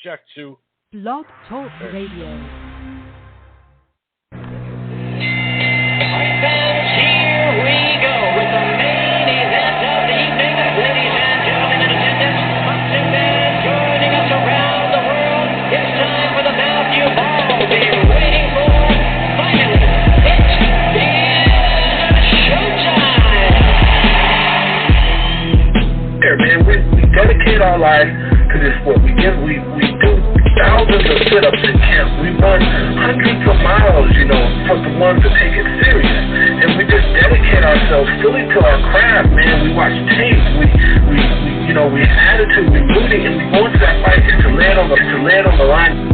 Check 2. Blog Talk Radio. Dedicate our lives to this sport. We do thousands of sit-ups in camp. We run hundreds of miles, for the ones that take it serious. And we just dedicate ourselves fully to our craft, man. We watch tape. We attitude, we rooting, and we go into that fight just to land on the line.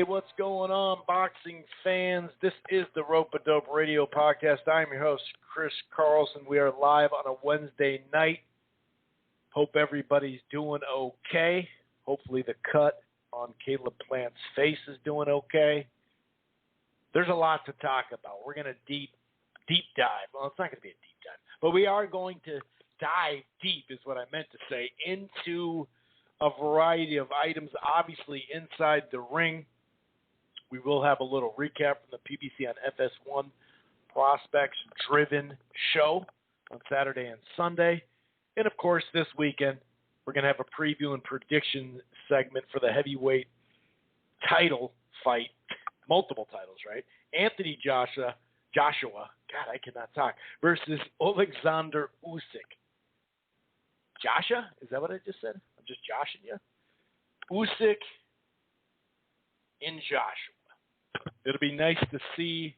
What's going on, boxing fans? This is the Rope-A-Dope Radio Podcast. I'm your host, Chris Carlson. We are live on a Wednesday night. Hope everybody's doing okay. Hopefully the cut on Caleb Plant's face is doing okay. There's a lot to talk about. We're going to deep dive. Well, it's not going to be a deep dive, but we are going to dive deep, is what I meant to say, into a variety of items, obviously inside the ring. We will have a little recap from the PBC on FS1 prospects-driven show on Saturday and Sunday. And, of course, this weekend, we're going to have a preview and prediction segment for the heavyweight title fight, multiple titles, right? Anthony Joshua, God, I cannot talk, versus Alexander Usyk. Joshua? Is that what I just said? I'm just joshing you? Usyk in Joshua. It'll be nice to see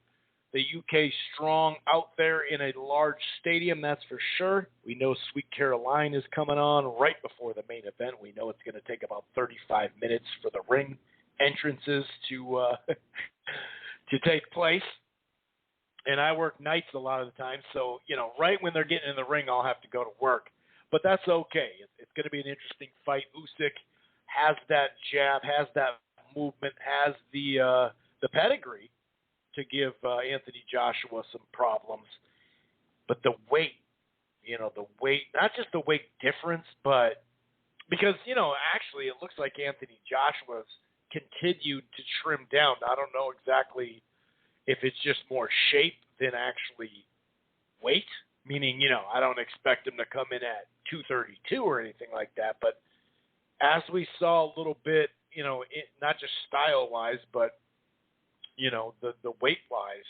the UK Strong out there in a large stadium, that's for sure. We know Sweet Caroline is coming on right before the main event. We know it's going to take about 35 minutes for the ring entrances to take place. And I work nights a lot of the time, so, right when they're getting in the ring, I'll have to go to work. But that's okay. It's going to be an interesting fight. Usyk has that jab, has that movement, has the pedigree to give Anthony Joshua some problems. But the weight, not just the weight difference, but because, actually it looks like Anthony Joshua's continued to trim down. I don't know exactly if it's just more shape than actually weight. Meaning, I don't expect him to come in at 232 or anything like that. But as we saw a little bit, not just style-wise, but, the weight-wise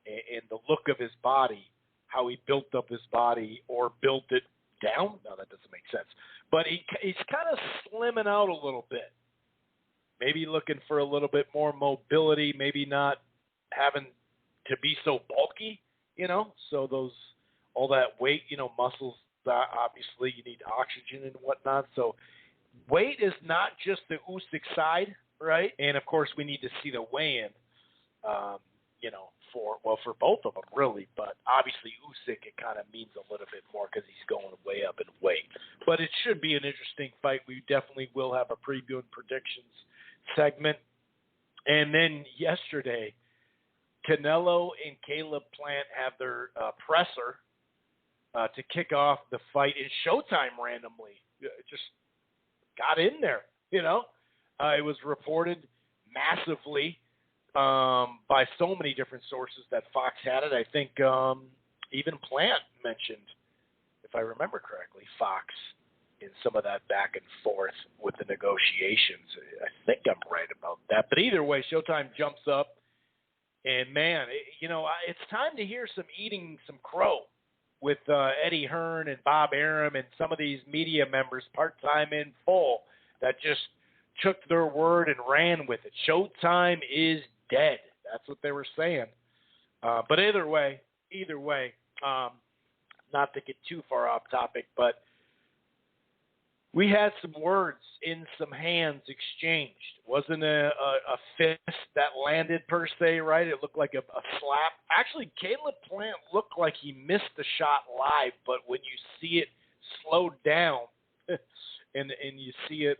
and the look of his body, how he built up his body or built it down. No, that doesn't make sense. But he's kind of slimming out a little bit. Maybe looking for a little bit more mobility, maybe not having to be so bulky, so all that weight, muscles, obviously you need oxygen and whatnot. So weight is not just the Usyk side, right? And, of course, we need to see the weigh-in, for both of them, really. But obviously Usyk, it kind of means a little bit more because he's going way up in weight. But it should be an interesting fight. We definitely will have a preview and predictions segment. And then yesterday, Canelo and Caleb Plant have their presser to kick off the fight in Showtime randomly. It just got in there, It was reported massively by so many different sources that Fox had it. I think even Plant mentioned, if I remember correctly, Fox in some of that back and forth with the negotiations. I think I'm right about that. But either way, Showtime jumps up. And, man, it's time to hear eating some crow with Eddie Hearn and Bob Arum and some of these media members, part-time and full, that just took their word and ran with it. Showtime is dead. That's what they were saying. But either way, not to get too far off topic, but we had some words in some hands exchanged. It wasn't a fist that landed per se, right? It looked like a slap. Actually, Caleb Plant looked like he missed the shot live, but when you see it slowed down and you see it,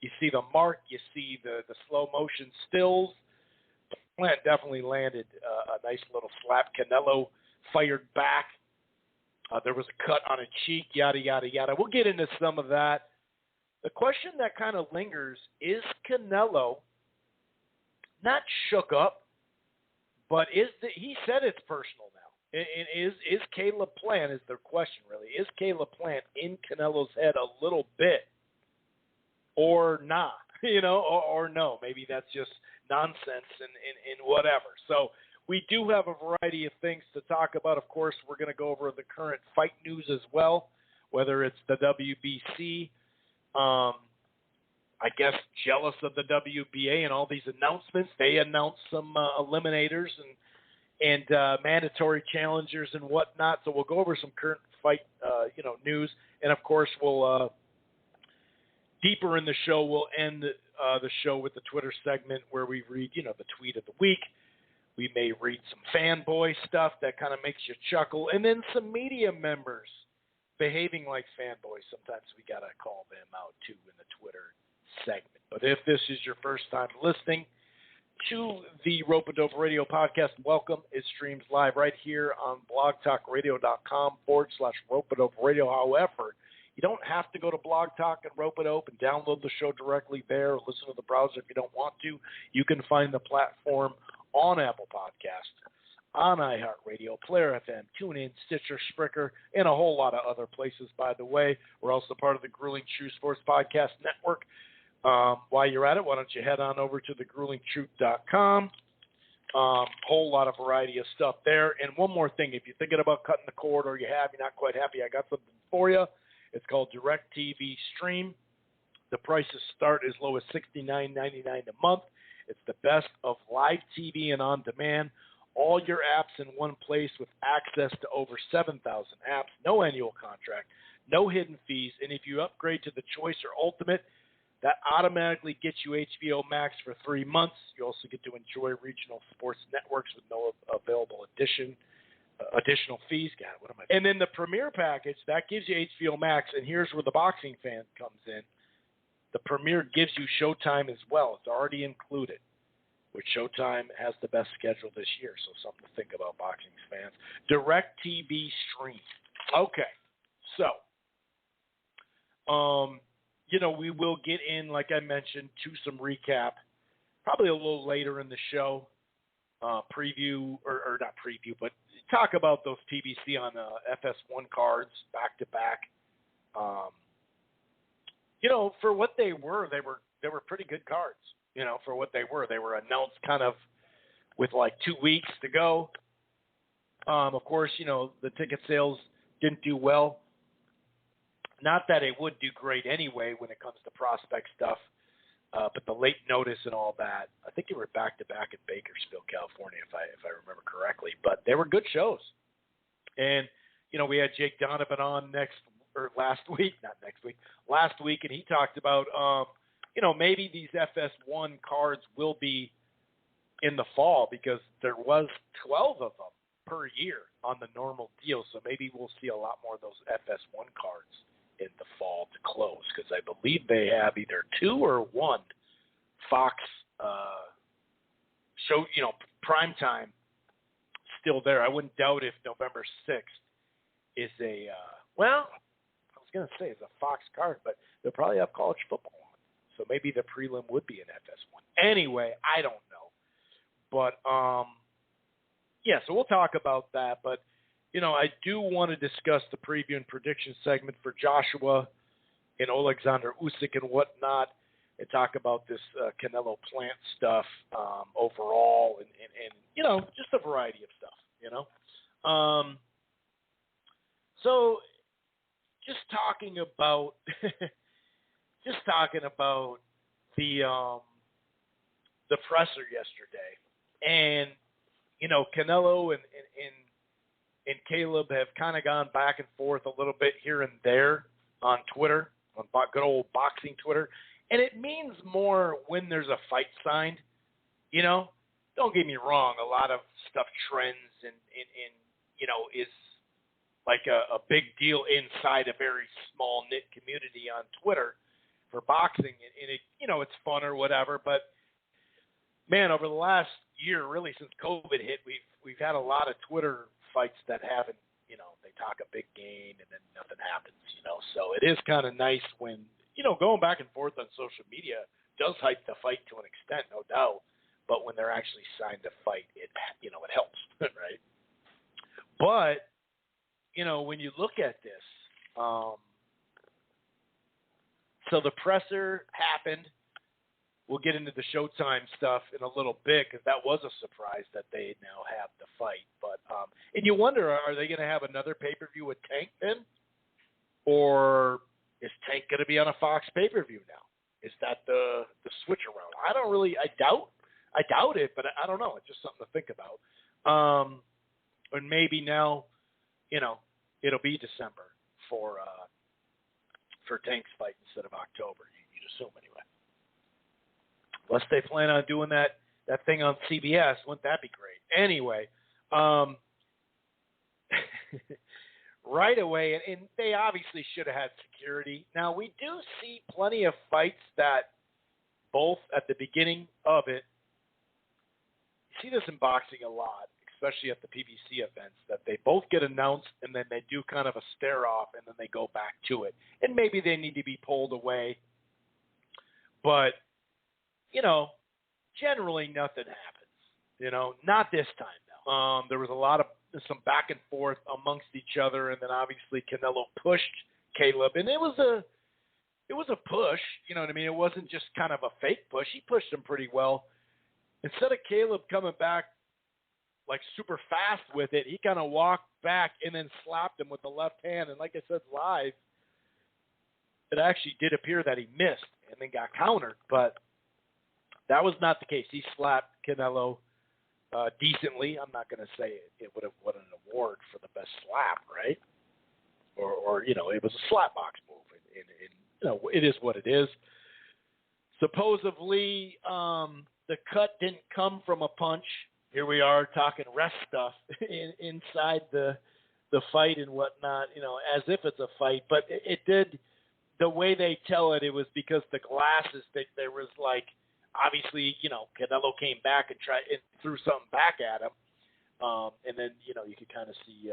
you see the mark, you see the slow motion stills, Plant definitely landed a nice little slap. Canelo fired back. There was a cut on a cheek, yada, yada, yada. We'll get into some of that. The question that kind of lingers, is Canelo not shook up, but he said it's personal now. And is Caleb Plant, is their question really, is Caleb Plant in Canelo's head a little bit or not, or no? Maybe that's just nonsense and whatever. So we do have a variety of things to talk about. Of course, we're going to go over the current fight news as well, whether it's the WBC, I guess jealous of the WBA and all these announcements. They announced some eliminators and mandatory challengers and whatnot. So we'll go over some current fight, news. And, of course, we'll deeper in the show, we'll end the show with the Twitter segment where we read, the tweet of the week. We may read some fanboy stuff that kind of makes you chuckle, and then some media members behaving like fanboys. Sometimes we got to call them out, too, in the Twitter segment. But if this is your first time listening to the Rope-A-Dope Radio podcast, welcome. It streams live right here on blogtalkradio.com/Rope-A-Dope Radio. However, you don't have to go to Blog Talk and Rope-A-Dope and download the show directly there or listen to the browser if you don't want to. You can find the platform on Apple Podcasts, on iHeartRadio, Player FM, TuneIn, Stitcher, Spreaker, and a whole lot of other places, by the way. We're also part of the Grueling Truth Sports Podcast Network. While you're at it, why don't you head on over to thegruelingtruth.com. Whole lot of variety of stuff there. And one more thing, if you're thinking about cutting the cord or you're not quite happy, I got something for you. It's called DirecTV Stream. The prices start as low as $69.99 a month. It's the best of live TV and on-demand. All your apps in one place with access to over 7,000 apps. No annual contract. No hidden fees. And if you upgrade to the Choice or Ultimate, that automatically gets you HBO Max for 3 months. You also get to enjoy regional sports networks with no available additional fees. God, what am I? And then the Premier package, that gives you HBO Max. And here's where the boxing fan comes in. The Premier gives you Showtime as well. It's already included, which Showtime has the best schedule this year. So something to think about, boxing fans. DirecTV Stream. Okay. So, we will get in, like I mentioned, to some recap, probably a little later in the show, preview, or not preview, but talk about those PBC on FS1 cards back-to-back. For what they were pretty good cards, for what they were. They were announced kind of with like 2 weeks to go. Of course, the ticket sales didn't do well. Not that it would do great anyway when it comes to prospect stuff, but the late notice and all that. I think they were back-to-back in Bakersfield, California, if I remember correctly. But they were good shows. And, we had Jake Donovan on last week, and he talked about, maybe these FS1 cards will be in the fall because there was 12 of them per year on the normal deal. So maybe we'll see a lot more of those FS1 cards in the fall to close because I believe they have either 2 or 1 Fox show, prime time still there. I wouldn't doubt if November 6th is I was going to say it's a Fox card, but they'll probably have college football on. So maybe the prelim would be an FS1. Anyway, I don't know. But, so we'll talk about that. But, I do want to discuss the preview and prediction segment for Joshua and Alexander Usyk and whatnot and talk about this Canelo Plant stuff overall and just a variety of stuff, So just talking about the presser yesterday, and Canelo and Caleb have kind of gone back and forth a little bit here and there on Twitter, on good old boxing Twitter, and it means more when there's a fight signed. You know, don't get me wrong, a lot of stuff trends and is like a big deal inside a very small knit community on Twitter for boxing, and it, it's fun or whatever. But man, over the last year, really since COVID hit, we've had a lot of Twitter fights that haven't, they talk a big game and then nothing happens, So it is kind of nice when, going back and forth on social media does hype the fight to an extent, no doubt. But when they're actually signed to fight, it helps, right? But, when you look at this, so the presser happened. We'll get into the Showtime stuff in a little bit because that was a surprise that they now have the fight. But and you wonder, are they going to have another pay-per-view with Tank then? Or is Tank going to be on a Fox pay-per-view now? Is that the switch around? I doubt it, but I don't know. It's just something to think about. And maybe now, it'll be December for Tank's fight instead of October. You'd assume anyway. Unless they plan on doing that thing on CBS, wouldn't that be great? Anyway, right away, and they obviously should have had security. Now, we do see plenty of fights that both at the beginning of it, you see this in boxing a lot, especially at the PBC events, that they both get announced and then they do kind of a stare-off and then they go back to it. And maybe they need to be pulled away. But generally nothing happens. Not this time though. There was a lot of some back and forth amongst each other, and then obviously Canelo pushed Caleb, and it was a push. You know what I mean? It wasn't just kind of a fake push. He pushed him pretty well. Instead of Caleb coming back like super fast with it, he kind of walked back and then slapped him with the left hand. And like I said live, it actually did appear that he missed and then got countered, but that was not the case. He slapped Canelo decently. I'm not going to say it would have won an award for the best slap, right? Or it was a slap box move. And it is what it is. Supposedly, the cut didn't come from a punch. Here we are talking rest stuff inside the fight and whatnot, as if it's a fight. But it did, the way they tell it, it was because the glasses, there was like, obviously, Canelo came back and threw something back at him. And then, you could kind of see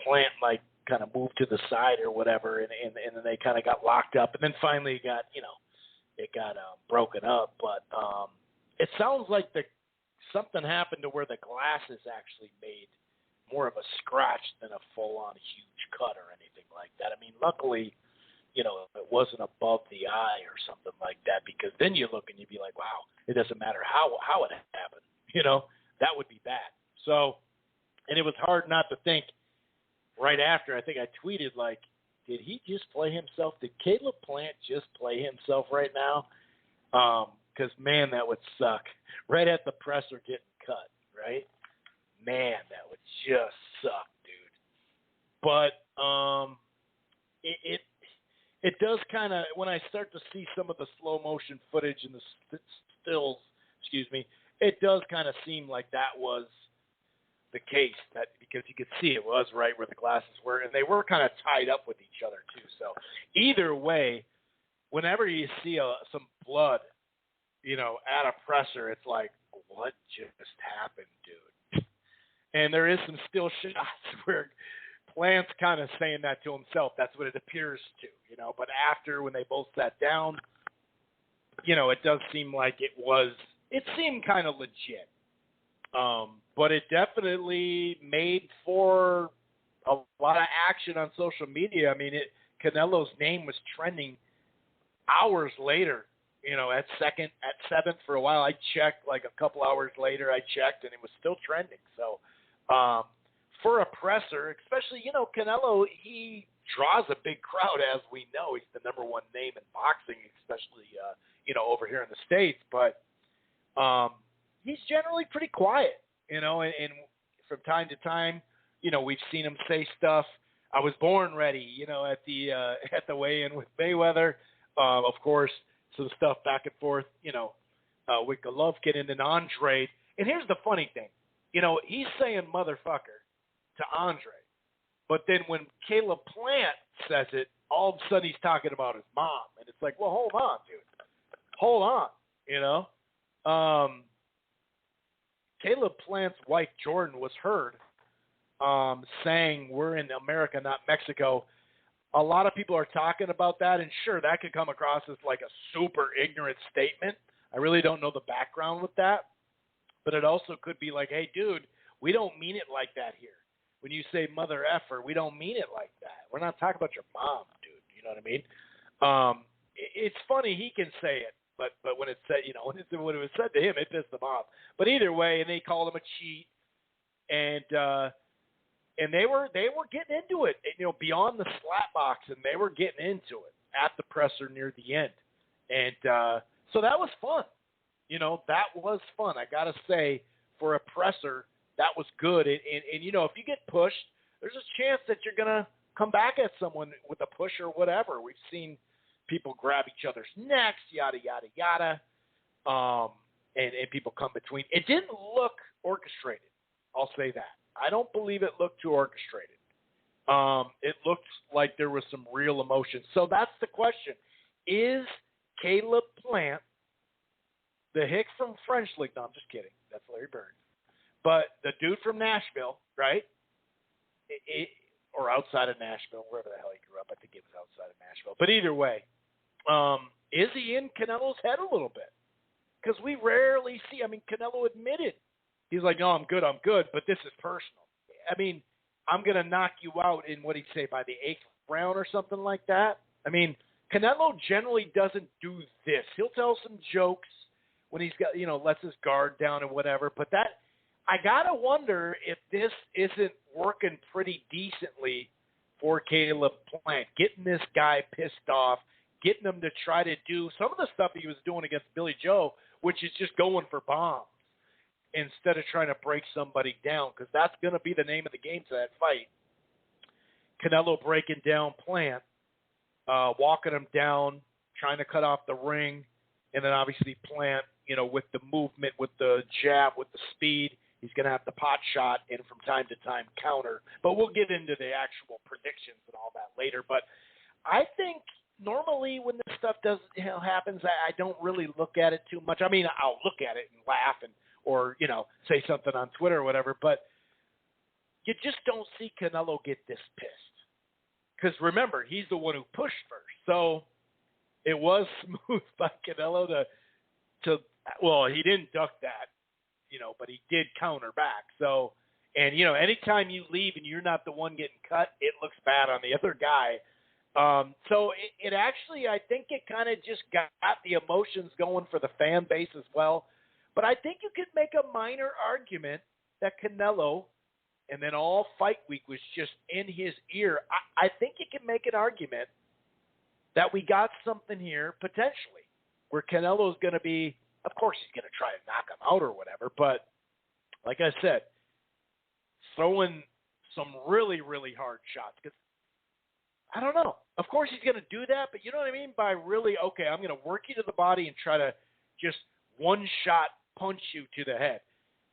Plant like kind of move to the side or whatever. And then they kind of got locked up. And then finally it got broken up. But it sounds like something happened to where the glasses actually made more of a scratch than a full-on huge cut or anything like that. I mean, luckily, it wasn't above the eye or something like that, because then you look and you'd be like, wow, it doesn't matter how it happened. That would be bad. So, and it was hard not to think right after. I think I tweeted, like, did he just play himself? Did Caleb Plant just play himself right now? Because, man, that would suck. Right at the presser getting cut, right? Man, that would just suck, dude. But it does kind of, when I start to see some of the slow motion footage and the stills, it does kind of seem like that was the case, that because you could see it was right where the glasses were, and they were kind of tied up with each other too. So either way, whenever you see some blood, at a presser, it's like, what just happened, dude? And there is some still shots where Plant's kind of saying that to himself. That's what it appears to, But after, when they both sat down, it does seem like it seemed kind of legit. But it definitely made for a lot of action on social media. I mean, Canelo's name was trending hours later, at seventh for a while. I checked like a couple hours later, and it was still trending. So, for a presser, especially, Canelo, he draws a big crowd, as we know. He's the number one name in boxing, especially, over here in the States. But he's generally pretty quiet, and from time to time, we've seen him say stuff. I was born ready, at the weigh-in with Mayweather. Of course, some stuff back and forth, with Golovkin and then Andre. And here's the funny thing. He's saying motherfucker to Andre. But then when Caleb Plant says it, all of a sudden he's talking about his mom. And it's like, well, hold on, dude. Hold on, Caleb Plant's wife, Jordan, was heard saying we're in America, not Mexico. A lot of people are talking about that, and sure, that could come across as like a super ignorant statement. I really don't know the background with that. But it also could be like, hey, dude, we don't mean it like that here. When you say mother effer, we don't mean it like that. We're not talking about your mom, dude. You know what I mean? It's funny he can say it, but when it's said, when it was said to him, it pissed him off. But either way, and they called him a cheat, and they were getting into it, beyond the slap box, and they were getting into it at the presser near the end, and so that was fun. That was fun. I gotta say, for a presser, that was good. And if you get pushed, there's a chance that you're gonna come back at someone with a push or whatever. We've seen people grab each other's necks, yada yada yada, and people come between. It didn't look orchestrated. I'll say that. I don't believe it looked too orchestrated. It looked like there was some real emotion. So that's the question: is Caleb Plant the hick from French League? No, I'm just kidding. That's Larry Bird. But the dude from Nashville, right? Or outside of Nashville, wherever the hell he grew up. I think it was outside of Nashville. But either way, is he in Canelo's head a little bit? Because we rarely see. I mean, Canelo admitted. He's like, no, I'm good, but this is personal. I mean, I'm going to knock you out in, what he'd say, by the 8th round or something like that. I mean, Canelo generally doesn't do this. He'll tell some jokes when he's got, lets his guard down and whatever. But that, I got to wonder if this isn't working pretty decently for Caleb Plant, getting this guy pissed off, getting him to try to do some of the stuff he was doing against Billy Joe, which is just going for bombs instead of trying to break somebody down, because that's going to be the name of the game to that fight. Canelo breaking down Plant, walking him down, trying to cut off the ring, and then obviously Plant, with the movement, with the jab, with the speed, he's going to have the pot shot and from time to time counter. But we'll get into the actual predictions and all that later. But I think normally when this stuff happens, I don't really look at it too much. I mean, I'll look at it and laugh or say something on Twitter or whatever. But you just don't see Canelo get this pissed. Because remember, he's the one who pushed first. So it was smooth by Canelo to well, he didn't duck that, but he did counter back. So, and, anytime you leave and you're not the one getting cut, it looks bad on the other guy. So it actually, I think it kind of just got the emotions going for the fan base as well. But I think you could make a minor argument that Canelo, and then all fight week was just in his ear. I think you can make an argument that we got something here potentially where Canelo's going to be, of course he's going to try to knock him out or whatever, but like I said, throwing some really, really hard shots. Because I don't know. Of course he's going to do that, but you know what I mean? By really, okay, I'm going to work you to the body and try to just one-shot punch you to the head.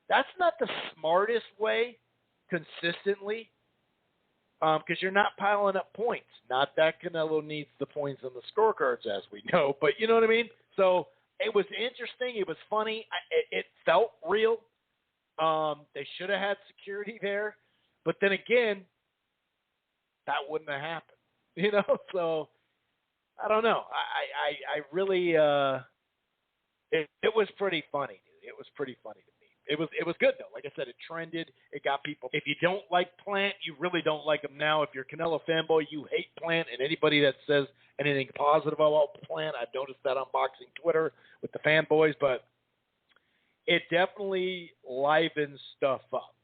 That's not the smartest way consistently, because you're not piling up points. Not that Canelo needs the points on the scorecards, as we know, but you know what I mean? So it was interesting. It was funny. It felt real. They should have had security there. But then again, that wouldn't have happened. So I don't know. I really it was pretty funny, dude. It was pretty funny to me. It was good, though. Like I said, it trended. It got people. If you don't like Plant, you really don't like him now. If you're a Canelo fanboy, you hate Plant. And anybody that says anything positive about Plant, I've noticed that on boxing Twitter with the fanboys. But it definitely livens stuff up.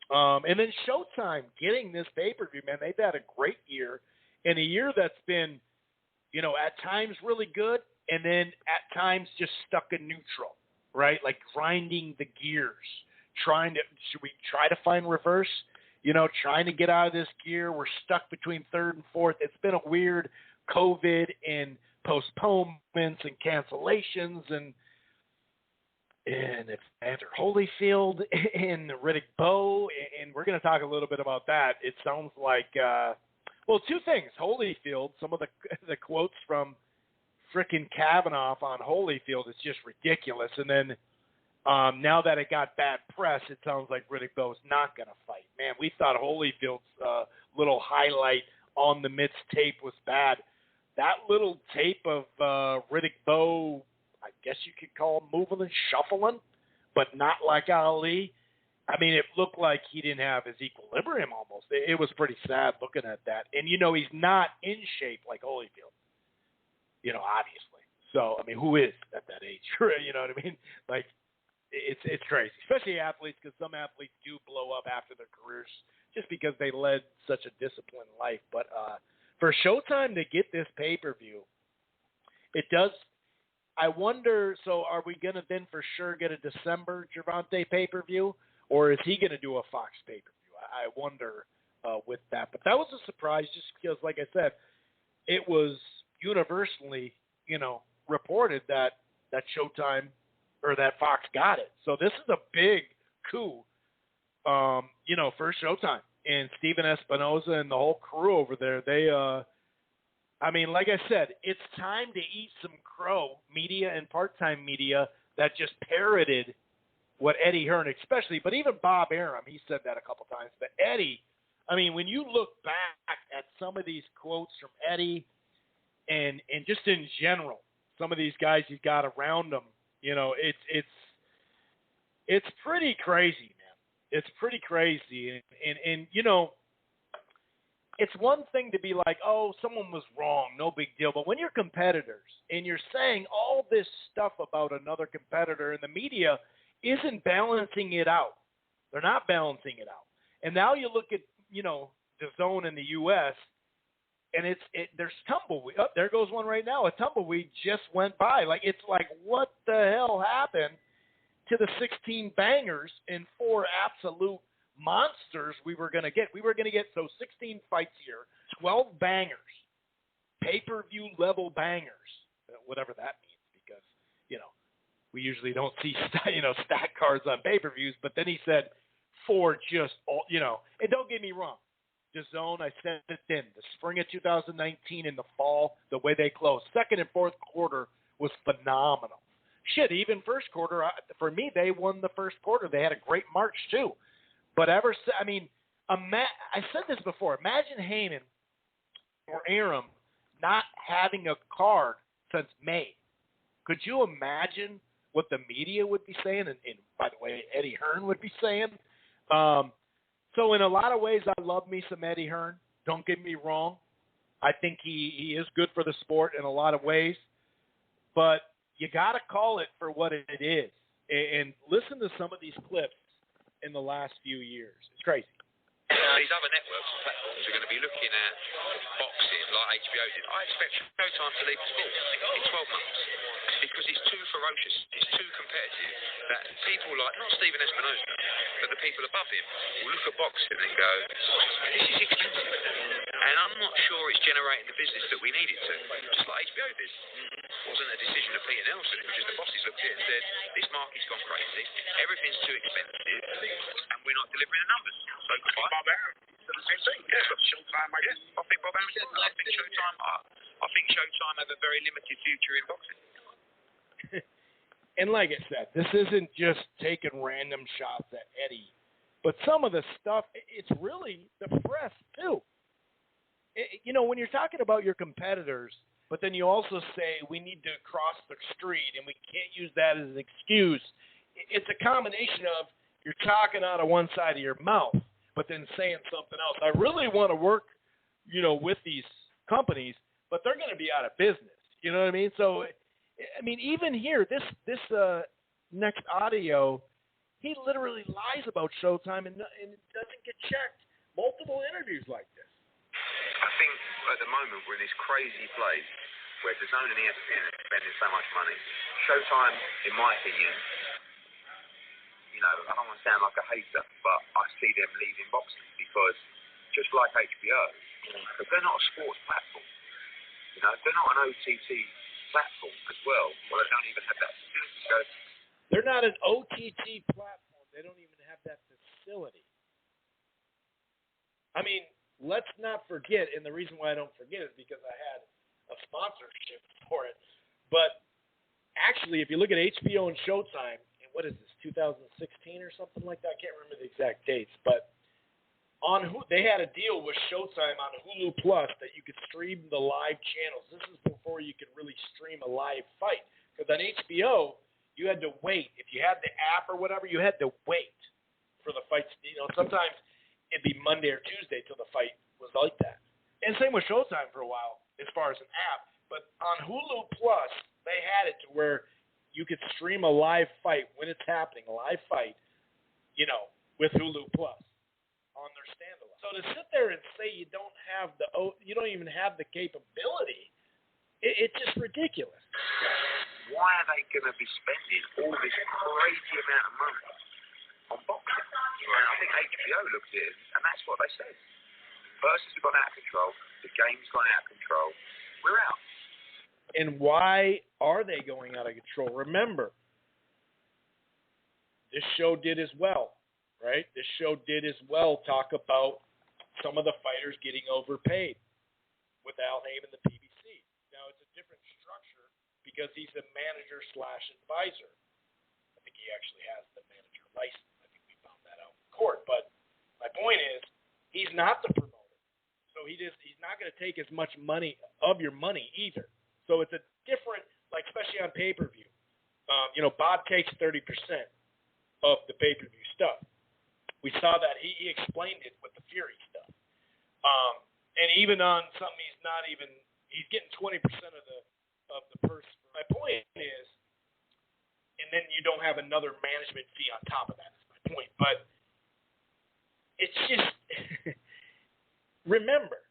And then Showtime getting this pay-per-view, man, they've had a great year. And a year that's been, at times really good, and then at times just stuck in neutral. Right? Like grinding the gears, should we try to find reverse? trying to get out of this gear. We're stuck between third and fourth. It's been a weird COVID and postponements and cancellations and it's Evander Holyfield and Riddick Bowe, and we're going to talk a little bit about that. It sounds like, two things. Holyfield, some of the quotes from frickin' Kavanaugh on Holyfield is just ridiculous. And then now that it got bad press, it sounds like Riddick Bowe's not going to fight. Man, we thought Holyfield's little highlight on the Mitts tape was bad. That little tape of Riddick Bowe, I guess you could call him moving and shuffling, but not like Ali. I mean, it looked like he didn't have his equilibrium almost. It was pretty sad looking at that. And, he's not in shape like Holyfield, obviously. So, I mean, who is at that age? You know what I mean? Like, it's crazy, especially athletes, because some athletes do blow up after their careers just because they led such a disciplined life. But for Showtime to get this pay-per-view, it does – I wonder, so are we going to then for sure get a December Gervonta pay-per-view, or is he going to do a Fox pay-per-view? I wonder with that. But that was a surprise just because, like I said, it was universally, reported that Showtime or that Fox got it. So this is a big coup, for Showtime. And Steven Espinoza and the whole crew over there, they like I said, it's time to eat some crow, media and part-time media that just parroted what Eddie Hearn especially, but even Bob Arum, he said that a couple times. But Eddie, when you look back at some of these quotes from Eddie and just in general, some of these guys he's got around him, it's pretty crazy, man. It's pretty crazy. And it's one thing to be like, oh, someone was wrong, no big deal. But when you're competitors and you're saying all this stuff about another competitor and the media isn't balancing it out, they're not balancing it out. And now you look at, DAZN in the U.S., and there's tumbleweed. Oh, there goes one right now. A tumbleweed just went by. It's like, what the hell happened to the 16 bangers and 4 absolute monsters we were going to get? We were going to get 16 fights here, 12 bangers, pay-per-view level bangers, whatever that means, because we usually don't see stat cards on pay-per-views. But then he said 4 just all, and don't get me wrong, DAZN, I said it then, the spring of 2019 and the fall, the way they closed, second and fourth quarter was phenomenal. Shit, even first quarter, for me, they won the first quarter. They had a great March too. But I said this before. Imagine Heyman or Arum not having a card since May. Could you imagine what the media would be saying? And by the way, Eddie Hearn would be saying. So in a lot of ways, I love me some Eddie Hearn. Don't get me wrong. I think he is good for the sport in a lot of ways. But you got to call it for what it is. And listen to some of these clips in the last few years. It's crazy. These other networks and platforms are going to be looking at boxing like HBO did. I expect Showtime to leave the sport in 12 months because it's too ferocious, it's too competitive, that people like, not Steven Espinoza, but the people above him will look at boxing and go, this is expensive. And I'm not sure it's generating the business that we need it to. Just like HBO did. It wasn't a decision of Peter Nelson, it was just the bosses looked at it and said, this market's gone crazy, everything's too expensive, and we're not delivering the numbers. So Bob Arum said the same thing. Yeah, Showtime. I think Bob Arum said that. I think Showtime have a very limited future in boxing. And like I said, this isn't just taking random shots at Eddie, but some of the stuff, it's really the press too. When you're talking about your competitors, but then you also say we need to cross the street and we can't use that as an excuse. It's a combination of you're talking out of one side of your mouth, but then saying something else. I really want to work, with these companies, but they're going to be out of business. You know what I mean? So, even here, this next audio, he literally lies about Showtime and it doesn't get checked. Multiple interviews like this. I think at the moment we're in this crazy place where DAZN and ESPN are spending so much money. Showtime, in my opinion, I don't want to sound like a hater, but I see them leaving boxing because just like HBO, but they're not a sports platform. You know, they're not an OTT platform as well. Well, they don't even have that facility. So they're not an OTT platform. They don't even have that facility. I mean, let's not forget, and the reason why I don't forget is because I had a sponsorship for it. But actually, if you look at HBO and Showtime, and what is this, 2016 or something like that? I can't remember the exact dates, but they had a deal with Showtime on Hulu Plus that you could stream the live channels. This is before you could really stream a live fight. Because on HBO, you had to wait. If you had the app or whatever, you had to wait for the fights. You know, sometimes it'd be Monday or Tuesday till the fight was like that. And same with Showtime for a while as far as an app. But on Hulu Plus, they had it to where you could stream a live fight when it's happening, a live fight, you know, with Hulu Plus on their standalone. So to sit there and say you don't even have the capability, it's just ridiculous. why are they going to be spending all this crazy amount of money on boxing? And I think HBO looked at it, and that's what they said. Versus have gone out of control. The game's gone out of control. We're out. And why are they going out of control? Remember, this show did as well, right? This show did as well talk about some of the fighters getting overpaid with Al Haim and the PBC. Now, it's a different structure because he's a manager/advisor. I think he actually has the manager license. I think we found that out in court. But my point is, he's not the promoter. So he's not going to take as much money of your money either. So it's a different, like especially on pay-per-view. Bob takes 30% of the pay-per-view stuff. We saw that he explained it with the Fury stuff. And even on something he's getting 20% of the purse. My point is, and then you don't have another management fee on top of that. Is my point. But it's just remember,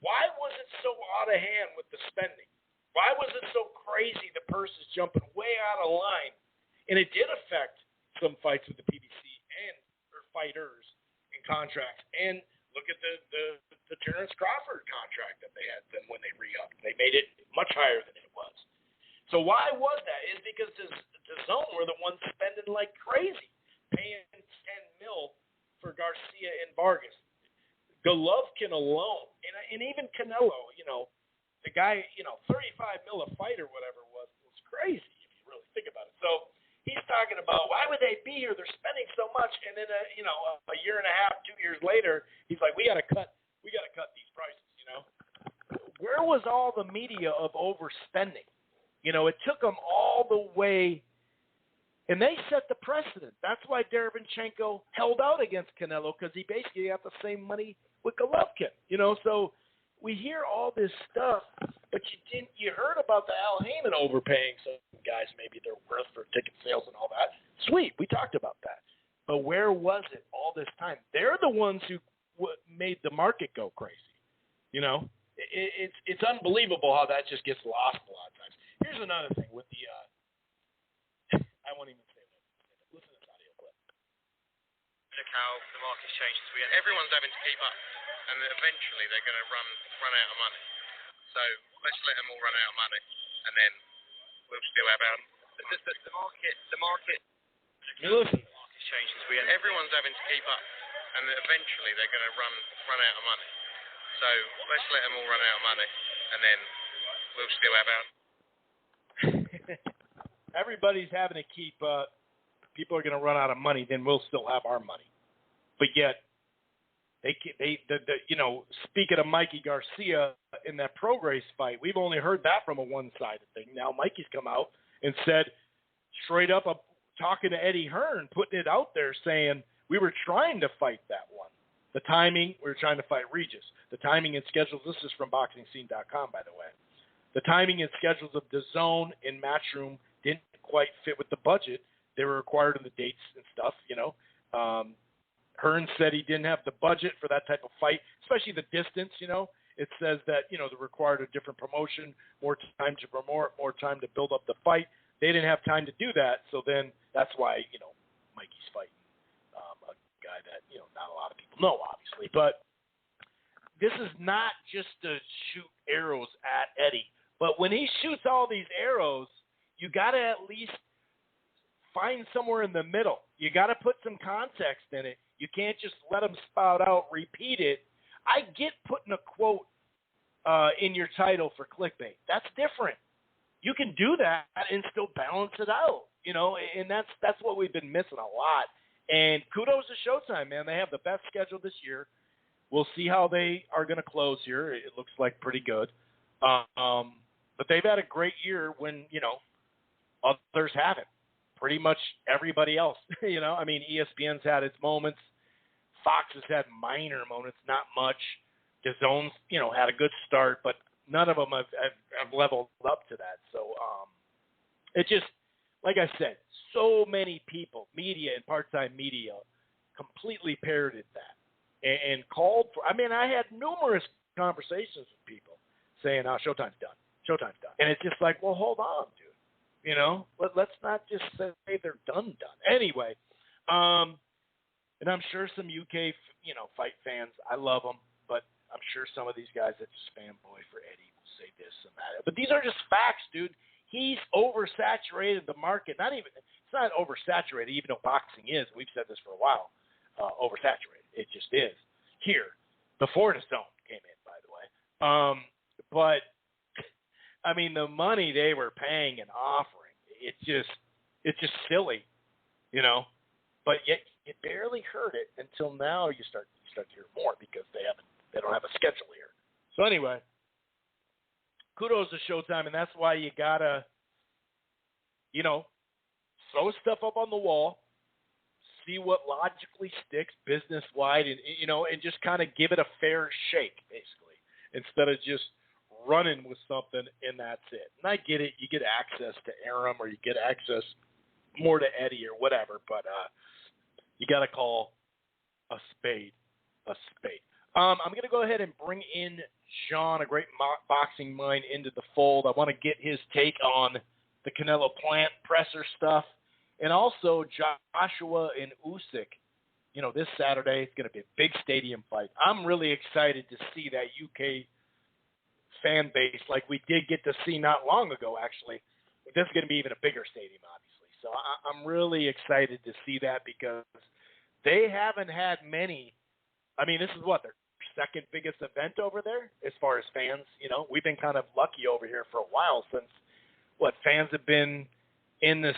why was it so out of hand with the spending? Why was it so crazy? The purse is jumping way out of line, and it did affect some fights with the PBC or fighters and contracts. And look at the Terrence Crawford contract that they had then when they re-upped. They made it much higher than it was. So why was that? It's because the Zone were the ones spending like crazy, paying $10 million for Garcia and Vargas. Golovkin alone, and even Canelo, the guy, $35 million a fight or whatever was crazy if you really think about it. So he's talking about why would they be here? They're spending so much, and then a year and a half, 2 years later, he's like, we got to cut these prices. Where was all the media of overspending? It took them all the way, and they set the precedent. That's why Derevyanchenko held out against Canelo, because he basically got the same money with Golovkin. So we hear all this stuff, but you heard about the Al Heyman overpaying some guys, maybe their worth for ticket sales and all that. Sweet, we talked about that. But where was it all this time? They're the ones who made the market go crazy. It's unbelievable how that just gets lost a lot of times. Here's another thing with the I won't even say that. Listen to this audio clip. Look how the market's changed. Everyone's having to keep up, and eventually they're going to run out of money. So let's let them all run out of money, and then we'll still have our the market. Listen. The market's changed. Everyone's having to keep up, and eventually they're going to run out of money. So let's let them all run out of money, and then we'll still have our. Everybody's having to keep people are going to run out of money, then we'll still have our money. But yet, speaking of Mikey Garcia in that Prograis fight, we've only heard that from a one-sided thing. Now Mikey's come out and said straight up, talking to Eddie Hearn, putting it out there, saying we were trying to fight that one. The timing, we were trying to fight Regis. The timing and schedules, this is from BoxingScene.com, by the way. The timing and schedules of DAZN and Matchroom didn't quite fit with the budget. They were required in the dates and stuff, Hearn said he didn't have the budget for that type of fight, especially the distance, It says that, they required a different promotion, more time to promote, more time to build up the fight. They didn't have time to do that, so then that's why, Mikey's fighting a guy that, not a lot of people know, obviously. But this is not just to shoot arrows at Eddie. But when he shoots all these arrows, you got to at least find somewhere in the middle. You got to put some context in it. You can't just let him spout out, repeat it. I get putting a quote in your title for clickbait. That's different. You can do that and still balance it out, and that's what we've been missing a lot. And kudos to Showtime, man. They have the best schedule this year. We'll see how they are going to close here. It looks like pretty good. But they've had a great year when, others haven't. Pretty much everybody else, I mean, ESPN's had its moments. Fox has had minor moments, not much. DAZN's, had a good start, but none of them have leveled up to that. So it just, like I said, so many people, media and part-time media, completely parroted that and called for. I mean, I had numerous conversations with people saying, Showtime's done. Showtime's done. And it's just like, well, hold on, dude. Let's not just say they're done. Anyway, and I'm sure some UK, fight fans, I love them, but I'm sure some of these guys that just fanboy for Eddie will say this and that. But these are just facts, dude. He's oversaturated the market. It's not oversaturated, even though boxing is. We've said this for a while. Oversaturated. It just is. Here, before the zone came in, by the way. But I mean, the money they were paying and offering, it's just silly, But yet you barely heard it until now. You start to hear more because they don't have a schedule here. So anyway, kudos to Showtime, and that's why you gotta, throw stuff up on the wall, see what logically sticks business wide, and and just kind of give it a fair shake, basically, instead of just running with something and that's it. And I get it, you get access to Aram or you get access more to Eddie or whatever, but you got to call a spade a spade. I'm going to go ahead and bring in John, a great boxing mind, into the fold. I want to get his take on the Canelo Plant presser stuff, and also Joshua and Usyk. This Saturday it's going to be a big stadium fight. I'm really excited to see that UK fan base like we did get to see not long ago, actually. This is going to be even a bigger stadium, obviously. So I'm really excited to see that because they haven't had many. I mean, this is their second biggest event over there as far as fans. We've been kind of lucky over here for a while since fans have been in this,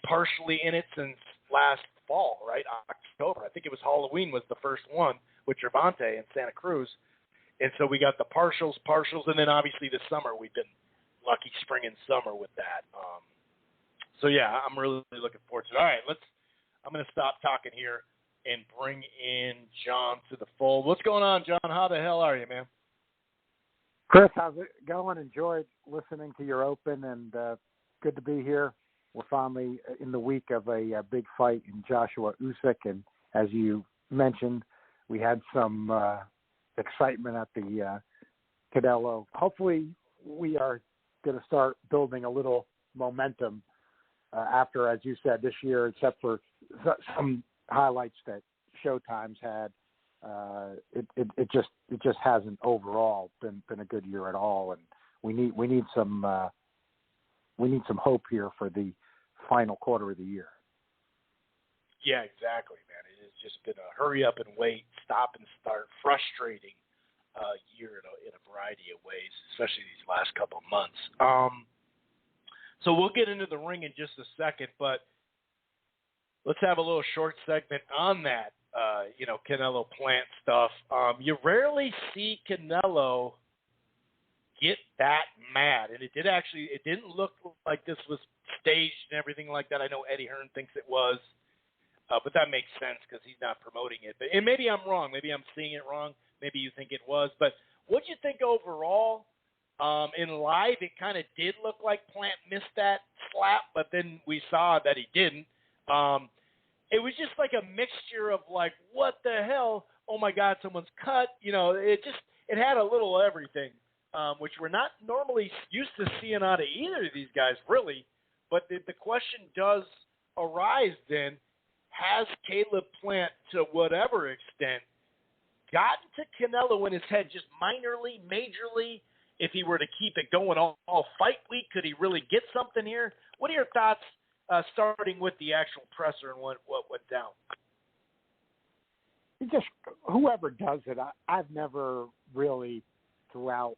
partially in it since last fall, right? October. I think it was Halloween was the first one with Gervonta in Santa Cruz. And so we got the partials, and then obviously this summer we've been lucky spring and summer with that. So yeah, I'm really looking forward to it. All right, I'm going to stop talking here and bring in John to the fold. What's going on, John? How the hell are you, man? Chris, how's it going? Enjoyed listening to your open, and good to be here. We're finally in the week of a big fight in Joshua Usyk, and as you mentioned, we had some excitement at the Canelo. Hopefully, we are going to start building a little momentum after, as you said, this year, except for some highlights that Showtime's had. It just hasn't overall been a good year at all, and we need some hope here for the final quarter of the year. Yeah, exactly, man. It has just been a hurry up and wait, stop and start, frustrating year in a variety of ways, especially these last couple of months. So we'll get into the ring in just a second, but let's have a little short segment on that, Canelo Plant stuff. You rarely see Canelo get that mad, and it didn't look like this was staged and everything like that. I know Eddie Hearn thinks it was. But that makes sense because he's not promoting it. And maybe I'm wrong. Maybe I'm seeing it wrong. Maybe you think it was. But what do you think overall? In live, it kind of did look like Plant missed that slap, but then we saw that he didn't. It was just like a mixture of what the hell? Oh, my God, someone's cut. It had a little of everything, which we're not normally used to seeing out of either of these guys, really. But the question does arise then, has Caleb Plant, to whatever extent, gotten to Canelo in his head just minorly, majorly? If he were to keep it going all fight week, could he really get something here? What are your thoughts starting with the actual presser and what went down? Just whoever does it, I've never really, throughout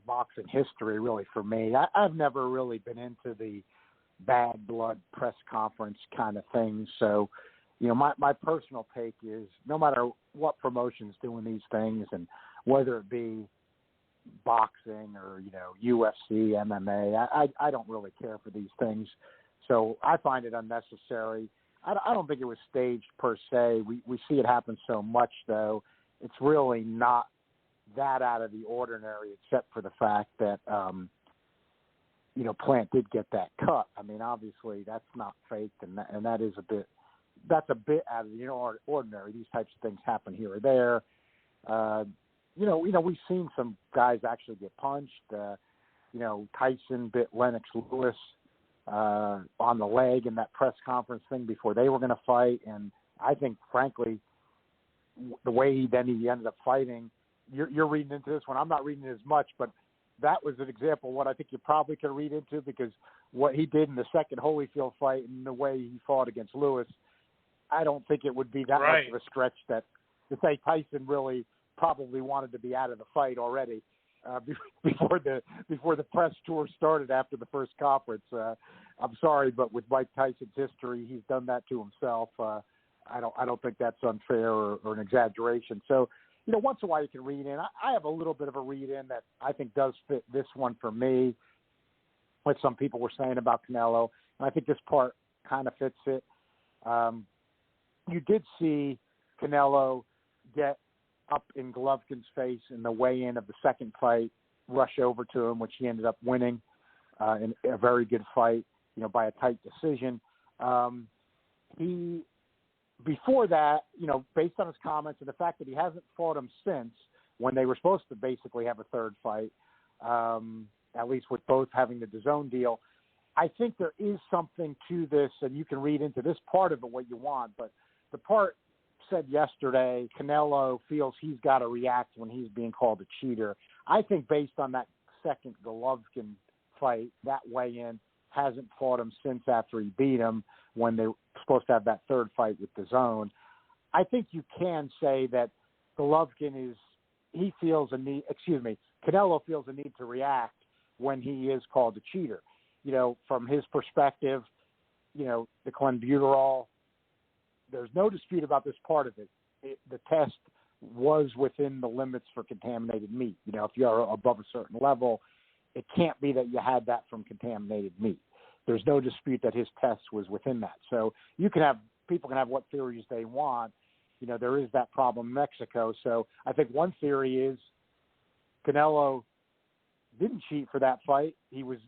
boxing history, really for me, I've never really been into the bad blood press conference kind of thing. So, my personal take is no matter what promotion's doing these things, and whether it be boxing or, UFC, MMA, I don't really care for these things. So I find it unnecessary. I don't think it was staged per se. We see it happen so much, though. It's really not that out of the ordinary, except for the fact that, Plant did get that cut. I mean, obviously that's not faked, and that is that's a bit out of the ordinary. These types of things happen here or there. We've seen some guys actually get punched. Tyson bit Lennox Lewis on the leg in that press conference thing before they were going to fight. And I think, frankly, the way he ended up fighting, you're reading into this one. I'm not reading it as much, but that was an example of what I think you probably could read into, because what he did in the second Holyfield fight and the way he fought against Lewis, I don't think it would be that much of a stretch to say Tyson really probably wanted to be out of the fight already before the press tour started after the first conference. I'm sorry, but with Mike Tyson's history, he's done that to himself. I don't think that's unfair or an exaggeration. So, once in a while you can read in. I have a little bit of a read in that I think does fit this one for me, what some people were saying about Canelo, and I think this part kind of fits it. You did see Canelo get up in Golovkin's face in the weigh-in of the second fight, rush over to him, which he ended up winning in a very good fight, by a tight decision. Before that, based on his comments and the fact that he hasn't fought him since, when they were supposed to basically have a third fight, at least with both having the DAZN deal, I think there is something to this, and you can read into this part of it what you want, but the part said yesterday, Canelo feels he's got to react when he's being called a cheater. I think based on that second Golovkin fight, that weigh-in, hasn't fought him since after he beat him when they were supposed to have that third fight with DAZN. I think you can say that Canelo feels a need to react when he is called a cheater. From his perspective, the clenbuterol, there's no dispute about this part of it. The test was within the limits for contaminated meat. If you're above a certain level, it can't be that you had that from contaminated meat. There's no dispute that his test was within that. So people can have what theories they want. There is that problem in Mexico. So I think one theory is Canelo didn't cheat for that fight. He was,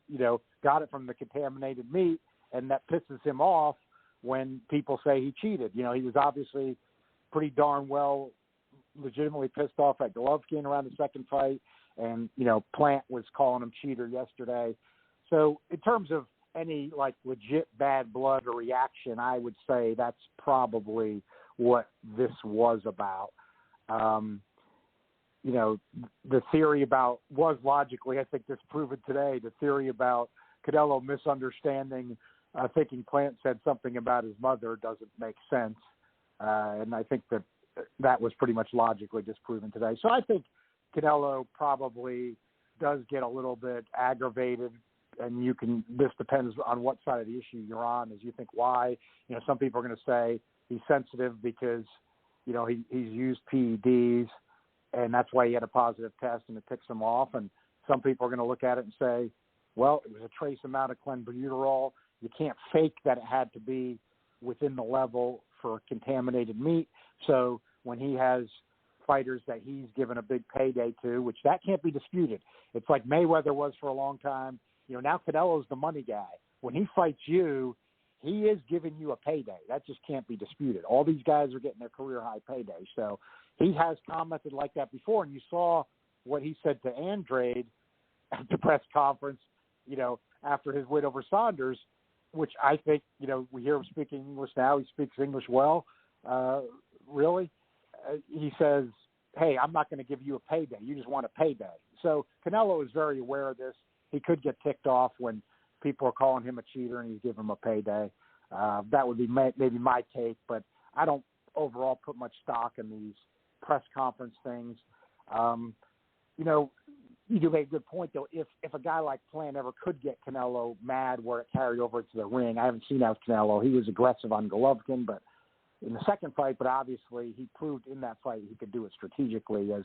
got it from the contaminated meat, and that pisses him off when people say he cheated. He was obviously pretty darn well legitimately pissed off at Golovkin around the second fight, and, Plant was calling him cheater yesterday. So in terms of any, legit bad blood or reaction, I would say that's probably what this was about. The theory about was logically, I think, disproven today. The theory about Canelo misunderstanding, thinking Plant said something about his mother doesn't make sense. And I think that was pretty much logically disproven today. So I think Canelo probably does get a little bit aggravated, and this depends on what side of the issue you're on, as you think why. Some people are going to say he's sensitive because, he's used PEDs, and that's why he had a positive test and it ticks him off. And some people are going to look at it and say, well, it was a trace amount of clenbuterol. You can't fake that it had to be within the level for contaminated meat. So when he has fighters that he's given a big payday to, which that can't be disputed. It's like Mayweather was for a long time. Now Canelo's the money guy. When he fights you, he is giving you a payday. That just can't be disputed. All these guys are getting their career high payday. So he has commented like that before, and you saw what he said to Andrade at the press conference, after his win over Saunders, which I think, we hear him speaking English now. He speaks English well, really. he says, hey, I'm not going to give you a payday. You just want a payday. So Canelo is very aware of this. He could get ticked off when people are calling him a cheater and you give him a payday. That would be maybe my take, but I don't overall put much stock in these press conference things. You do make a good point, though. If a guy like Plant ever could get Canelo mad where it carried over to the ring, I haven't seen that with Canelo. He was aggressive on Golovkin, but in the second fight, but obviously he proved in that fight he could do it strategically, as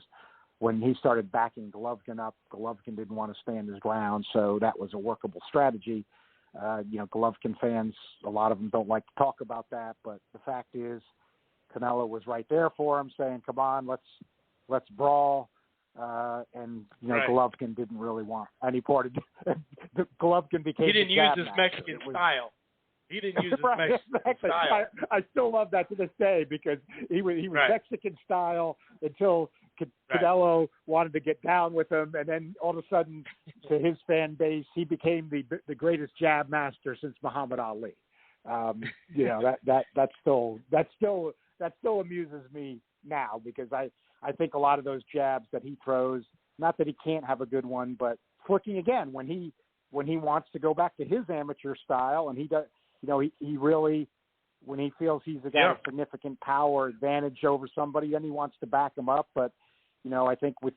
when he started backing Golovkin up, Golovkin didn't want to stand his ground, so that was a workable strategy. Golovkin fans, a lot of them don't like to talk about that, but the fact is Canelo was right there for him, saying, come on, let's brawl. Right. Golovkin didn't really want any part of it. Golovkin became. He didn't use his master. Mexican style. He didn't use his right, Mexican style. I still love that to this day because he was right. Mexican style until Canelo wanted to get down with him, and then all of a sudden, to his fan base, he became the greatest jab master since Muhammad Ali. That still amuses me now because I think a lot of those jabs that he throws, not that he can't have a good one, but flicking again when he wants to go back to his amateur style, and he does, he really, when he feels he's got a significant power advantage over somebody, then he wants to back him up. But I think with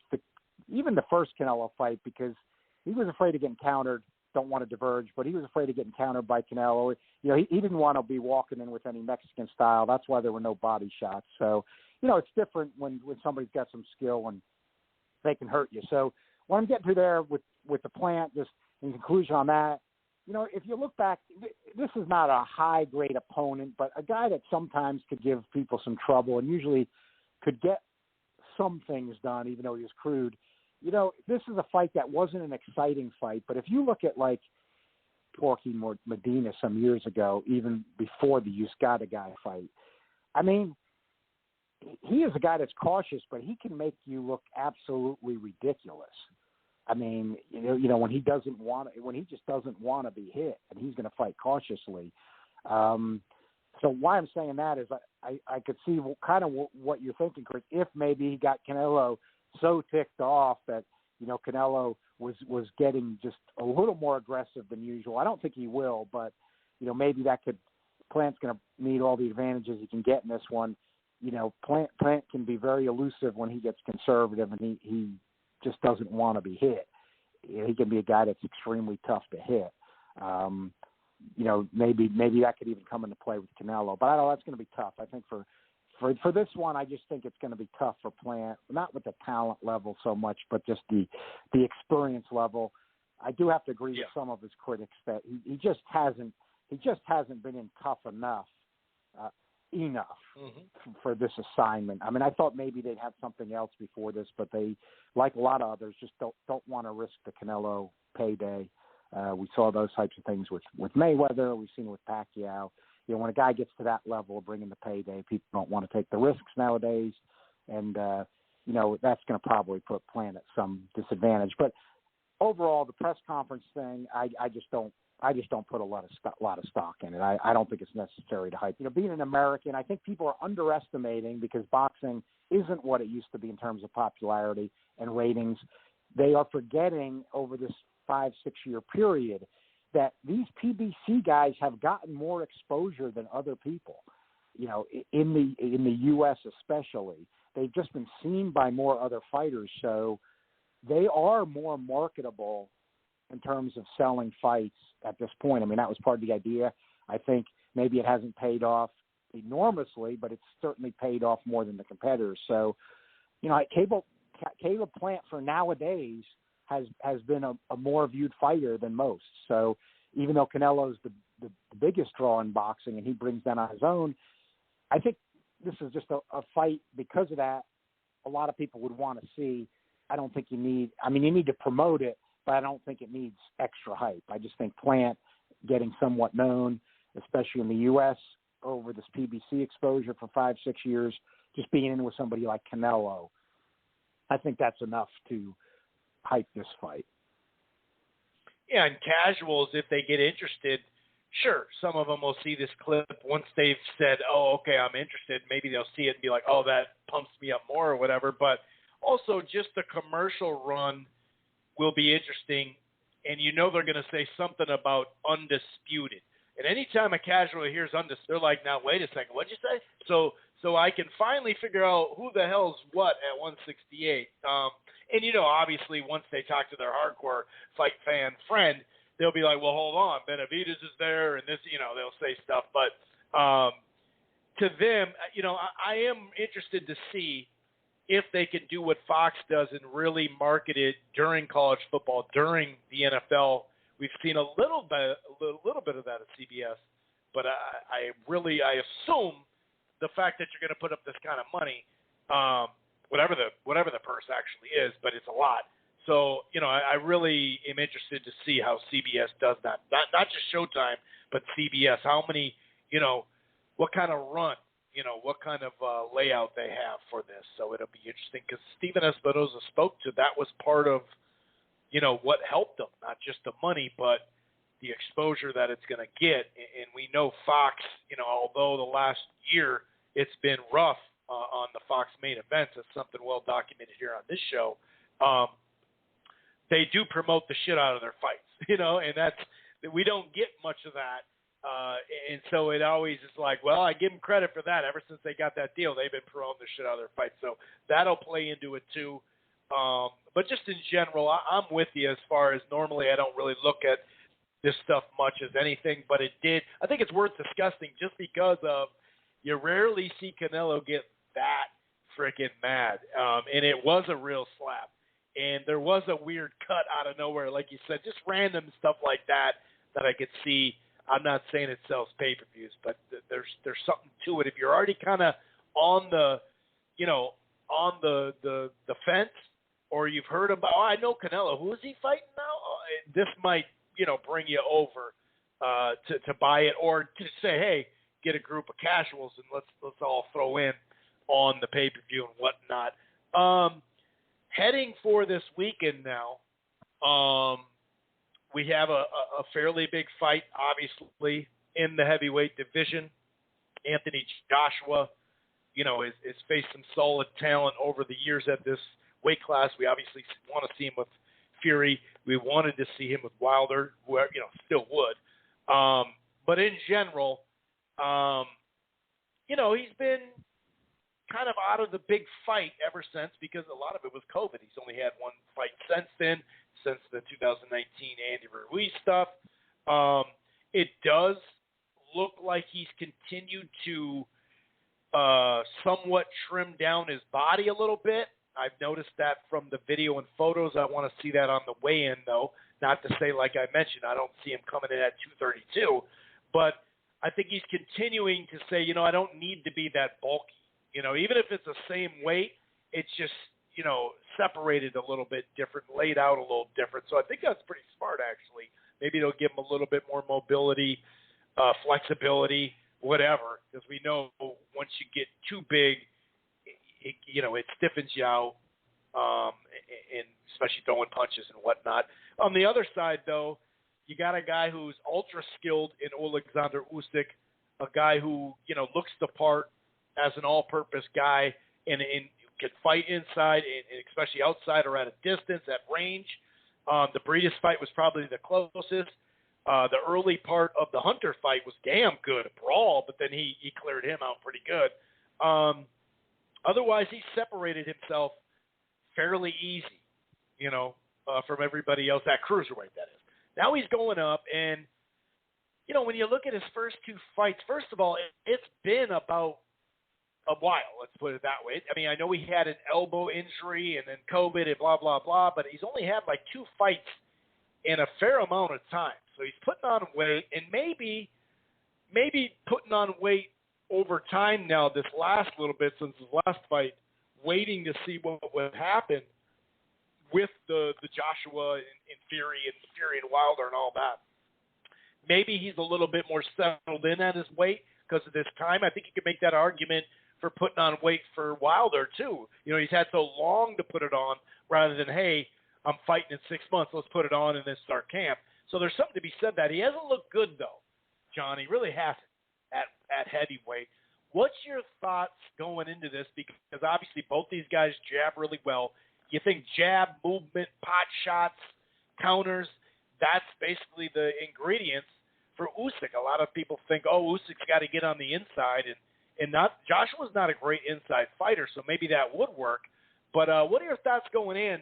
even the first Canelo fight, because he was afraid of getting countered. Don't want to diverge, but he was afraid of getting countered by Canelo. He didn't want to be walking in with any Mexican style. That's why there were no body shots. So, it's different when somebody's got some skill and they can hurt you. So what I'm getting to there with the Plant, just in conclusion on that, if you look back, this is not a high-grade opponent, but a guy that sometimes could give people some trouble and usually could get some things done, even though he was crude. This is a fight that wasn't an exciting fight, but if you look at like Porky Medina some years ago, even before the Usyk guy fight, I mean, he is a guy that's cautious, but he can make you look absolutely ridiculous. I mean, when he just doesn't want to be hit, and he's going to fight cautiously. So why I'm saying that is I could see kind of what you're thinking, Chris. If maybe he got Canelo so ticked off that Canelo was getting just a little more aggressive than usual. I don't think he will, but maybe that could. Plant's going to need all the advantages he can get in this one. Plant can be very elusive when he gets conservative, and he just doesn't want to be hit. He can be a guy that's extremely tough to hit. Maybe that could even come into play with Canelo, but I don't know, that's going to be tough. I think for this one, I just think it's going to be tough for Plant, not with the talent level so much, but just the experience level. I do have to agree with some of his critics that he just hasn't been in tough enough for this assignment. I mean, I thought maybe they'd have something else before this, but they, like a lot of others, just don't want to risk the Canelo payday. We saw those types of things with Mayweather. We've seen it with Pacquiao. When a guy gets to that level of bringing the payday, people don't want to take the risks nowadays, and that's going to probably put Plant at some disadvantage. But overall, the press conference thing, I just don't put a lot of stock in it. I don't think it's necessary to hype. Being an American, I think people are underestimating, because boxing isn't what it used to be in terms of popularity and ratings. They are forgetting over this 5-6 year period that these PBC guys have gotten more exposure than other people. In the U.S. especially, they've just been seen by more other fighters, so they are more marketable in terms of selling fights at this point. I mean, that was part of the idea. I think maybe it hasn't paid off enormously, but it's certainly paid off more than the competitors. So, Caleb Plant for nowadays has been a more viewed fighter than most. So even though Canelo's the biggest draw in boxing and he brings that on his own, I think this is just a fight because of that a lot of people would want to see. I don't think you need to promote it, but I don't think it needs extra hype. I just think Plant getting somewhat known, especially in the U.S., over this PBC exposure for 5-6 years, just being in with somebody like Canelo, I think that's enough to hype this fight. Yeah, and casuals, if they get interested, sure, some of them will see this clip once they've said, oh, okay, I'm interested. Maybe they'll see it and be like, oh, that pumps me up more or whatever. But also just the commercial run will be interesting, and you know they're going to say something about undisputed. And anytime a casual hears undisputed, they're like, now, wait a second, what'd you say? So I can finally figure out who the hell's what at 168. And, you know, obviously once they talk to their hardcore fight fan friend, they'll be like, well, hold on, Benavidez is there, and this, you know, they'll say stuff. But to them, you know, I am interested to see if they can do what Fox does and really market it during college football, during the NFL. We've seen a little bit of that at CBS, but I assume the fact that you're going to put up this kind of money, whatever the purse actually is, but it's a lot. So, you know, I really am interested to see how CBS does that. Not just Showtime, but CBS. How many, you know, what kind of run, you know, what kind of layout they have for this. So it'll be interesting because Steven Espinoza spoke to that was part of, you know, what helped them, not just the money, but the exposure that it's going to get. And we know Fox, you know, although the last year it's been rough on the Fox main events, it's something well documented here on this show. They do promote the shit out of their fights, you know, and we don't get much of that. And so it always is like, well, I give them credit for that. Ever since they got that deal, they've been promoting the shit out of their fights. So that'll play into it too. But just in general, I'm with you as far as normally I don't really look at this stuff much as anything, but it did. I think it's worth discussing just because of you rarely see Canelo get that freaking mad. And it was a real slap. And there was a weird cut out of nowhere, like you said, just random stuff like that I could see. I'm not saying it sells pay-per-views, but there's something to it. If you're already kind of on the, you know, on the fence, or you've heard about, oh, I know Canelo, who is he fighting now? This might, you know, bring you over to buy it, or to say, hey, get a group of casuals and let's all throw in on the pay-per-view and whatnot. Heading for this weekend now, we have a fairly big fight, obviously, in the heavyweight division. Anthony Joshua, you know, has faced some solid talent over the years at this weight class. We obviously want to see him with Fury. We wanted to see him with Wilder, who, you know, still would. But in general, you know, he's been kind of out of the big fight ever since because a lot of it was COVID. He's only had one fight since then, since the 2019 Andy Ruiz stuff. It does look like he's continued to somewhat trim down his body a little bit. I've noticed that from the video and photos. I want to see that on the weigh-in, though. Not to say, like I mentioned, I don't see him coming in at 232. But I think he's continuing to say, you know, I don't need to be that bulky. You know, even if it's the same weight, it's just, you know, separated a little bit different, laid out a little different. So I think that's pretty smart, actually. Maybe it'll give him a little bit more mobility, flexibility, whatever, because we know once you get too big, it stiffens you out, and especially throwing punches and whatnot. On the other side, though, you got a guy who's ultra skilled in Alexander Usyk, a guy who, you know, looks the part as an all-purpose guy and can fight inside and especially outside or at a distance, at range. The Breedis fight was probably the closest. The early part of the Hunter fight was damn good, a brawl, but then he cleared him out pretty good. Otherwise, he separated himself fairly easy, you know, from everybody else, that cruiserweight, that is. Now he's going up, and, you know, when you look at his first two fights, first of all, it's been about a while, let's put it that way. I mean, I know he had an elbow injury and then COVID and blah, blah, blah, but he's only had like two fights in a fair amount of time. So he's putting on weight, and maybe putting on weight over time now, this last little bit since his last fight, waiting to see what would happen with the Joshua and Fury and Wilder and all that. Maybe he's a little bit more settled in at his weight because of this time. I think you could make that argument for putting on weight for Wilder too. You know, he's had so long to put it on rather than, hey, I'm fighting in 6 months, let's put it on and then start camp. So there's something to be said that. He hasn't looked good, though. John. He really hasn't at heavyweight. What's your thoughts going into this? Because obviously both these guys jab really well. You think jab, movement, pot shots, counters, that's basically the ingredients for Usyk. A lot of people think, Usyk's got to get on the inside, and not Joshua's not a great inside fighter, so maybe that would work. But what are your thoughts going in?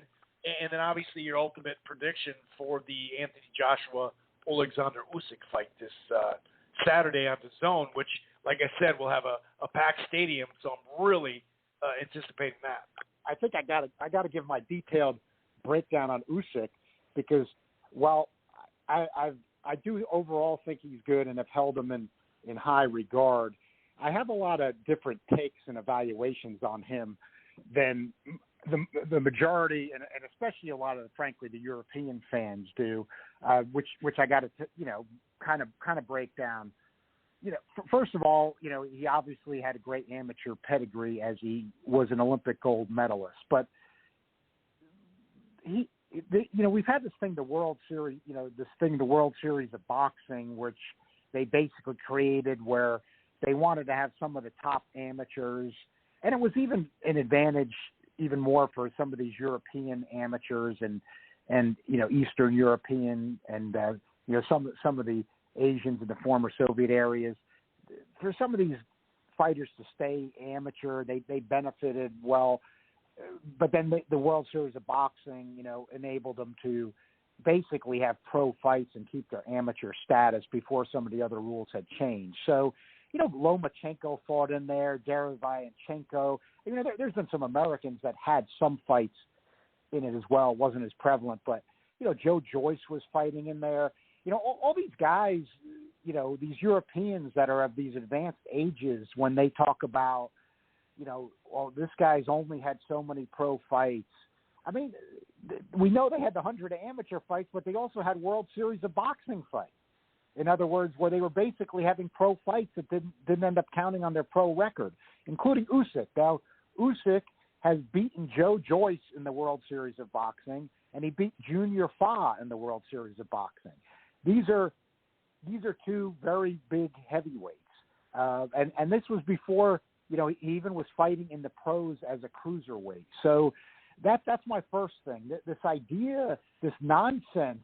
And then obviously your ultimate prediction for the Anthony Joshua-Alexander Usyk fight this Saturday on the Zone, which, like I said, will have a packed stadium, so I'm really anticipating that. I think I got to give my detailed breakdown on Usyk, because while I do overall think he's good and have held him in high regard, I have a lot of different takes and evaluations on him than the majority, and especially a lot of, frankly, the European fans do, which I got to kind of break down. First of all, he obviously had a great amateur pedigree as he was an Olympic gold medalist, but we've had this thing, the World Series, the World Series of Boxing, which they basically created where they wanted to have some of the top amateurs, and it was even an advantage even more for some of these European amateurs and Eastern European and some of the Asians in the former Soviet areas. For some of these fighters to stay amateur, they benefited well. But then the World Series of Boxing, enabled them to basically have pro fights and keep their amateur status before some of the other rules had changed. So, Lomachenko fought in there, Derevanchenko. There's been some Americans that had some fights in it as well. It wasn't as prevalent, but, Joe Joyce was fighting in there. All these guys, these Europeans that are of these advanced ages, when they talk about, this guy's only had so many pro fights. I mean, we know they had the 100 amateur fights, but they also had World Series of Boxing fights. In other words, where they were basically having pro fights that didn't end up counting on their pro record, including Usyk. Now, Usyk has beaten Joe Joyce in the World Series of Boxing, and he beat Junior Fa in the World Series of Boxing. These are two very big heavyweights, and this was before he even was fighting in the pros as a cruiserweight. So that's my first thing. This idea, this nonsense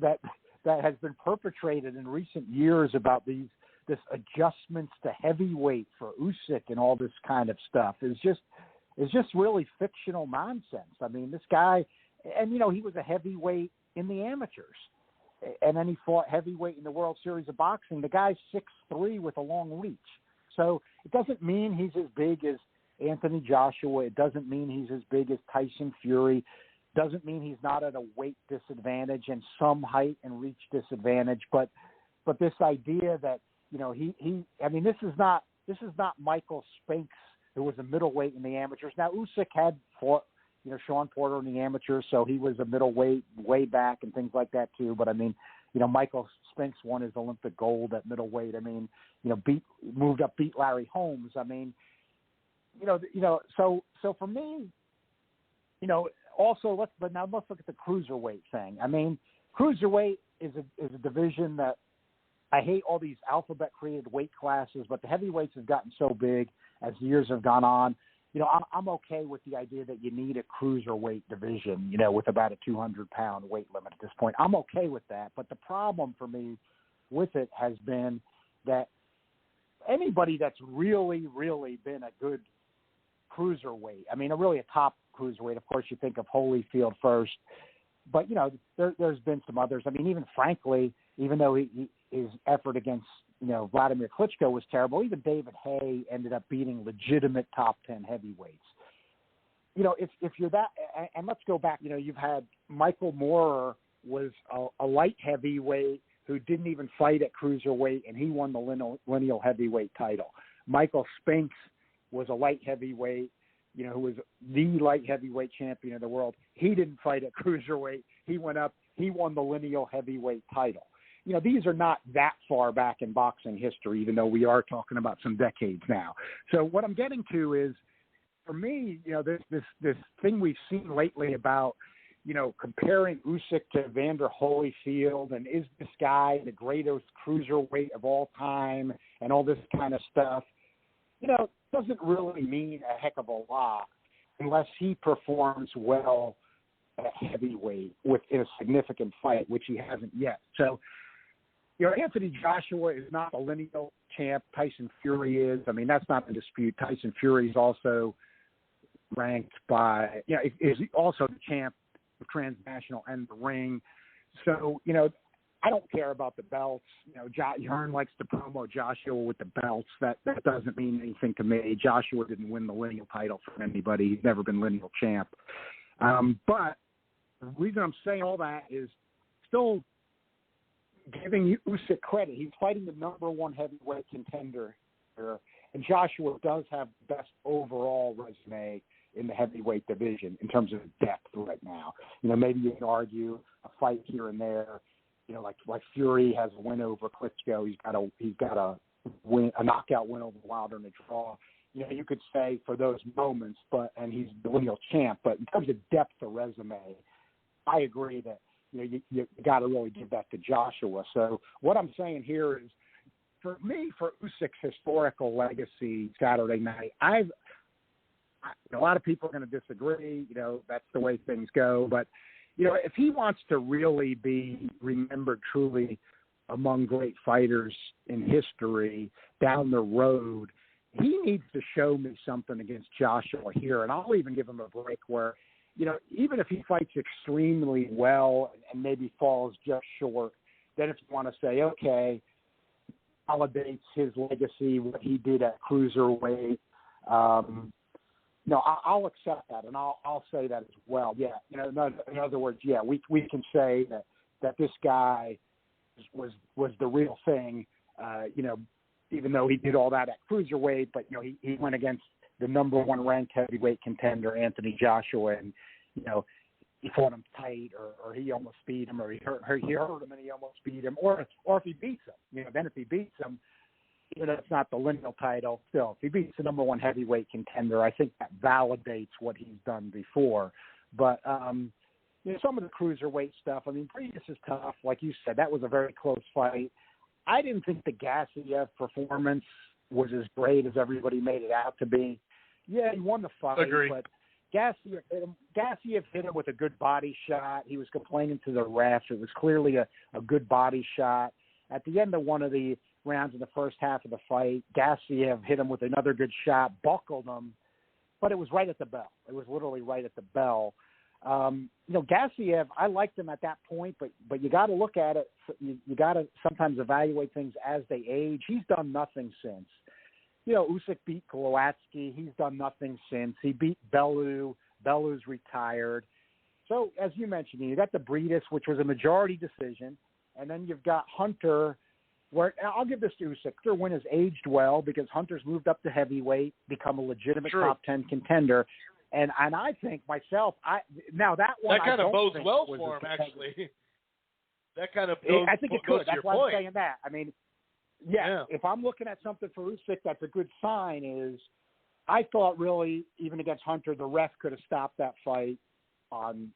that has been perpetrated in recent years about this adjustments to heavyweight for Usyk and all this kind of stuff is just really fictional nonsense. I mean, this guy, and he was a heavyweight in the amateurs, and then he fought heavyweight in the World Series of Boxing. The guy's 6'3" with a long reach. So it doesn't mean he's as big as Anthony Joshua. It doesn't mean he's as big as Tyson Fury. Doesn't mean he's not at a weight disadvantage and some height and reach disadvantage. But this idea that this is not Michael Spinks, who was a middleweight in the amateurs. Now Usyk had fought Sean Porter in the amateurs, so he was a middleweight way back and things like that too. But Michael Spinks won his Olympic gold at middleweight. Moved up, beat Larry Holmes. So for me, also let's look at the cruiserweight thing. Cruiserweight is a division that I hate all these alphabet created weight classes, but the heavyweights have gotten so big as the years have gone on. I'm okay with the idea that you need a cruiserweight division, with about a 200-pound weight limit at this point. I'm okay with that. But the problem for me with it has been that anybody that's really, really been a good cruiserweight, really a top cruiserweight, of course you think of Holyfield first, but, there's been some others. Even frankly, even though his effort against Vladimir Klitschko was terrible, even David Haye ended up beating legitimate top 10 heavyweights. If you're that, and let's go back, you've had Michael Moorer was a light heavyweight who didn't even fight at cruiserweight, and he won the lineal heavyweight title. Michael Spinks was a light heavyweight, who was the light heavyweight champion of the world. He didn't fight at cruiserweight. He went up, he won the lineal heavyweight title. These are not that far back in boxing history, even though we are talking about some decades now. So what I'm getting to is, for me, this thing we've seen lately about, comparing Usyk to Evander Holyfield, and is this guy the greatest cruiserweight of all time, and all this kind of stuff, doesn't really mean a heck of a lot unless he performs well at heavyweight in a significant fight, which he hasn't yet. So, Anthony Joshua is not the lineal champ. Tyson Fury is. I mean, that's not in dispute. Tyson Fury is also ranked by, is also the champ of transnational and the ring. So, I don't care about the belts. Hearn likes to promo Joshua with the belts. That doesn't mean anything to me. Joshua didn't win the lineal title from anybody. He's never been lineal champ. But the reason I'm saying all that is still giving Usyk credit. He's fighting the number one heavyweight contender here, and Joshua does have the best overall resume in the heavyweight division in terms of depth right now. Maybe you can argue a fight here and there. Like Fury has a win over Klitschko. He's got a knockout win over Wilder in a draw. You could say for those moments, and he's the lineal champ. But in terms of depth of resume, I agree that you got to really give that to Joshua. So what I'm saying here is, for me, for Usyk's historical legacy Saturday night, a lot of people are going to disagree. That's the way things go. But, if he wants to really be remembered truly among great fighters in history down the road, he needs to show me something against Joshua here. And I'll even give him a break where, even if he fights extremely well and maybe falls just short, then if you want to say, okay, validates his legacy, what he did at cruiserweight, I'll accept that, and I'll say that as well. Yeah, in other words, yeah, we can say that this guy was the real thing, even though he did all that at cruiserweight, but he went against the number one ranked heavyweight contender, Anthony Joshua, and he fought him tight, or he almost beat him, or he hurt him and he almost beat him, or if he beats him, then if he beats him, it's not the lineal title. Still, if he beats the number one heavyweight contender, I think that validates what he's done before. But some of the cruiserweight stuff, Prius is tough, like you said. That was a very close fight. I didn't think the Gassiev performance was as great as everybody made it out to be. Yeah, he won the fight, Agreed. But Gassiev hit him with a good body shot. He was complaining to the ref. It was clearly a good body shot. At the end of one of the rounds in the first half of the fight, Gassiev hit him with another good shot, buckled him, but it was right at the bell. It was literally right at the bell. Gassiev, I liked him at that point, but you got to look at it. You got to sometimes evaluate things as they age. He's done nothing since. Usyk beat Glowatsky. He's done nothing since. He beat Bellew. Bellew's retired. So, as you mentioned, you got the Breedis, which was a majority decision, and then you've got Hunter, where I'll give this to Usyk. Their win has aged well because Hunter's moved up to heavyweight, become a legitimate top 10 contender. And I think myself, that kind of bodes well for him, actually. That kind of goes, I think it could. That's why point. I'm saying that. Yeah, if I'm looking at something for Usyk that's a good sign is I thought really, even against Hunter, the ref could have stopped that fight on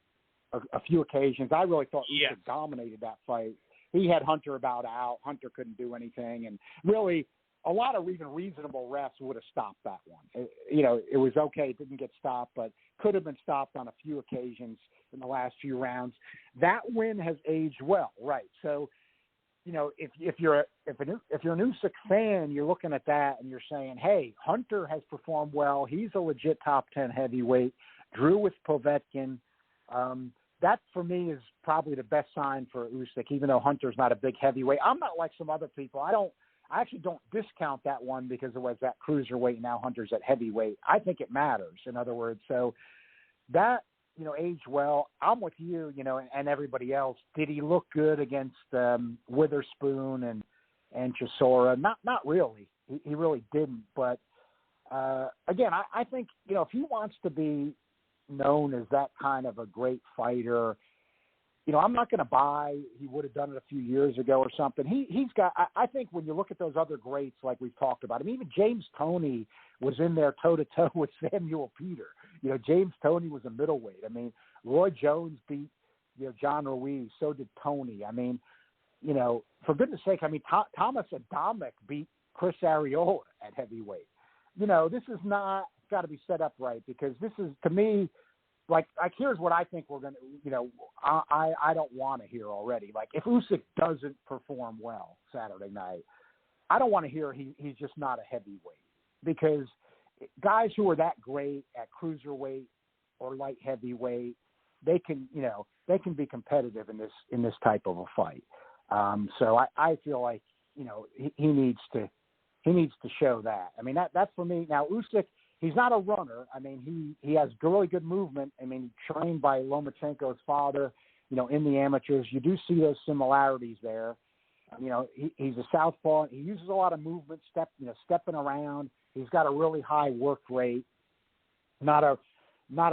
a few occasions. I really thought Usyk dominated that fight. He had Hunter about out. Hunter couldn't do anything. And really, a lot of even reasonable refs would have stopped that one. It was okay. It didn't get stopped, but could have been stopped on a few occasions in the last few rounds. That win has aged well, right? So, if you're an Usyk fan, you're looking at that and you're saying, hey, Hunter has performed well. He's a legit top 10 heavyweight. Drew with Povetkin. That, for me, is probably the best sign for Usyk, even though Hunter's not a big heavyweight. I'm not like some other people. I actually don't discount that one because it was at cruiserweight. Now Hunter's at heavyweight. I think it matters, in other words. So that, aged well. I'm with you, and everybody else. Did he look good against Witherspoon and Chisora? Not really. He really didn't. But, again, I think, if he wants to be known as that kind of a great fighter, I'm not going to buy he would have done it a few years ago or something. He's got – I think when you look at those other greats like we've talked about, even James Toney was in there toe-to-toe with Samuel Peter. James Toney was a middleweight. Roy Jones beat, John Ruiz. So did Tony. I mean, for goodness sake, Thomas Adamek beat Chris Arreola at heavyweight. This is not got to be set up right, because this is, to me, like here's what I think we're going to, I don't want to hear already. Like, if Usyk doesn't perform well Saturday night, I don't want to hear he's just not a heavyweight, because guys who are that great at cruiserweight or light heavyweight, they can be competitive in this type of a fight. So I feel like, he needs to show that. I mean, that's for me. Now, Usyk, he's not a runner. I mean, he has really good movement. I mean, trained by Lomachenko's father, in the amateurs. You do see those similarities there. He's a southpaw. He uses a lot of movement, stepping around. He's got a really high work rate. Not a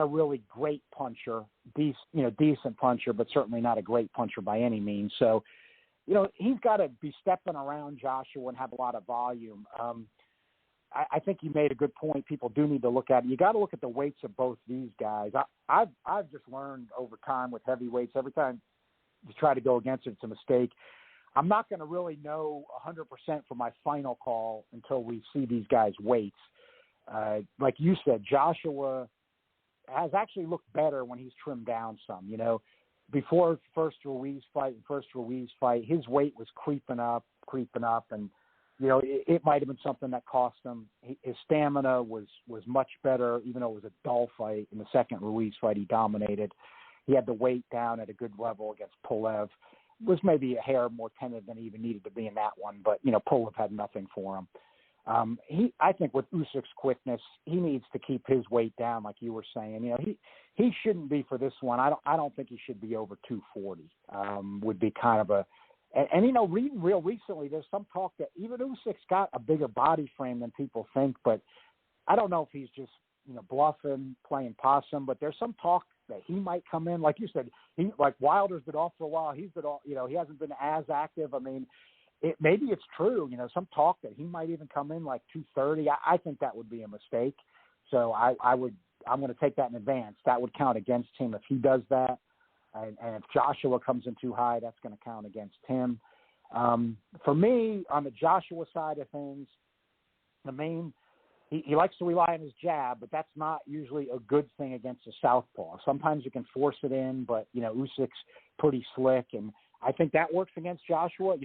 really great puncher, decent puncher, but certainly not a great puncher by any means. So, he's got to be stepping around Joshua and have a lot of volume. I think you made a good point. People do need to look at it. You got to look at the weights of both these guys. I've just learned over time with heavyweights, every time you try to go against it, it's a mistake. I'm not going to really know 100% for my final call until we see these guys' weights. Like you said, Joshua has actually looked better when he's trimmed down some. Before first Ruiz fight, his weight was creeping up, and it might have been something that cost him. His stamina was much better, even though it was a dull fight. In the second Ruiz fight, he dominated. He had the weight down at a good level against Pulev. Was maybe a hair more tentative than he even needed to be in that one, but Pulev had nothing for him. I think with Usyk's quickness, he needs to keep his weight down, like you were saying. He shouldn't be for this one. I don't think he should be over 240. Would be kind of a, and real recently, there's some talk that even Usyk's got a bigger body frame than people think, but I don't know if he's just bluffing, playing possum. But there's some talk that he might come in, like you said, like Wilder's been off for a while. He's been off, he hasn't been as active. I mean, maybe it's true, some talk that he might even come in like 230. I think that would be a mistake. So I'm going to take that in advance. That would count against him if he does that. And if Joshua comes in too high, that's going to count against him. For me, on the Joshua side of things, he likes to rely on his jab, but that's not usually a good thing against a southpaw. Sometimes you can force it in, but, Usyk's pretty slick, and I think that works against Joshua.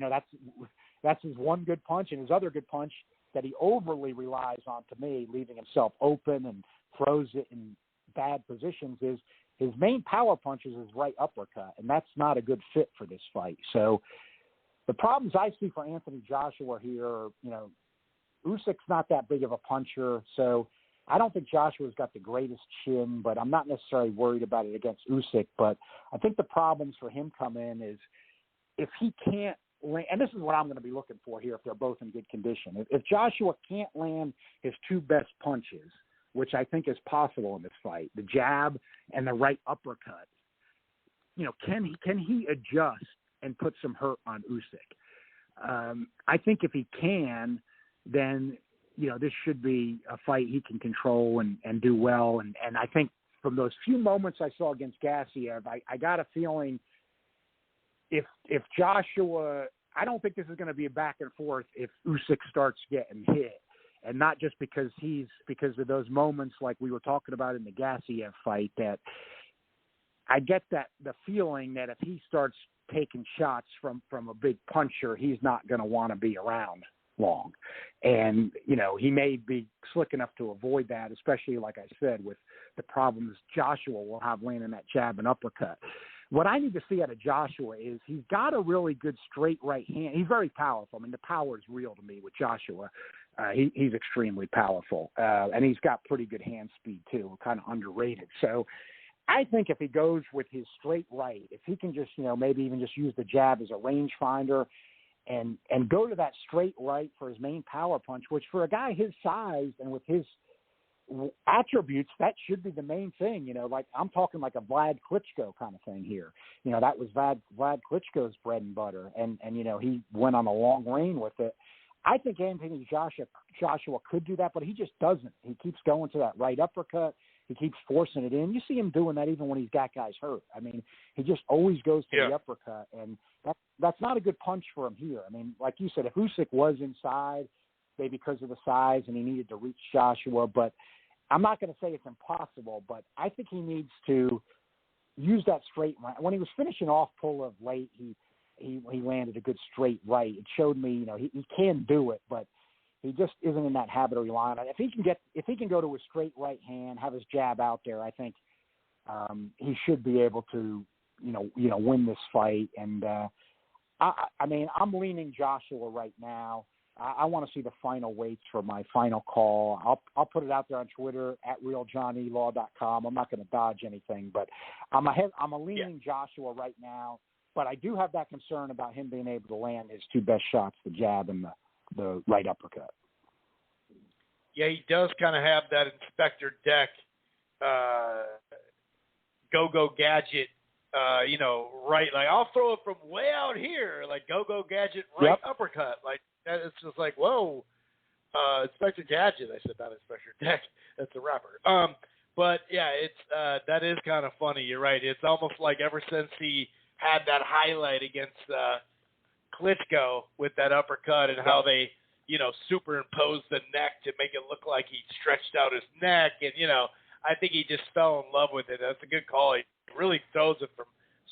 That's his one good punch, and his other good punch that he overly relies on, to me, leaving himself open and throws it in bad positions, is his main power punch is his right uppercut, and that's not a good fit for this fight. So the problems I see for Anthony Joshua here are, Usyk's not that big of a puncher, so I don't think Joshua's got the greatest chin, but I'm not necessarily worried about it against Usyk. But I think the problems for him come in is if he can't land, and this is what I'm going to be looking for here if they're both in good condition. If Joshua can't land his two best punches, which I think is possible in this fight, the jab and the right uppercut, can he adjust and put some hurt on Usyk? I think if he can, then, this should be a fight he can control and do well. And I think from those few moments I saw against Gassiev, I got a feeling if Joshua, I don't think this is going to be a back and forth if Usyk starts getting hit. And not just because of those moments like we were talking about in the Gassiev fight, that I get the feeling that if he starts taking shots from a big puncher, he's not going to want to be around long. And, he may be slick enough to avoid that, especially, like I said, with the problems Joshua will have landing that jab and uppercut. What I need to see out of Joshua is he's got a really good straight right hand. He's very powerful. I mean, the power is real to me with Joshua. He's extremely powerful, and he's got pretty good hand speed too, kind of underrated. So I think if he goes with his straight right, if he can just, maybe even just use the jab as a rangefinder and go to that straight right for his main power punch, which for a guy his size and with his attributes, that should be the main thing. Like I'm talking like a Vlad Klitschko kind of thing here. That was Vlad Klitschko's bread and butter, and he went on a long reign with it. I think Anthony Joshua could do that, but he just doesn't. He keeps going to that right uppercut. he keeps forcing it in. You see him doing that even when he's got guys hurt. I mean, he just always goes to the uppercut, and that's not a good punch for him here. I mean, like you said, if Usyk was inside, maybe because of the size and he needed to reach Joshua, but I'm not going to say it's impossible, but I think he needs to use that straight right. When he was finishing off Pulev late, he landed a good straight right. It showed me, he can do it, but he just isn't in that habit of relying on it. If he can go to a straight right hand, have his jab out there, I think he should be able to, win this fight. And I mean, I'm leaning Joshua right now. I want to see the final weights for my final call. I'll put it out there on Twitter at realjohnelaw.com. I'm not going to dodge anything, but I'm a leaning Joshua right now. But I do have that concern about him being able to land his two best shots, the jab and the right uppercut. Yeah, he does kind of have that Inspector Deck, go gadget, right. Like, I'll throw it from way out here, like go gadget, right uppercut. Like, that, it's just like, whoa, Inspector Gadget. I said not Inspector Deck. That's a rapper. But yeah, it's that is kind of funny. You're right. It's almost like ever since he had that highlight against Klitschko with that uppercut and how they, superimposed the neck to make it look like he stretched out his neck. And, I think he just fell in love with it. That's a good call. He really throws it from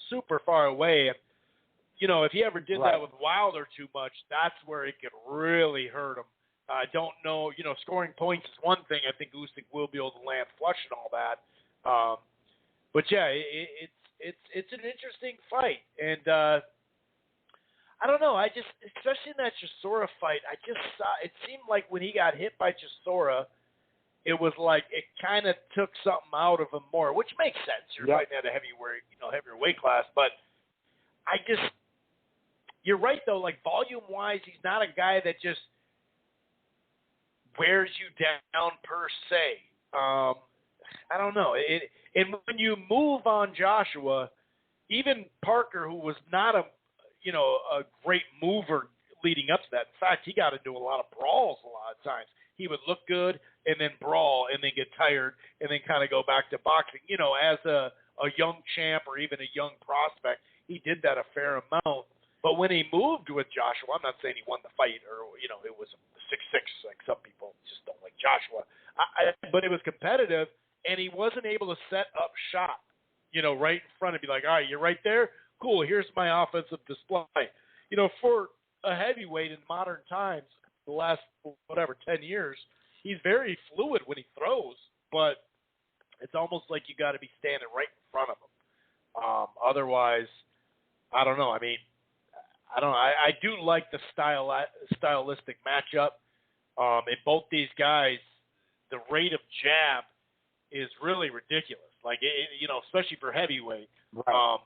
super far away. And, if he ever did that with Wilder too much, that's where it could really hurt him. I don't know, scoring points is one thing. I think Usyk will be able to land flush and all that. But yeah, it's an interesting fight. And I don't know. Especially in that Chisora fight, I just saw, it seemed like when he got hit by Chisora, it was like it kind of took something out of him more, which makes sense. You're fighting at a heavier weight class. But you're right, though, like volume-wise, he's not a guy that just wears you down per se. I don't know. And when you move on Joshua, even Parker, who was not a great mover leading up to that. In fact, he got into a lot of brawls a lot of times. He would look good and then brawl and then get tired and then kind of go back to boxing. As a young champ or even a young prospect, he did that a fair amount. But when he moved with Joshua, I'm not saying he won the fight or, it was 6-6 like some people just don't like Joshua. But it was competitive, and he wasn't able to set up shop, right in front of you. Like, all right, you're right there? Cool, here's my offensive display. For a heavyweight in modern times, the last, 10 years, he's very fluid when he throws, but it's almost like you got to be standing right in front of him. Otherwise, I don't know. I mean, I do like the stylistic matchup. In both these guys, the rate of jab is really ridiculous. Like, especially for heavyweight. Right.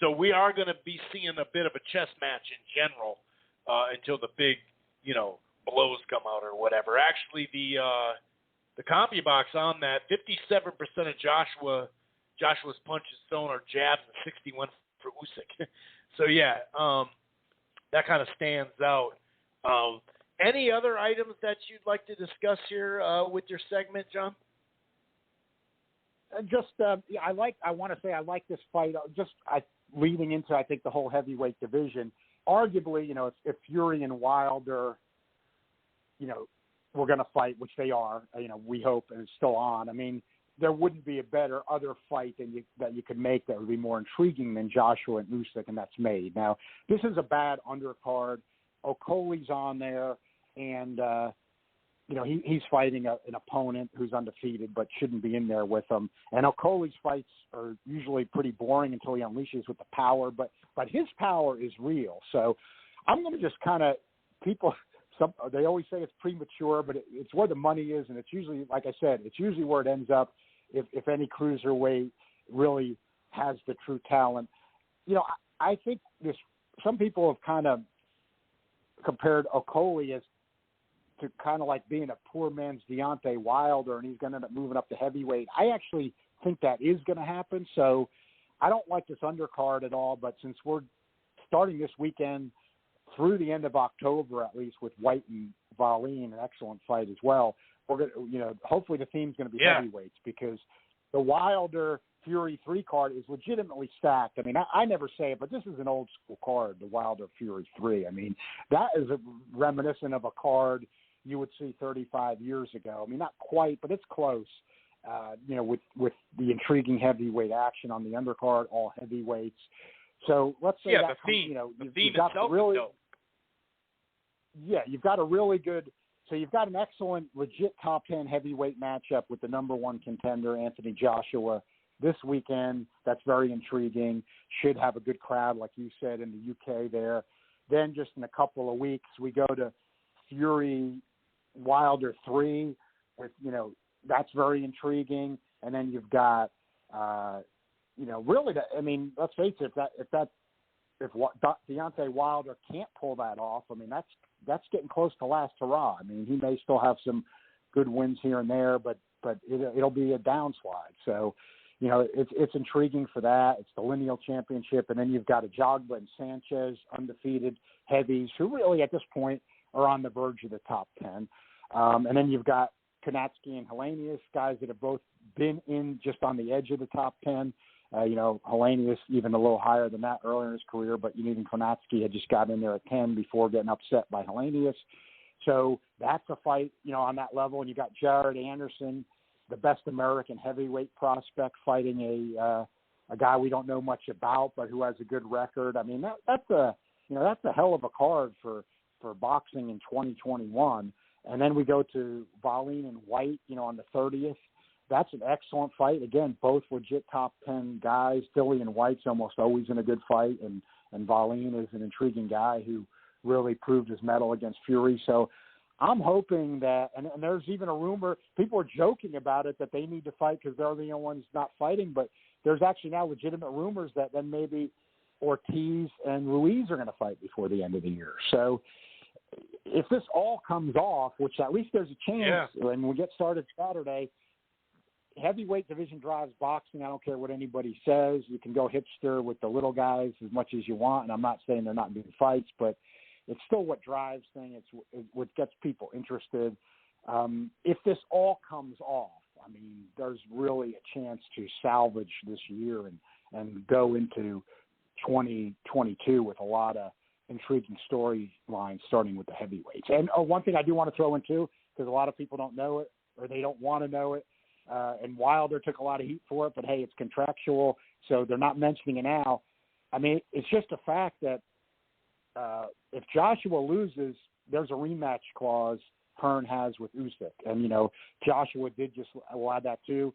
So we are going to be seeing a bit of a chess match in general until the big, blows come out or whatever. Actually, the CompuBox on that, 57% of Joshua's punches thrown are jabs and 61 for Usyk. So yeah, that kind of stands out. Any other items that you'd like to discuss here with your segment, John? I want to say I like this fight. Leading into, I think, the whole heavyweight division. Arguably, if Fury and Wilder, we're going to fight, which they are, we hope, and it's still on. I mean, there wouldn't be a better other fight that you could make that would be more intriguing than Joshua and Usyk, and that's made. Now, this is a bad undercard. Okole's on there, and he's fighting an opponent who's undefeated but shouldn't be in there with him. And Okole's fights are usually pretty boring until he unleashes with the power, but his power is real. So I'm going to just kind of they always say it's premature, but it's where the money is, and it's usually, like I said, it's usually where it ends up if any cruiserweight really has the true talent. I think some people have kind of compared Okolie as to kind of like being a poor man's Deontay Wilder, and he's going to end up moving up to heavyweight. I actually think that is going to happen, so I don't like this undercard at all, but since we're starting this weekend through the end of October, at least, with White and Wallin, an excellent fight as well, hopefully the theme's going to be Yeah. heavyweights, because the Wilder Fury 3 card is legitimately stacked. I mean, I never say it, but this is an old school card, the Wilder Fury 3. I mean, that is reminiscent of a card you would see 35 years ago. I mean, not quite, but it's close. With the intriguing heavyweight action on the undercard, all heavyweights. So let's say Yeah, that the theme. you've got itself really, is dope. yeah, you've got a really good. So you've got an excellent, legit top 10 heavyweight matchup with the number one contender, Anthony Joshua, this weekend. That's very intriguing. Should have a good crowd, like you said, in the UK there. Then just in a couple of weeks, we go to Fury Wilder 3 with, that's very intriguing. And then you've got, really, let's face it, if Deontay Wilder can't pull that off, I mean, that's getting close to last hurrah. I mean, he may still have some good wins here and there, but it'll be a downslide. So, it's intriguing for that. It's the lineal championship, and then you've got Ajagba and Sanchez, undefeated heavies, who really at this point are on the verge of the top 10. And then you've got Konatsky and Helenius, guys that have both been in just on the edge of the top 10. Helenius even a little higher than that earlier in his career, but even Konatsky had just got in there at 10 before getting upset by Helenius. So that's a fight, on that level. And you got Jared Anderson, the best American heavyweight prospect, fighting a guy we don't know much about, but who has a good record. I mean, that's a hell of a card for boxing in 2021. And then we go to Wallin and White, on the 30th. That's an excellent fight. Again, both legit top 10 guys. Dilly and White's almost always in a good fight, and Wallin is an intriguing guy who really proved his mettle against Fury. So I'm hoping that, and there's even a rumor, people are joking about it, that they need to fight because they're the only ones not fighting, but there's actually now legitimate rumors that then maybe Ortiz and Ruiz are going to fight before the end of the year. So if this all comes off, which at least there's a chance, when we get started Saturday, heavyweight division drives boxing. I don't care what anybody says. You can go hipster with the little guys as much as you want, and I'm not saying they're not doing fights, but it's still what drives things. It's what gets people interested. If this all comes off, I mean, there's really a chance to salvage this year and go into 2022 with a lot of intriguing storylines, starting with the heavyweights. And one thing I do want to throw in too, because a lot of people don't know it or they don't want to know it, and Wilder took a lot of heat for it, but hey, it's contractual, so they're not mentioning it now. I mean, it's just a fact that if Joshua loses, there's a rematch clause Hearn has with Usyk. And, Joshua did just add that too.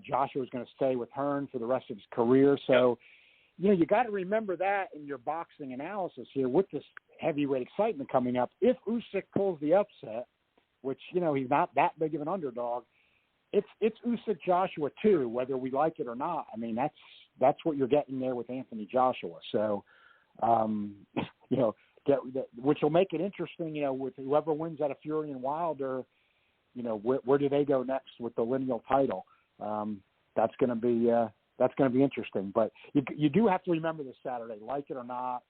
Joshua's going to stay with Hearn for the rest of his career. So, you got to remember that in your boxing analysis here with this heavyweight excitement coming up. If Usyk pulls the upset, which, he's not that big of an underdog, it's Usyk Joshua too, whether we like it or not. I mean, that's what you're getting there with Anthony Joshua. So, which will make it interesting, with whoever wins out of Fury and Wilder, where do they go next with the lineal title? That's going to be interesting. But you do have to remember this Saturday, like it or not.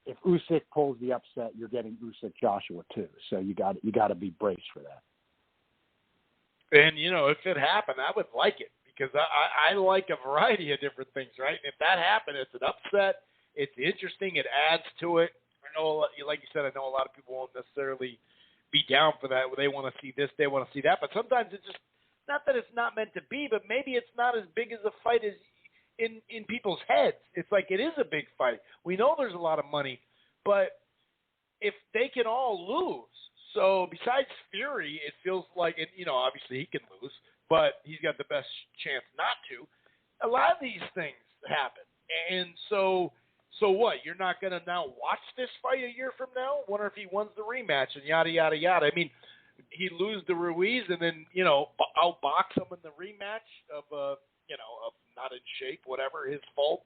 If Usyk pulls the upset, you're getting Usyk Joshua too. So you got to be braced for that. And if it happened, I would like it because I like a variety of different things, right? And if that happened, it's an upset. It's interesting. It adds to it. I know, like you said, I know a lot of people won't necessarily be down for that. They want to see this, they want to see that. But sometimes it's just not that it's not meant to be, but maybe it's not as big as a fight as in people's heads. It's like it is a big fight. We know there's a lot of money, but if they can all lose, so besides Fury, it feels like, and obviously he can lose, but he's got the best chance not to. A lot of these things happen, and so what? You're not going to now watch this fight a year from now? Wonder if he wins the rematch and yada, yada, yada. I mean, he lose to Ruiz and then, outbox him in the rematch of not in shape, whatever, his fault,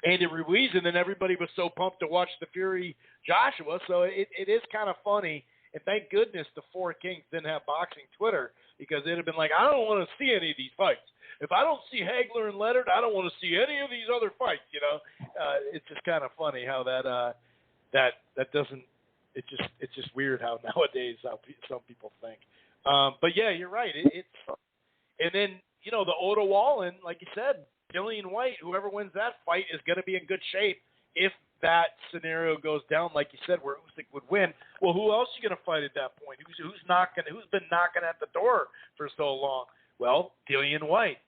Andy Ruiz, and then everybody was so pumped to watch the Fury Joshua. So it is kind of funny. And thank goodness the Four Kings didn't have boxing Twitter, because it'd have been like, I don't want to see any of these fights. If I don't see Hagler and Leonard, I don't want to see any of these other fights. It's just kind of funny how that doesn't it's just weird how nowadays some people think. But yeah, you're right. And then the Otto Wallin, like you said, Dillian White, whoever wins that fight is going to be in good shape if that scenario goes down, like you said, where Usyk would win. Well, who else are you going to fight at that point? Who's been knocking at the door for so long? Well, Dillian White.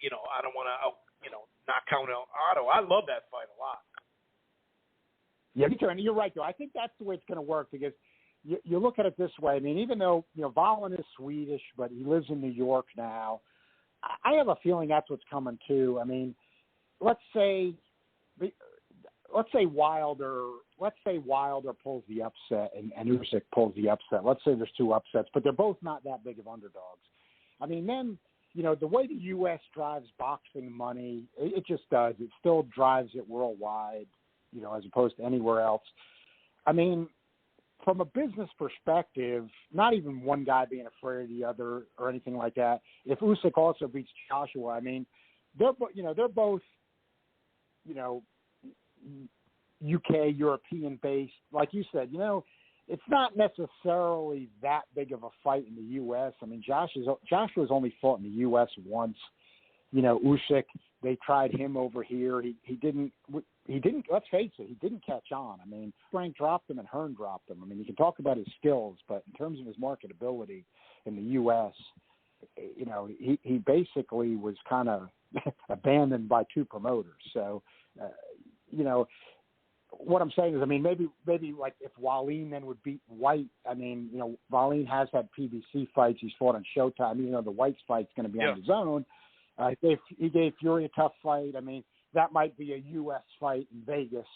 I don't want to not count out Otto. I love that fight a lot. Yeah, me too. And you're right, though. I think that's the way it's going to work because you look at it this way. I mean, even though Wallin is Swedish, but he lives in New York now, I have a feeling that's what's coming too. I mean, let's say Wilder pulls the upset and Usyk pulls the upset. Let's say there's two upsets, but they're both not that big of underdogs. I mean, then the way the U.S. drives boxing money, it just does. It still drives it worldwide, as opposed to anywhere else. I mean, from a business perspective, not even one guy being afraid of the other or anything like that. If Usyk also beats Joshua, I mean, they're both, UK, European based. Like you said, it's not necessarily that big of a fight in the U.S. I mean, Joshua's only fought in the U.S. once. Usyk, they tried him over here. He didn't. Let's face it, he didn't catch on. I mean, Frank dropped him and Hearn dropped him. I mean, you can talk about his skills, but in terms of his marketability in the U.S., he basically was kind of abandoned by two promoters. So, what I'm saying is, I mean, maybe like if Wallin then would beat White, I mean, Wallin has had PBC fights. He's fought on Showtime. Even though the White's fight's going to be on his own. He gave Fury a tough fight. I mean, that might be a U.S. fight in Vegas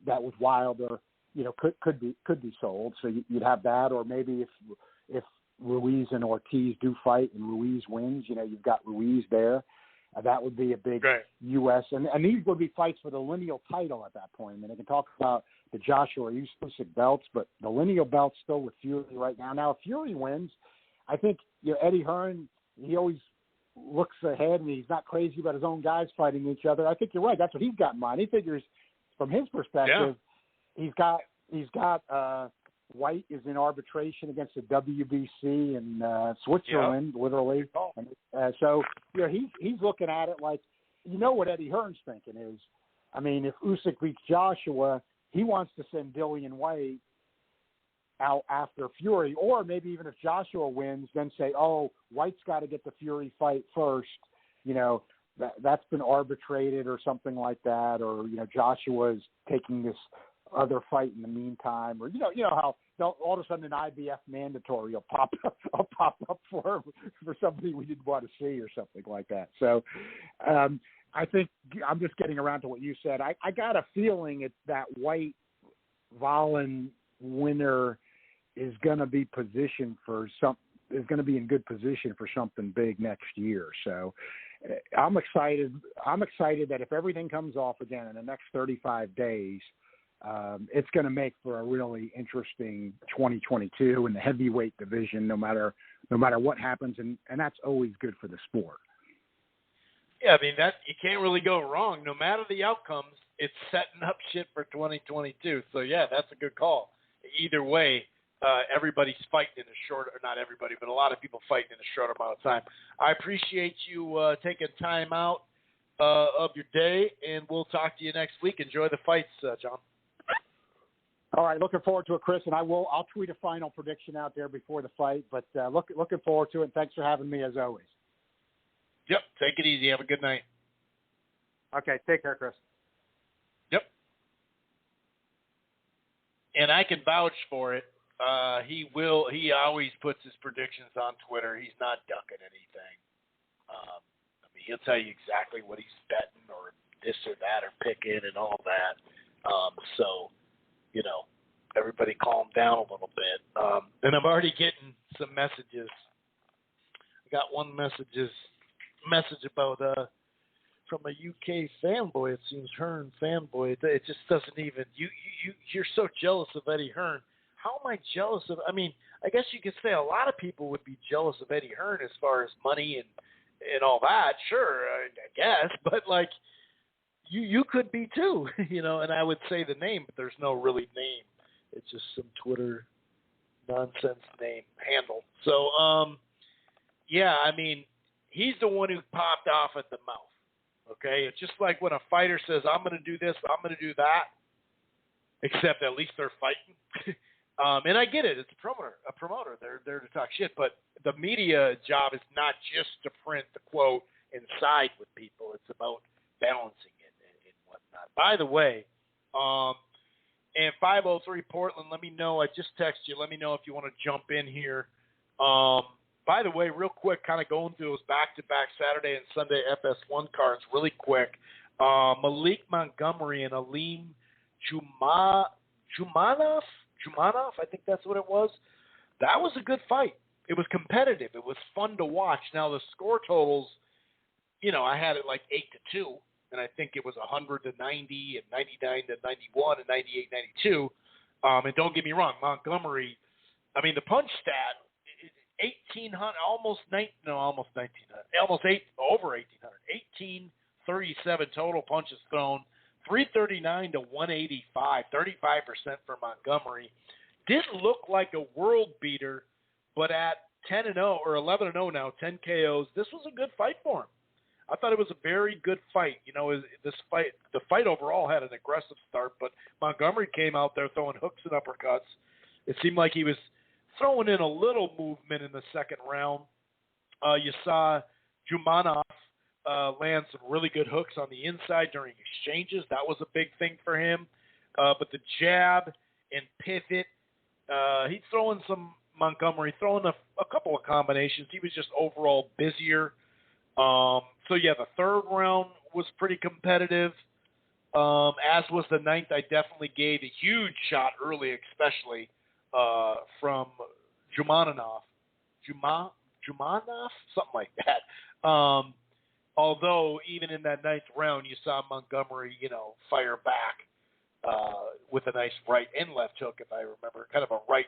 that with Wilder, could be sold. So you'd have that, or maybe if Ruiz and Ortiz do fight and Ruiz wins, you've got Ruiz there. That would be a big U.S. And these would be fights for the lineal title at that point. I mean, they can talk about the Joshua Usyk belts, but the lineal belt's still with Fury right now. Now, if Fury wins, I think Eddie Hearn, he always looks ahead and he's not crazy about his own guys fighting each other. I think you're right. That's what he's got in mind. He figures, from his perspective, he's got White is in arbitration against the WBC in Switzerland, literally. So he's looking at it like, what Eddie Hearn's thinking is, I mean, if Usyk beats Joshua, he wants to send Dillian White out after Fury, or maybe even if Joshua wins, then say, oh, White's got to get the Fury fight first. That's been arbitrated or something like that, or Joshua's taking this other fight in the meantime, or how all of a sudden an IBF mandatory will pop up for somebody we didn't want to see or something like that. So I think I'm just getting around to what you said. I got a feeling it's that White Wallin winner is going to be positioned for is going to be in good position for something big next year. So I'm excited. I'm excited that if everything comes off again in the next 35 days, it's going to make for a really interesting 2022 in the heavyweight division, no matter what happens, and that's always good for the sport. Yeah, I mean, that you can't really go wrong. No matter the outcomes, it's setting up shit for 2022. So yeah, that's a good call. Either way, everybody's fighting in a short, or not everybody, but a lot of people fighting in a short amount of time. I appreciate you taking time out of your day, and we'll talk to you next week. Enjoy the fights, John. All right, looking forward to it, Chris, and I'll tweet a final prediction out there before the fight. But looking forward to it. Thanks for having me as always. Yep, take it easy. Have a good night. Okay, take care, Chris. Yep. And I can vouch for it. He always puts his predictions on Twitter. He's not ducking anything. I mean, he'll tell you exactly what he's betting or this or that or picking and all that. So, everybody calm down a little bit. And I'm already getting some messages. I got one message about from a UK fanboy. It seems Hearn fanboy. It just doesn't even. You're so jealous of Eddie Hearn. How am I jealous of? I mean, I guess you could say a lot of people would be jealous of Eddie Hearn as far as money and all that. Sure, I guess, but like you could be too. And I would say the name, but there's no really name It's just some Twitter nonsense name handle. So, yeah, I mean, he's the one who popped off at the mouth. Okay, it's just like when a fighter says, "I'm going to do this, I'm going to do that," except at least they're fighting. And I get it; it's a promoter. They're there to talk shit. But the media job is not just to print the quote and side with people. It's about balancing it and whatnot. By the way, and 503 Portland, let me know. I just texted you. Let me know if you want to jump in here. By the way, real quick, kind of going through those back-to-back Saturday and Sunday FS1 cards really quick. Malik Montgomery and Aleem Jumanov, I think that's what it was. That was a good fight. It was competitive. It was fun to watch. Now, the score totals, I had it like 8-2, and I think it was 100-90 and 99-91 and 98-92. And don't get me wrong, Montgomery, I mean, the punch stat, 1,800, almost 1,900, over 1,800, 1,837 total punches thrown, 339 to 185, 35% for Montgomery. Didn't look like a world beater, but at 10-0 or 11-0 now, 10 KOs, this was a good fight for him. I thought it was a very good fight. The fight overall had an aggressive start, but Montgomery came out there throwing hooks and uppercuts. It seemed like he was throwing in a little movement in the second round. You saw Jumanov land some really good hooks on the inside during exchanges. That was a big thing for him. But the jab and pivot, he's throwing Montgomery throwing a couple of combinations. He was just overall busier. So, yeah, the third round was pretty competitive, as was the ninth. I definitely gave a huge shot early, especially from Jumanov, something like that. Although even in that ninth round, you saw Montgomery, fire back with a nice right and left hook, if I remember, kind of a right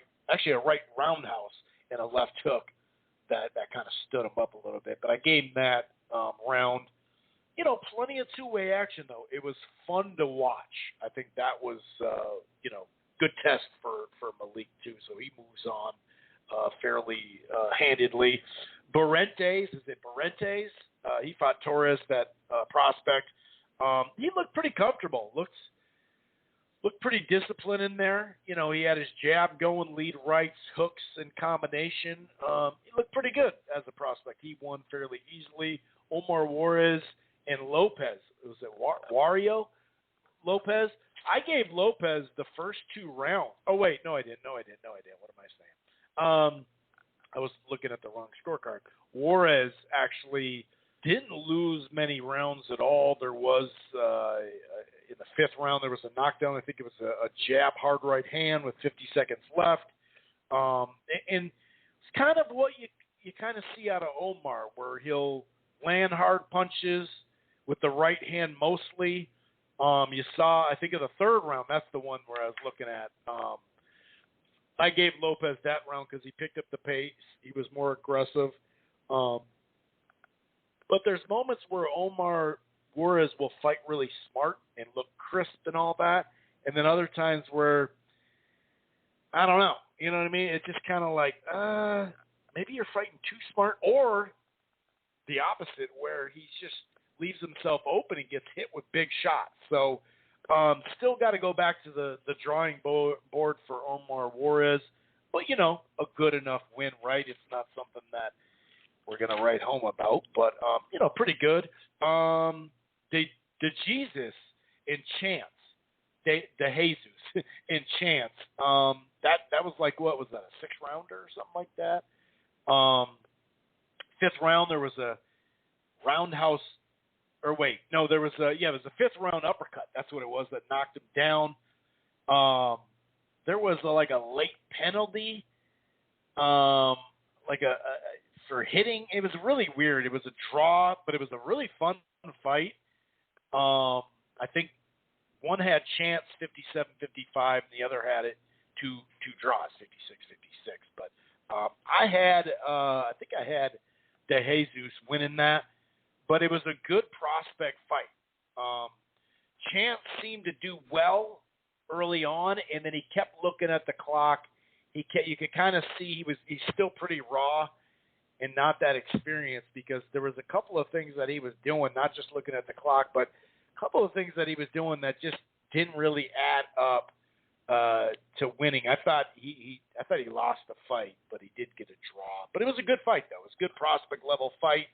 roundhouse and a left hook that kind of stood him up a little bit. But I gave him that round. Plenty of two-way action, though. It was fun to watch. I think that was, good test for Malik, too. So he moves on fairly handedly. Barentes, he fought Torres, that prospect. He looked pretty comfortable. Looked pretty disciplined in there. He had his jab going, lead rights, hooks, and combination. He looked pretty good as a prospect. He won fairly easily. Omar Juarez and Lopez. Was it Wario Lopez? I gave Lopez the first two rounds. Oh, wait. No, I didn't. What am I saying? I was looking at the wrong scorecard. Juarez actually didn't lose many rounds at all. There was, in the fifth round, there was a knockdown. I think it was a jab, hard right hand with 50 seconds left. And it's kind of what you kind of see out of Omar, where he'll land hard punches with the right hand mostly. You saw, I think, in the third round, that's the one where I was looking at. I gave Lopez that round because he picked up the pace. He was more aggressive. But there's moments where Omar Juarez will fight really smart and look crisp and all that. And then other times where, I don't know. You know what I mean? It's just kind of like, maybe you're fighting too smart, or the opposite, where he just leaves himself open and gets hit with big shots. So still got to go back to the drawing board for Omar Juarez. But, a good enough win, right? It's not something that we're going to write home about. But, pretty good. The Jesus and Chance. The Jesus and Chance. That was like, what was that, a sixth rounder or something like that? Fifth round, there was a roundhouse, or wait, no, there was a fifth round uppercut. That's what it was that knocked him down. There was like a late penalty, like a for hitting. It was really weird. It was a draw, but it was a really fun fight. I think one had Chance 57-55, and the other had it two draws 56-56. But I think I had De Jesus winning that, but it was a good prospect fight. Chance seemed to do well early on, and then he kept looking at the clock. You could kind of see he's still pretty raw and not that experienced, because there was a couple of things that he was doing, not just looking at the clock, but a couple of things that he was doing that just didn't really add up to winning. I thought he lost the fight, but he did get a draw. But it was a good fight, though. It was a good prospect level fight.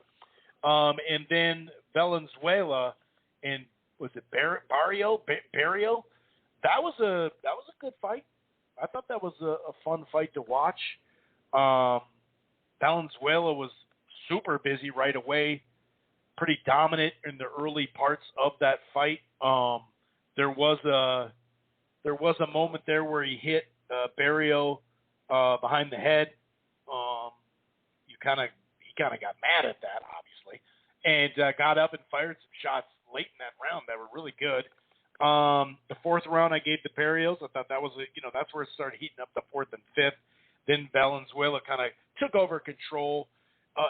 And then Valenzuela and was it Barrio? That was a good fight. I thought that was a fun fight to watch. Valenzuela was super busy right away, pretty dominant in the early parts of that fight. There was a moment there where he hit Barrio behind the head. He kind of got mad at that, obviously, and got up and fired some shots late in that round that were really good. The fourth round I gave the Barrios. I thought that was that's where it started heating up, the fourth and fifth. Then Valenzuela kind of took over control.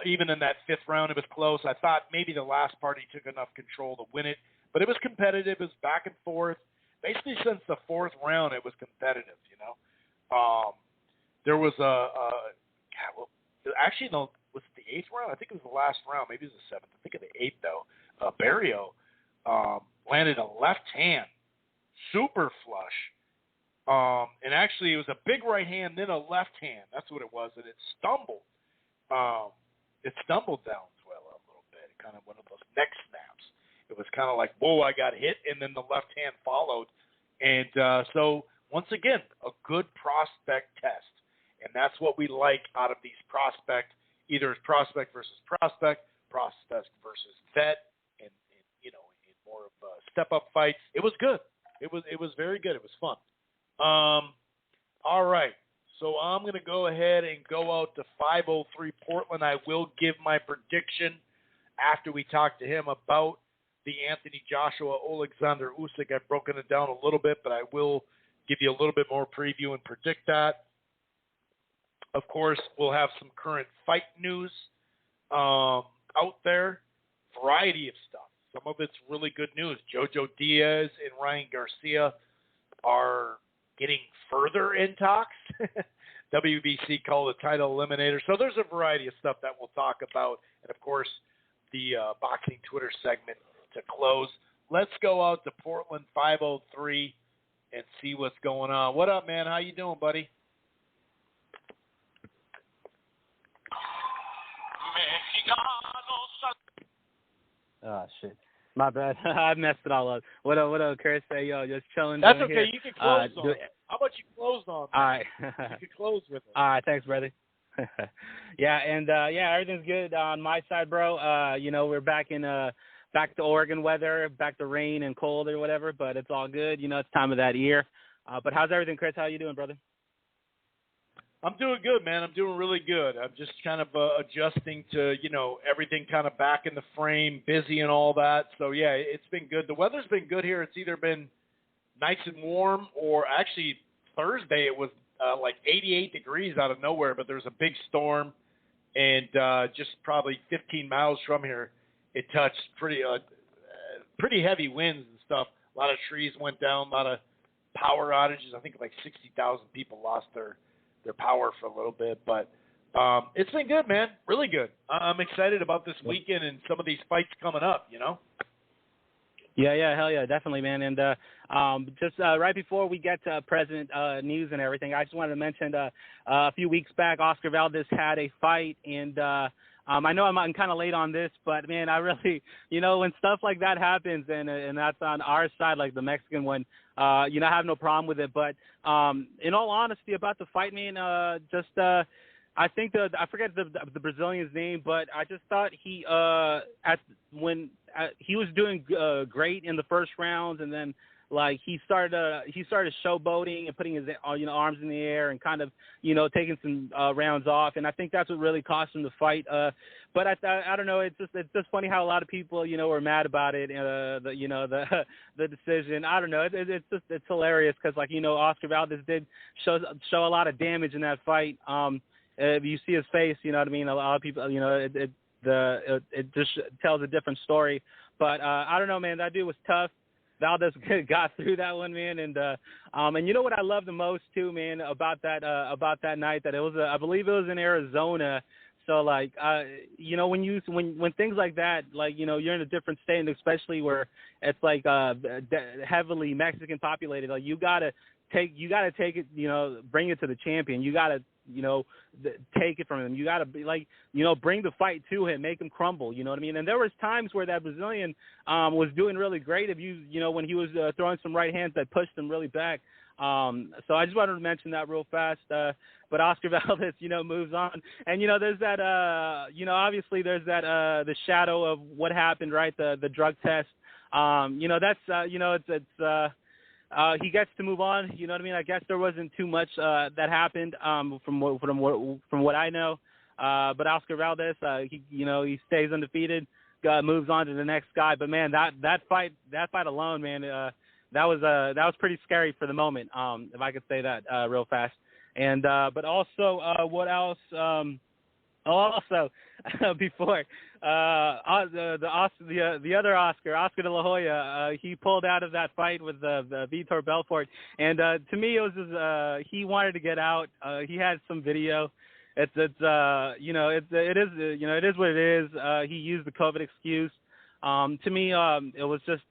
Even in that fifth round, it was close. I thought maybe the last part he took enough control to win it, but it was competitive. It was back and forth. Basically, since the fourth round, it was competitive. There was actually, no, was it the eighth round? I think it was the last round. Maybe it was the seventh. I think of the eighth, though. Barrio landed a left hand, super flush. And actually, it was a big right hand, then a left hand. That's what it was, and it stumbled. It stumbled Valenzuela a little bit. Kind of one of those neck snaps. It was kind of like, whoa, I got hit, and then the left hand followed. And so, once again, a good prospect test. And that's what we like out of these prospect, either as prospect versus prospect versus vet, and in more of step-up fights. It was good. It was very good. It was fun. All right. So I'm going to go ahead and go out to 503 Portland. I will give my prediction after we talk to him about the Anthony Joshua Alexander Usyk. I've broken it down a little bit, but I will give you a little bit more preview and predict that. Of course, we'll have some current fight news out there, variety of stuff. Some of it's really good news. Jojo Diaz and Ryan Garcia are getting further in talks. WBC called a title eliminator. So there's a variety of stuff that we'll talk about. And, of course, the boxing Twitter segment to close. Let's go out to Portland 503 and see what's going on. What up, man? How you doing, buddy? Oh, shit. My bad. I messed it all up. What up, Chris? Hey, yo, just chilling. That's okay. Here. You can close on it. How about you close on it? All right. You can close with it. All right. Thanks, brother. Yeah, and, everything's good on my side, bro. We're back to Oregon weather, back to rain and cold or whatever, but it's all good. It's time of that year. But how's everything, Chris? How you doing, brother? I'm doing good, man. I'm doing really good. I'm just kind of adjusting to, everything kind of back in the frame, busy and all that. So, yeah, it's been good. The weather's been good here. It's either been nice and warm, or actually Thursday it was like 88 degrees out of nowhere, but there was a big storm, and just probably 15 miles from here, it touched pretty heavy winds and stuff. A lot of trees went down, a lot of power outages. I think like 60,000 people lost their power for a little bit, but it's been good, man. Really good. I'm excited about this weekend and some of these fights coming up, Yeah, hell yeah, definitely, man. And just right before we get to present news and everything, I just wanted to mention a few weeks back, Oscar Valdez had a fight, and I know I'm kind of late on this, but, man, I really, when stuff like that happens, and that's on our side, like the Mexican one, I have no problem with it. But in all honesty about the fight, man, I think I forget the Brazilian's name, but I just thought he he was doing great in the first rounds, and then like he started showboating and putting his arms in the air and kind of taking some rounds off, and I think that's what really cost him the fight. But I don't know. It's just funny how a lot of people were mad about it. The decision. I don't know. It's hilarious because Oscar Valdez did show a lot of damage in that fight. If you see his face, you know what I mean. A lot of people, it just tells a different story. But I don't know, man. That dude was tough. Valdez got through that one, man. And you know what I love the most too, man, about that night, that it was I believe it was in Arizona. So like, you know, when things like that, like, you know, you're in a different state, and especially where it's like heavily Mexican populated, like you gotta take it, you know, bring it to the champion. You gotta, you know, take it from him. You gotta be like, you know, bring the fight to him, make him crumble. You know what I mean? And there was times where that Brazilian was doing really great. If you know, when he was throwing some right hands that pushed him really back. So I just wanted to mention that real fast. But Oscar Valdez, you know, moves on. And, you know, there's that, you know, obviously there's that, the shadow of what happened, right? The drug test. You know, that's, you know, he gets to move on. You know what I mean? I guess there wasn't too much, that happened, from what I know. But Oscar Valdez, you know, he stays undefeated, moves on to the next guy. But man, that fight alone, man, that was pretty scary for the moment, if I could say that real fast. And but also, what else? Also, before the other Oscar De La Hoya, he pulled out of that fight with Vitor Belfort, and to me, it was just, he wanted to get out. He had some video. It's you know, it is you know, it is what it is. He used the COVID excuse. To me, it was just.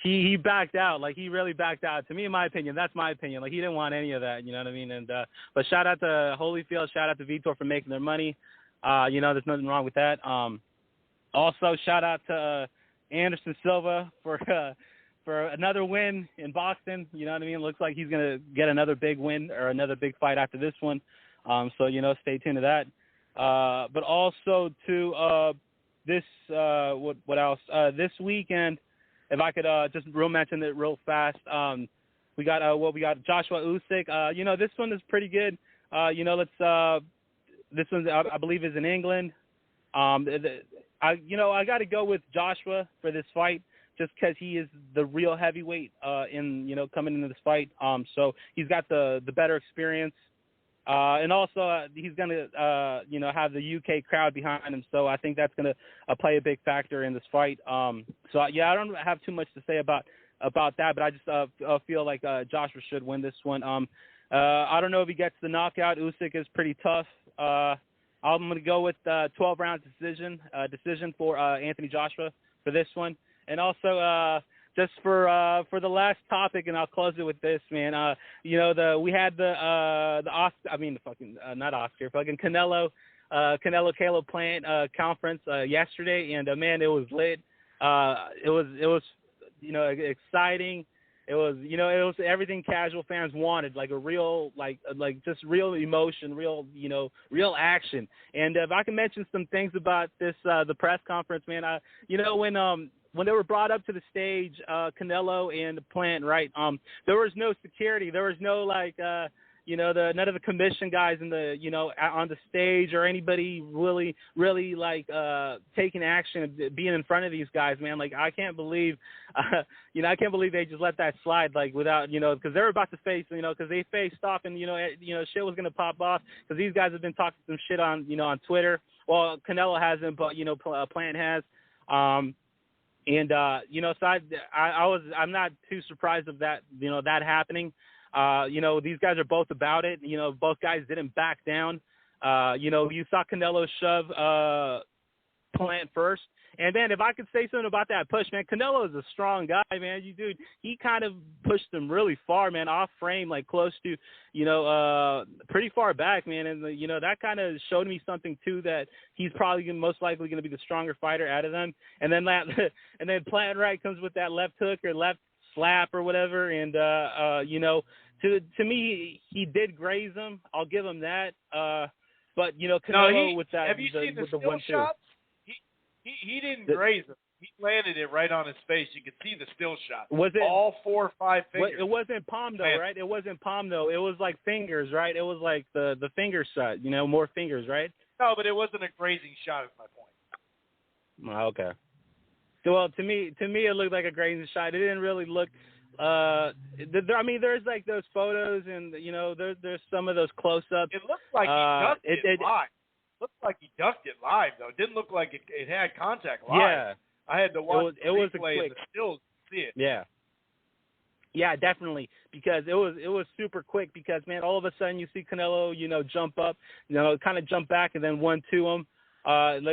He backed out, like he really backed out. To me, in my opinion, that's my opinion. Like he didn't want any of that, you know what I mean? And but shout out to Holyfield, shout out to Vitor for making their money. You know, there's nothing wrong with that. Also, shout out to Anderson Silva for another win in boxing. You know what I mean? Looks like he's gonna get another big win or another big fight after this one. So you know, stay tuned to that. But also to this what else? This weekend. If I could just mention it real fast, we got Joshua Usyk. You know, this one is pretty good. You know, this one I believe is in England. I got to go with Joshua for this fight just because he is the real heavyweight coming into this fight. So he's got the better experience. And also he's going to, have the UK crowd behind him. So I think that's going to play a big factor in this fight. So, I don't have too much to say about that, but I just feel like Joshua should win this one. I don't know if he gets the knockout. Usyk is pretty tough. I'm going to go with 12-round decision for Anthony Joshua for this one. And also just for the last topic, and I'll close it with this, man. We had Canelo Caleb Plant conference yesterday, and man, it was lit. It was exciting. It was everything casual fans wanted, like a real, like just real emotion, real action. And if I can mention some things about this, the press conference, man, when they were brought up to the stage, Canelo and Plant, right? There was no security. There was no none of the commission guys in the, on the stage or anybody really taking action, being in front of these guys, man. Like, I can't believe, I can't believe they just let that slide, like, without, because they're about to face, because they faced off and, shit was going to pop off because these guys have been talking some shit on, on Twitter. Well, Canelo hasn't, but, Plant has. So I'm not too surprised of that, that happening. These guys are both about it. Both guys didn't back down. You saw Canelo shove Plant first. And then if I could say something about that push, man, Canelo is a strong guy, man. He kind of pushed him really far, man, off frame, like close to, pretty far back, man. And, that kind of showed me something, too, that he's probably most likely going to be the stronger fighter out of them. And then Plant, right, comes with that left hook or left slap or whatever. And, to me, he did graze him. I'll give him that. But, Canelo with that. Have you seen the still shots? He didn't graze him. He landed it right on his face. You could see the still shot. Was it all 4 or 5 fingers? It wasn't palm though, right? It wasn't palm though. It was like fingers, right? It was like the finger shot. More fingers, right? No, but it wasn't a grazing shot. Is my point. Okay. Well, to me, it looked like a grazing shot. It didn't really look. There's like those photos, and there's some of those close-ups. It looks like he ducked it live. Looked like he ducked it live though. It didn't look like it had contact live. Yeah. I had to watch it was a quick. The stills. see it. Yeah, definitely, because it was super quick. Because man, all of a sudden you see Canelo, jump up, kind of jump back, and then 1-2 him,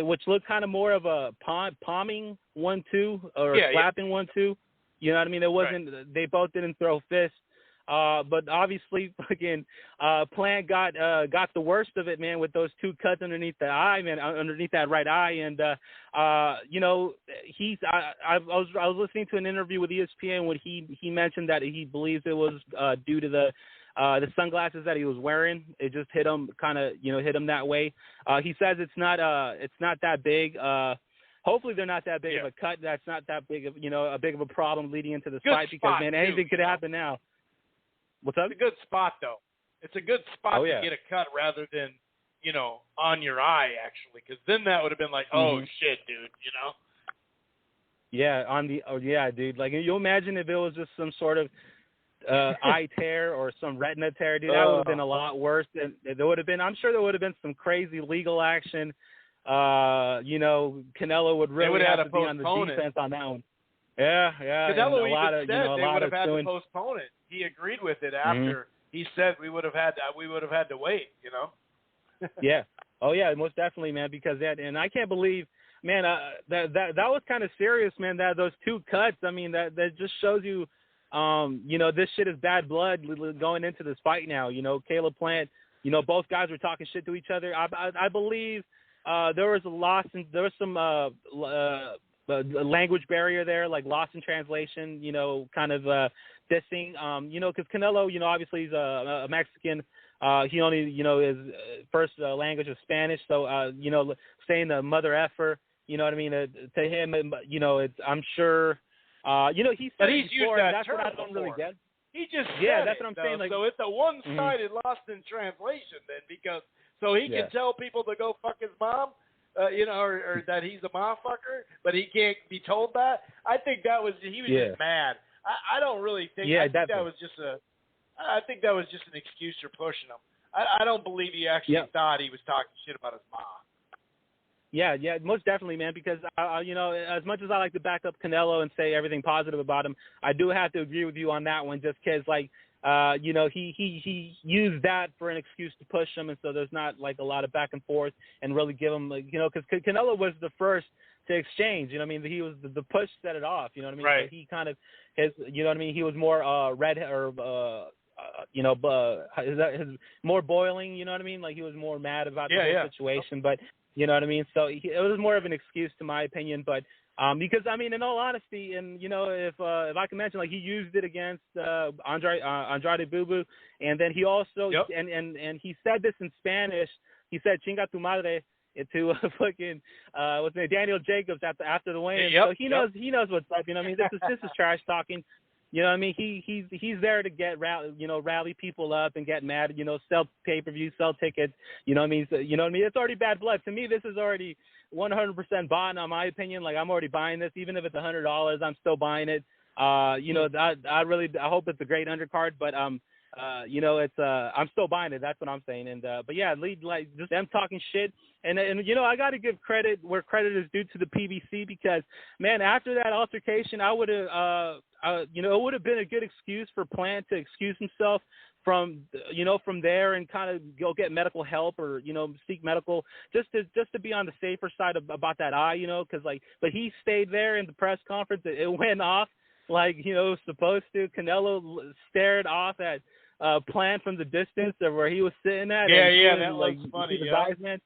which looked kind of more of a palming 1-2 or slapping 1-2. You know what I mean? It wasn't. Right. They both didn't throw fists. But obviously, again, Plant got the worst of it, man, with those 2 cuts underneath the eye, man, underneath that right eye, and I was listening to an interview with ESPN when he mentioned that he believes it was due to the sunglasses that he was wearing. It just hit him, hit him that way. He says it's not that big. Hopefully they're not that big of a cut. That's not that big of a big of a problem leading into this fight because man, anything could happen now. What's up? It's a good spot, though. It's a good spot to get a cut rather than, on your eye, actually, because then that would have been like, oh, shit, dude, Yeah, dude. Like, you imagine if it was just some sort of eye tear or some retina tear, dude, that would have been a lot worse. There would have been, I'm sure there would have been some crazy legal action. Canelo would really have to be on the defense on that one. Yeah. Canelo even said they would have had to postpone it. He agreed with it after he said we would have had to wait. Yeah. Oh yeah, most definitely, man. Because and I can't believe, man, that was kind of serious, man. That those 2 cuts. I mean, that just shows you, this shit is bad blood going into this fight now. Caleb Plant. Both guys were talking shit to each other. I believe there was some language barrier there, like lost in translation, kind of dissing, because Canelo, obviously he's a Mexican. He only, his first language is Spanish. So, saying the mother effer, you know what I mean? To him, it's, I'm sure, he said he's before, used that that's term what I don't really get. He just that's what I'm saying. Like, so it's a one-sided lost in translation then, because so he can tell people to go fuck his mom. Or that he's a motherfucker, but he can't be told that. I think he was just mad. I don't really think. I think that was just an excuse for pushing him. I don't believe he actually thought he was talking shit about his mom. Yeah, most definitely, man. Because as much as I like to back up Canelo and say everything positive about him, I do have to agree with you on that one. Just because, like, he used that for an excuse to push him, and so there's not like a lot of back and forth and really give him, because Canelo was the first to exchange. You know what I mean? He was the push set it off. You know what I mean? Right. So he kind of he was more red or his more boiling. You know what I mean? Like he was more mad about the whole situation, but. You know what I mean? So it was more of an excuse, to my opinion. But because, I mean, in all honesty, and, if I can mention, like, he used it against Andrade Bubu. And then he also, and he said this in Spanish. He said, chinga tu madre, to fucking, what's his name, Daniel Jacobs after the weigh-in. So he knows what's up. You know what I mean? This is trash talking. You know what I mean? He's there to get rally people up and get mad, sell pay-per-view, sell tickets. You know what I mean? So, you know what I mean? It's already bad blood. To me, this is already 100% bought, in my opinion. Like, I'm already buying this. Even if it's $100, I'm still buying it. I hope it's a great undercard, but it's I'm still buying it. That's what I'm saying. And but yeah, like just them talking shit. And I got to give credit where credit is due to the PBC, because man, after that altercation, I would have it would have been a good excuse for Plant to excuse himself from there and kind of go get medical help or seek medical just to be on the safer side about that eye, because but he stayed there in the press conference. It went off like it was supposed to. Canelo stared off at Plant from the distance of where he was sitting at. That was funny. Guys, man.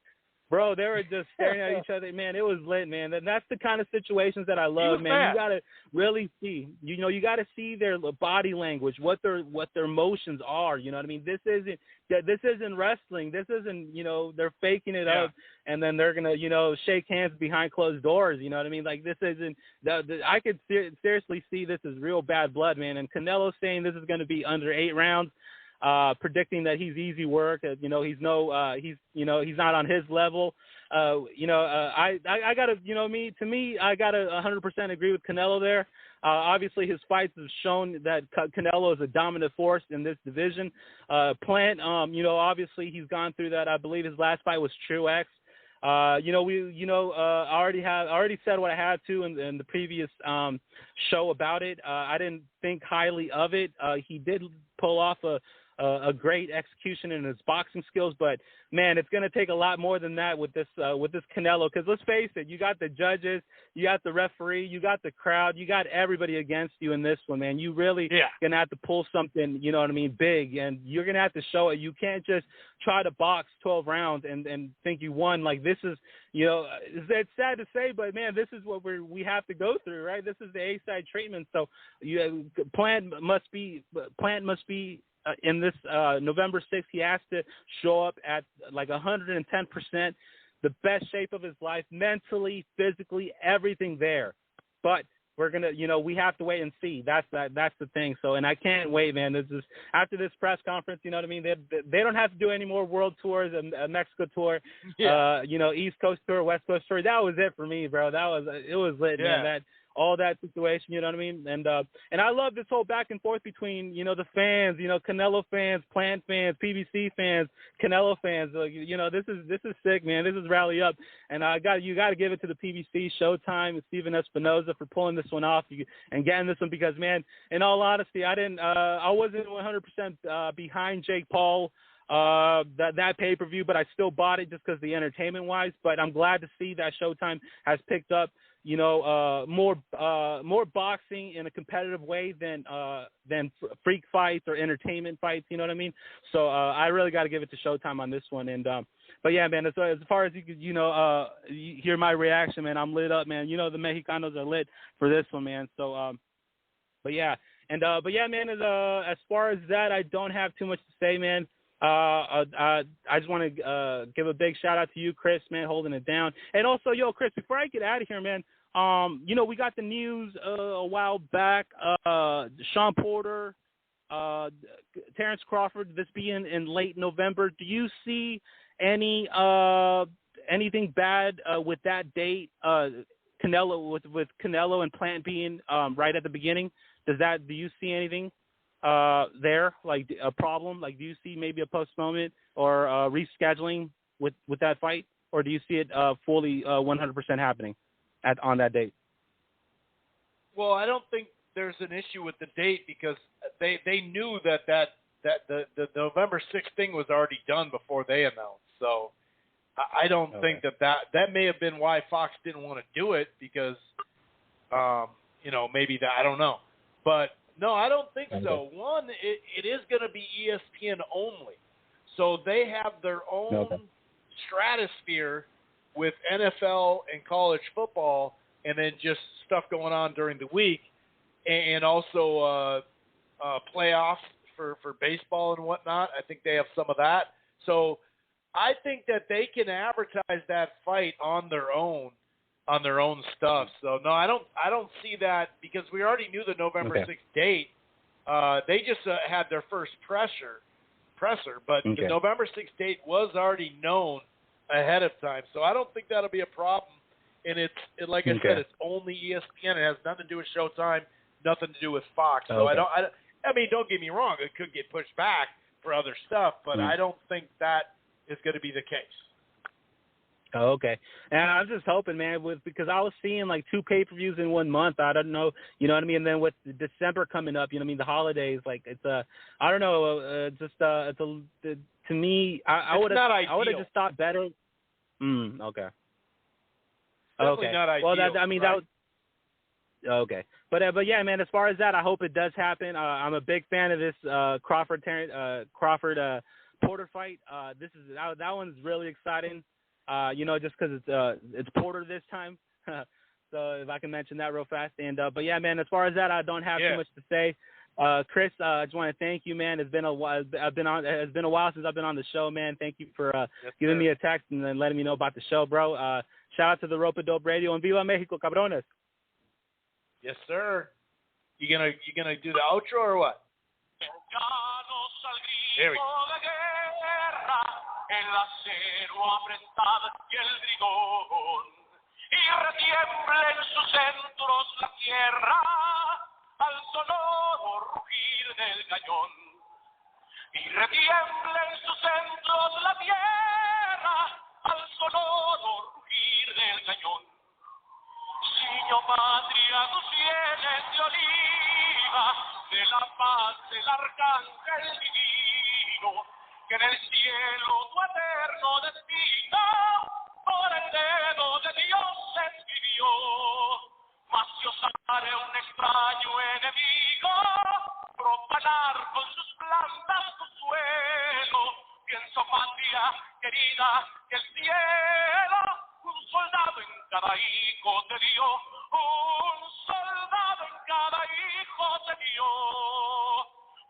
Bro, they were just staring at each other. Man, it was lit, man. And that's the kind of situations that I love, man. Mad. You got to really see. You got to see their body language, what their emotions are. You know what I mean? This isn't wrestling. This isn't, they're faking it up and then they're going to, shake hands behind closed doors. You know what I mean? Like, this isn't I could seriously see this as real bad blood, man. And Canelo saying this is going to be under 8 rounds. Predicting that he's easy work, he's not on his level. I gotta, I gotta 100% agree with Canelo there. Obviously his fights have shown that Canelo is a dominant force in this division. Plant, obviously he's gone through that. I believe his last fight was Truex. I already said what I had to in the previous show about it. I didn't think highly of it. He did pull off a great execution in his boxing skills, but man, it's going to take a lot more than that with this Canelo. Because let's face it, you got the judges, you got the referee, you got the crowd, you got everybody against you in this one, man. You really going to have to pull something, you know what I mean, big, and you're going to have to show it. You can't just try to box 12 rounds and think you won. Like, this is, it's sad to say, but man, this is what we have to go through, right? This is the A-side treatment. So Plant must be in this November 6th, he has to show up at like 110%, the best shape of his life, mentally, physically, everything there. But we're gonna, we have to wait and see. That's the thing. So, and I can't wait, man. This is after this press conference. You know what I mean? They don't have to do any more world tours, a Mexico tour, East Coast tour, West Coast tour. That was it for me, bro. It was lit, man. All that situation, you know what I mean? And I love this whole back and forth between, the fans, Canelo fans, Plant fans, PBC fans, Canelo fans. This is sick, man. This is rally up. And you got to give it to the PBC, Showtime, and Steven Espinoza for pulling this one off and getting this one because, man, in all honesty, I wasn't 100% behind Jake Paul. That pay-per-view, but I still bought it just because the entertainment-wise. But I'm glad to see that Showtime has picked up, more boxing in a competitive way than freak fights or entertainment fights. You know what I mean? So I really got to give it to Showtime on this one. And but yeah, man, as far as you could, you hear my reaction, man, I'm lit up, man. The Mexicanos are lit for this one, man. So but yeah, man, as far as that, I don't have too much to say, man. I just want to give a big shout out to you, Chris, man, holding it down. And also, Chris, before I get out of here, man, we got the news a while back. Sean Porter, Terrence Crawford, this being in late November. Do you see anything bad with that date? Canelo with Canelo and Plant being right at the beginning. Do you see anything there, like a problem? Like, do you see maybe a postponement or rescheduling with that fight, or do you see it fully 100% happening on that date? Well, I don't think there's an issue with the date because they knew that the November 6th thing was already done before they announced. So I don't think that may have been why Fox didn't want to do it because maybe that, I don't know, but. No, I don't think so. One, it is going to be ESPN only. So they have their own stratosphere with NFL and college football and then just stuff going on during the week and also playoffs for baseball and whatnot. I think they have some of that. So I think that they can advertise that fight on their own stuff. So no, I don't see that because we already knew the November 6th date. They just had their first presser, but the November 6th date was already known ahead of time. So I don't think that'll be a problem. And like I said, it's only ESPN. It has nothing to do with Showtime, nothing to do with Fox. So I mean, don't get me wrong, it could get pushed back for other stuff, but I don't think that is going to be the case. Oh, okay. And I'm just hoping, man, because I was seeing like 2 pay-per-views in 1 month. I don't know, you know what I mean? And then with December coming up, you know what I mean, the holidays, like it's I don't know, to me, I would have just thought better. Okay. Definitely not ideal. Well, that was okay. But yeah, man, as far as that, I hope it does happen. I'm a big fan of this Crawford Porter fight. That one's really exciting. Just because it's Porter this time. So if I can mention that real fast. And but yeah, man, as far as that, I don't have too much to say. Chris, I just want to thank you, man. It's been a while. It's been a while since I've been on the show, man. Thank you for giving me a text and then letting me know about the show, bro. Shout out to the Rope a Dope Radio and Viva Mexico, cabrones. Yes, sir. You gonna do the outro or what? There we go. El acero apretado y el brigón, y retiembla en sus centros la tierra al sonoro rugir del cañón. Y retiembla en sus centros la tierra al sonoro del cañón. Ciño patria tus sienes de oliva, de la paz del arcángel divino, que en el cielo tu eterno destino por el dedo de Dios escribió. Mas si osare un extraño enemigo profanar con sus plantas tu suelo, pienso patria querida que el cielo un soldado en cada hijo te dio, un soldado en cada hijo te dio.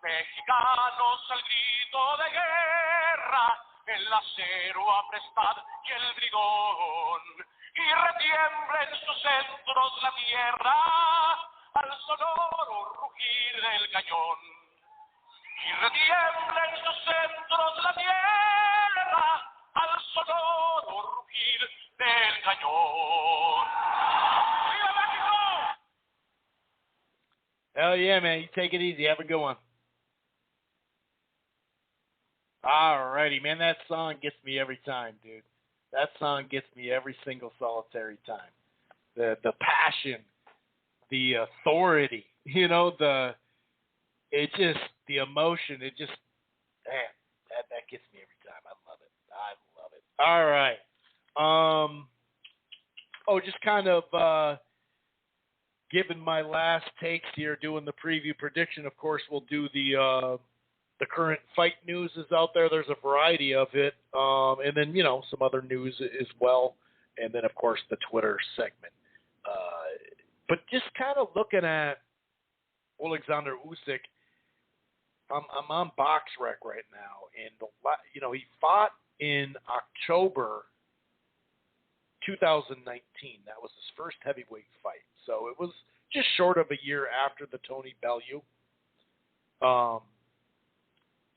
Mexicanos al grito de guerra, el acero aprestad y el brigón, y retiembla en sus centros la tierra al sonoro rugir del cañón. Y retiembla en sus centros la tierra al sonoro rugir del cañón. ¡Viva México! Hell yeah, man. You take it easy. Have a good one. Alrighty, man. That song gets me every time, dude. That song gets me every single solitary time. The passion, the authority, the emotion. It just, man, that gets me every time. I love it. All right. Just kind of giving my last takes here, doing the preview prediction. Of course, we'll do the current fight news is out there. There's a variety of it. And then, some other news as well. And then, of course, the Twitter segment. But just kind of looking at Alexander Usyk, I'm on BoxRec right now. And, he fought in October 2019. That was his first heavyweight fight. So it was just short of a year after the Tony Bellew.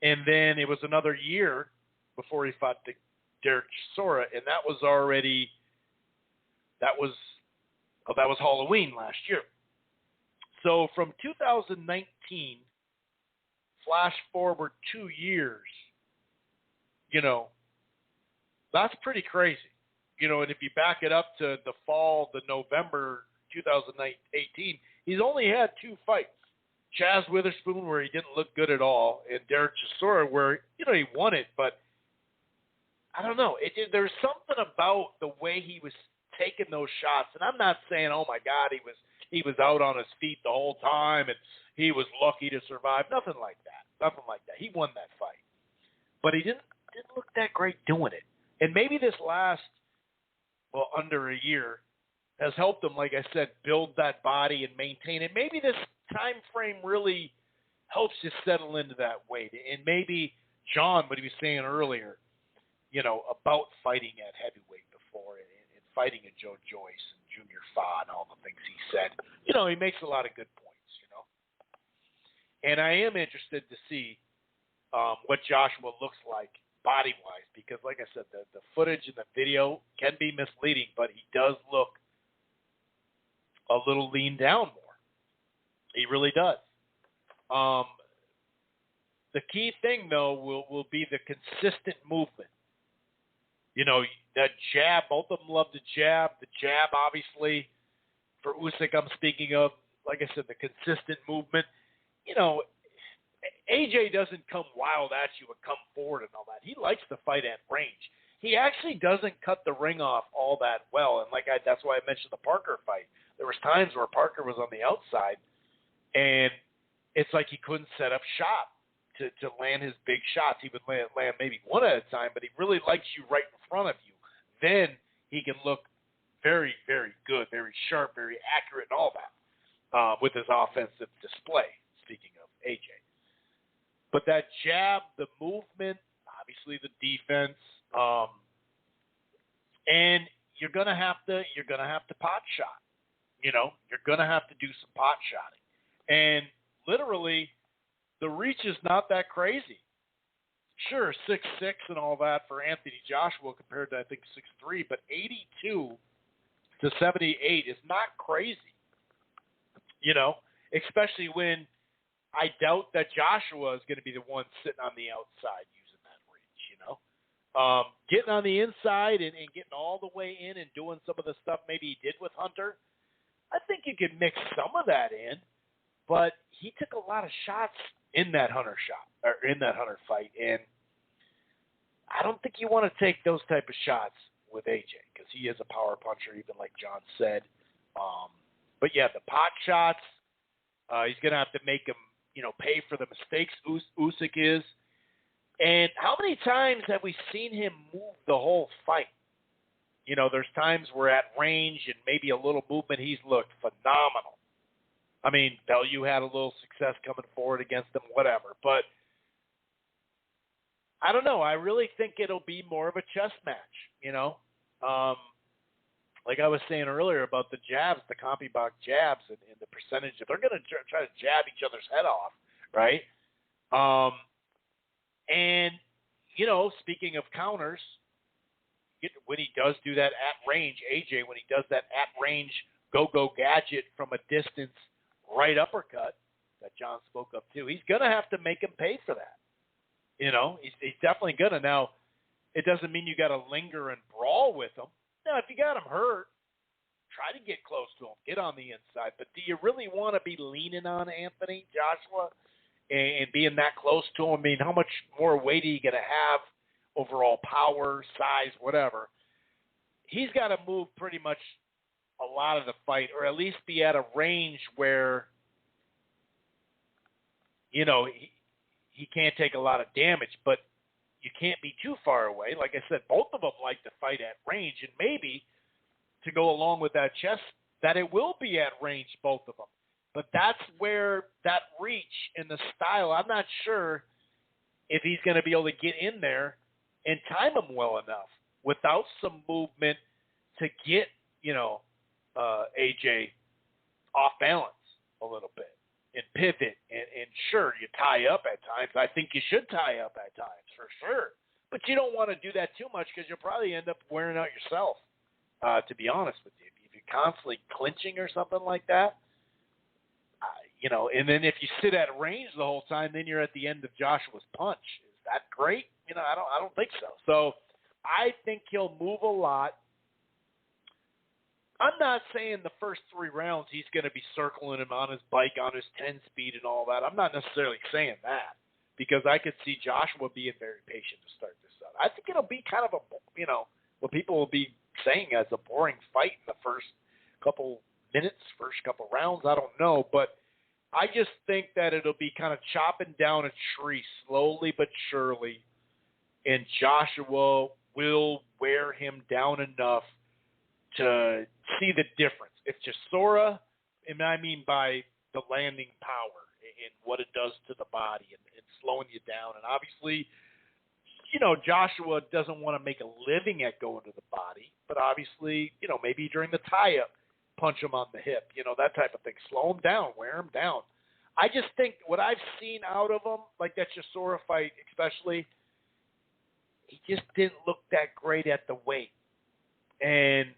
And then it was another year before he fought Derek Chisora, and that was Halloween last year. So from 2019, flash forward 2 years, that's pretty crazy. And if you back it up to the November 2018, he's only had 2 fights. Chaz Witherspoon, where he didn't look good at all, and Derek Chisora, where, he won it, but I don't know. There's something about the way he was taking those shots, and I'm not saying, oh my God, he was out on his feet the whole time and he was lucky to survive. Nothing like that. He won that fight, but he didn't look that great doing it. And maybe this last, under a year has helped him, like I said, build that body and maintain it. Maybe this time frame really helps you settle into that weight. And maybe John, what he was saying earlier, about fighting at heavyweight before and fighting a Joe Joyce and Junior Fa and all the things he said, he makes a lot of good points, And I am interested to see what Joshua looks like body-wise, because like I said, the footage and the video can be misleading, but he does look a little lean down more. He really does. The key thing, though, will be the consistent movement. That jab, both of them love the jab. The jab, obviously, for Usyk, I'm speaking of, like I said, the consistent movement. AJ doesn't come wild at you and come forward and all that. He likes to fight at range. He actually doesn't cut the ring off all that well. And that's why I mentioned the Parker fight. There was times where Parker was on the outside, and it's like he couldn't set up shop to land his big shots. He would land maybe one at a time, but he really likes you right in front of you. Then he can look very, very good, very sharp, very accurate, and all that with his offensive display, speaking of AJ. But that jab, the movement, obviously the defense, and you're gonna have to pot shot. You're gonna have to do some pot shotting. And literally, the reach is not that crazy. Sure, 6'6" and all that for Anthony Joshua compared to, I think, 6'3", but 82 to 78 is not crazy. Especially when I doubt that Joshua is going to be the one sitting on the outside using that reach, Getting on the inside and getting all the way in and doing some of the stuff maybe he did with Hunter, I think you could mix some of that in. But he took a lot of shots in that Hunter fight, and I don't think you want to take those type of shots with AJ because he is a power puncher, even like John said. But yeah, the pot shots, he's going to have to make him, pay for the mistakes Usyk is. And how many times have we seen him move the whole fight? There's times where at range and maybe a little movement, he's looked phenomenal. I mean, Bellew had a little success coming forward against him, whatever. But I don't know. I really think it'll be more of a chess match, Like I was saying earlier about the jabs, the Compibach jabs, and the percentage. They're going to try to jab each other's head off, right? And, speaking of counters, when he does do that at range, AJ, when he does that at range go gadget from a distance right uppercut that John spoke of too, he's going to have to make him pay for that. He's definitely going to. Now, it doesn't mean you got to linger and brawl with him. Now, if you got him hurt, try to get close to him, get on the inside. But do you really want to be leaning on Anthony Joshua and being that close to him? I mean, how much more weight are you going to have, overall power, size, whatever? He's got to move pretty much a lot of the fight, or at least be at a range where, he can't take a lot of damage, but you can't be too far away. Like I said, both of them like to fight at range, and maybe to go along with that chess, that it will be at range, both of them. But that's where that reach and the style, I'm not sure if he's going to be able to get in there and time him well enough without some movement to get, AJ off balance a little bit and pivot. And sure, you tie up at times. I think you should tie up at times for sure. But you don't want to do that too much because you'll probably end up wearing out yourself, to be honest with you. If you're constantly clinching or something like that, and then if you sit at range the whole time, then you're at the end of Joshua's punch. Is that great? I don't think so. So I think he'll move a lot. I'm not saying the first 3 rounds he's going to be circling him on his bike, on his 10-speed and all that. I'm not necessarily saying that because I could see Joshua being very patient to start this out. I think it'll be kind of what people will be saying as a boring fight in the first couple minutes, first couple rounds. I don't know, but I just think that it'll be kind of chopping down a tree slowly but surely, and Joshua will wear him down enough to see the difference. If Chisora, and I mean by the landing power and what it does to the body and slowing you down, and obviously, Joshua doesn't want to make a living at going to the body, but obviously, maybe during the tie-up, punch him on the hip, that type of thing. Slow him down, wear him down. I just think what I've seen out of him, like that Chisora fight especially, he just didn't look that great at the weight. And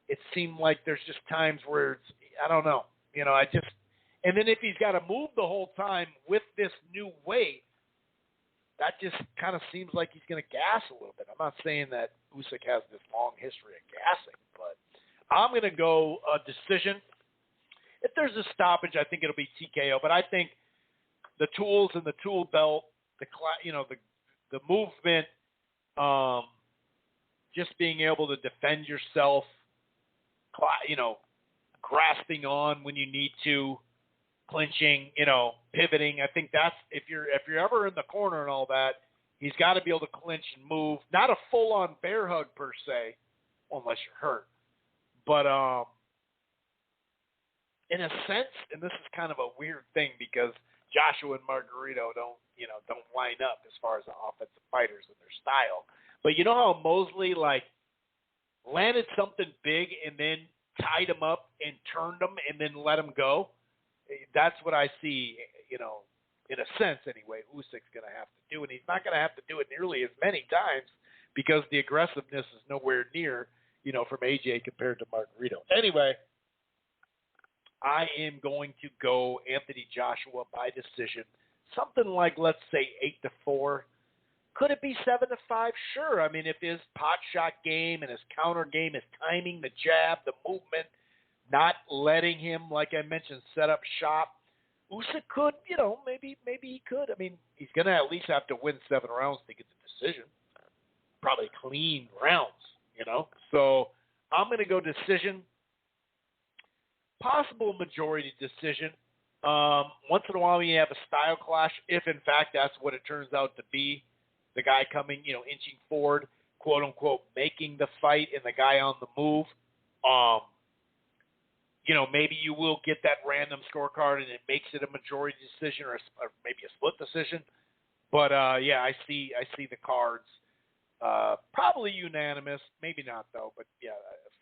it seemed like there's just times where it's, I don't know, and then if he's got to move the whole time with this new weight, that just kind of seems like he's going to gas a little bit. I'm not saying that Usyk has this long history of gassing, but I'm going to go a decision. If there's a stoppage, I think it'll be TKO. But I think the tools and the tool belt, the movement, just being able to defend yourself, grasping on when you need to, clinching, pivoting. I think that's if you're ever in the corner and all that, he's got to be able to clinch and move. Not a full-on bear hug per se, unless you're hurt, but in a sense, and this is kind of a weird thing because Joshua and Margarito don't line up as far as the offensive fighters and their style. But you know how Mosley landed something big and then tied him up and turned him and then let him go? That's what I see, in a sense anyway, Usyk's going to have to do. And he's not going to have to do it nearly as many times because the aggressiveness is nowhere near, from AJ compared to Margarito. Anyway, I am going to go Anthony Joshua by decision. Something like, let's say, 8-4. Could it be 7-5? Sure. I mean, if his pot shot game and his counter game, his timing, the jab, the movement, not letting him, like I mentioned, set up shop, Usyk could, maybe he could. I mean, he's going to at least have to win 7 rounds to get the decision. Probably clean rounds, So I'm going to go decision. Possible majority decision. Once in a while, you have a style clash, if in fact that's what it turns out to be. The guy coming, inching forward, quote unquote, making the fight, and the guy on the move. Maybe you will get that random scorecard and it makes it a majority decision or maybe a split decision. But yeah, I see the cards. Probably unanimous, maybe not though. But yeah,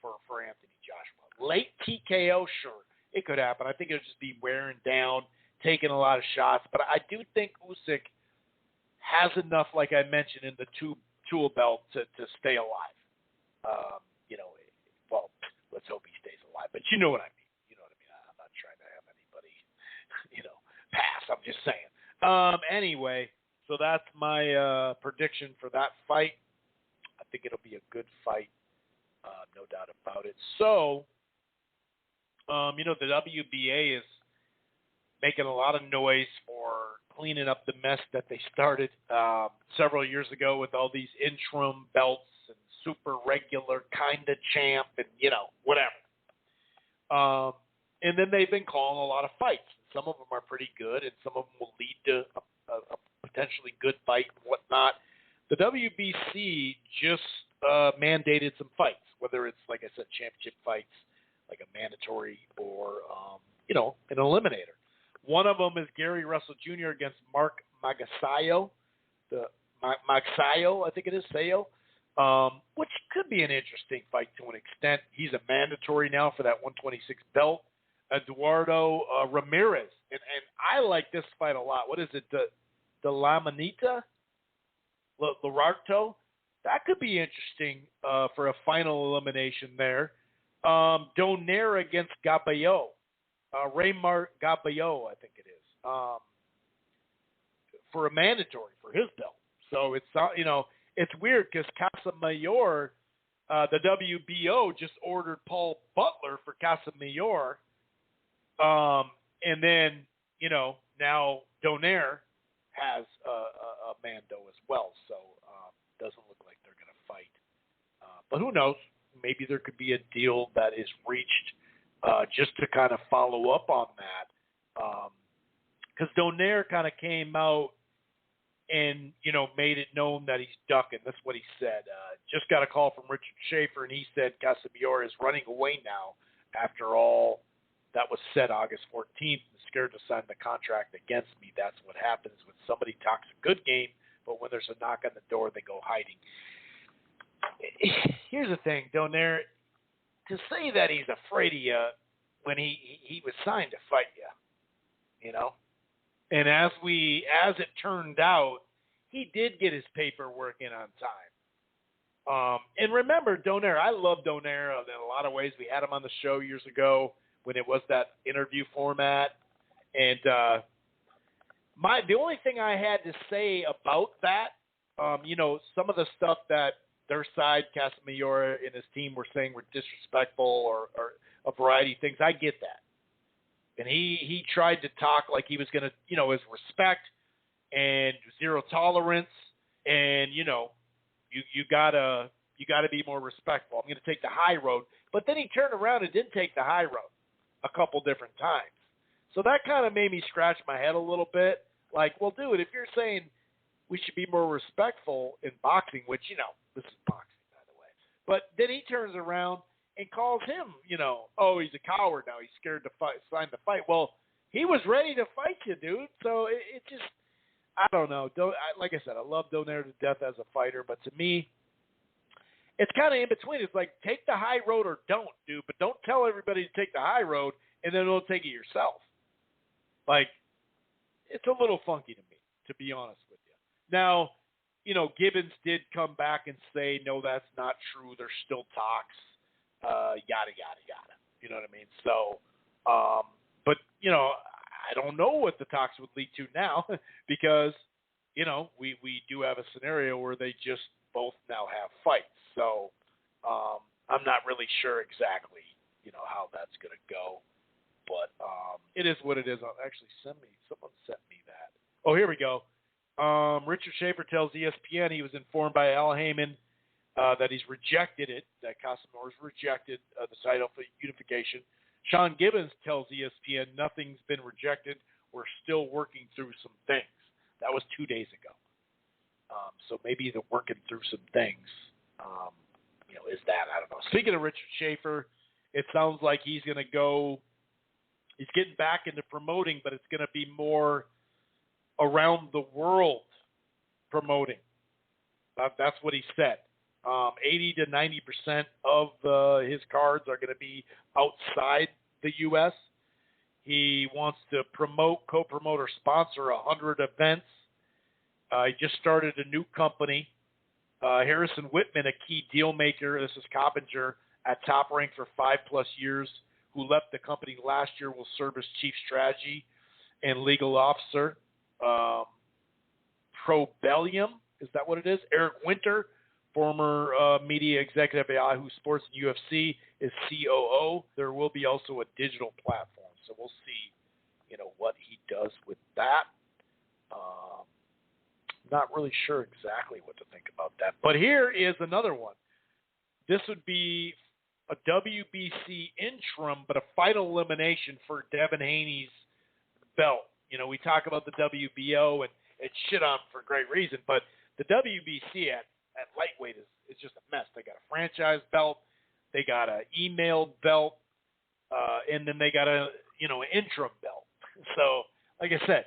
for Anthony Joshua, late TKO, sure, it could happen. I think it'll just be wearing down, taking a lot of shots. But I do think Usyk has enough, like I mentioned, in the tool belt to stay alive. Well, let's hope he stays alive. But you know what I mean. I'm not trying to have anybody, pass. I'm just saying. Anyway, so that's my prediction for that fight. I think it'll be a good fight, no doubt about it. So, the WBA is making a lot of noise for cleaning up the mess that they started several years ago with all these interim belts and super regular kind of champ and, whatever. And then they've been calling a lot of fights. Some of them are pretty good, and some of them will lead to a potentially good fight and whatnot. The WBC just mandated some fights, whether it's, like I said, championship fights, like a mandatory or, an eliminator. One of them is Gary Russell Jr. against Mark Magsayo. Magsayo, I think it is, Sayo, which could be an interesting fight to an extent. He's a mandatory now for that 126 belt. Eduardo Ramirez. And I like this fight a lot. What is it? The Lamanita? Lararto? That could be interesting for a final elimination there. Donaire against Gaballo. Raymar Gaballo, I think it is, for a mandatory for his belt. So it's weird because Casamayor, the WBO just ordered Paul Butler for Casamayor, and then now Donaire has a Mando as well. So doesn't look like they're going to fight. But who knows? Maybe there could be a deal that is reached. Just to kind of follow up on that, because Donaire kind of came out and, made it known that he's ducking. That's what he said. Just got a call from Richard Schaefer, and he said Casamayor is running away now after all that was said August 14th. I'm scared to sign the contract against me. That's what happens when somebody talks a good game, but when there's a knock on the door, they go hiding. Here's the thing, Donaire. To say that he's afraid of you when he was signed to fight you, and as it turned out, he did get his paperwork in on time. And remember, Donaire, I love Donaire in a lot of ways. We had him on the show years ago when it was that interview format, and the only thing I had to say about that, some of the stuff that their side, Casamayor and his team, were saying were disrespectful or a variety of things. I get that. And he tried to talk like he was going to, his respect and zero tolerance. And, you gotta be more respectful. I'm going to take the high road. But then he turned around and didn't take the high road a couple different times. So that kind of made me scratch my head a little bit. Like, well, dude, if you're saying we should be more respectful in boxing, which, this is boxing, by the way. But then he turns around and calls him, he's a coward now. He's scared to sign the fight. Well, he was ready to fight you, dude. So it just, I don't know. Like I said, I love Donaire to death as a fighter, but to me, it's kind of in between. It's like, take the high road or don't, dude. But don't tell everybody to take the high road and then don't take it yourself. Like, it's a little funky to me, to be honest with you. Now, Gibbons did come back and say, no, that's not true. There's still talks, yada, yada, yada. You know what I mean? So, but, I don't know what the talks would lead to now because we do have a scenario where they just both now have fights. So I'm not really sure exactly, how that's going to go. But it is what it is. Actually, someone sent me that. Oh, here we go. Richard Schaefer tells ESPN he was informed by Al Heyman that he's rejected it, that Casamore's rejected the title for unification. Sean Gibbons tells ESPN nothing's been rejected. We're still working through some things. That was 2 days ago. So maybe they're working through some things. Is that? I don't know. Speaking of Richard Schaefer, it sounds like he's going to go – he's getting back into promoting, but it's going to be more around the world promoting. That's what he said. 80 to 90% of his cards are going to be outside the U.S. He wants to promote, co-promote, or sponsor 100 events. He just started a new company. Harrison Whitman, a key deal maker, this is Coppinger, at Top Rank for 5+ years, who left the company last year, will serve as chief strategy and legal officer. Probellium, is that what it is? Eric Winter, former media executive at Yahoo Sports and UFC, is COO. There will be also a digital platform, so we'll see, what he does with that. Not really sure exactly what to think about that. But here is another one. This would be a WBC interim, but a final elimination for Devin Haney's belt. We talk about the WBO and shit on for great reason, but the WBC at lightweight is just a mess. They got a franchise belt, they got an emailed belt, and then they got an interim belt. So, like I said,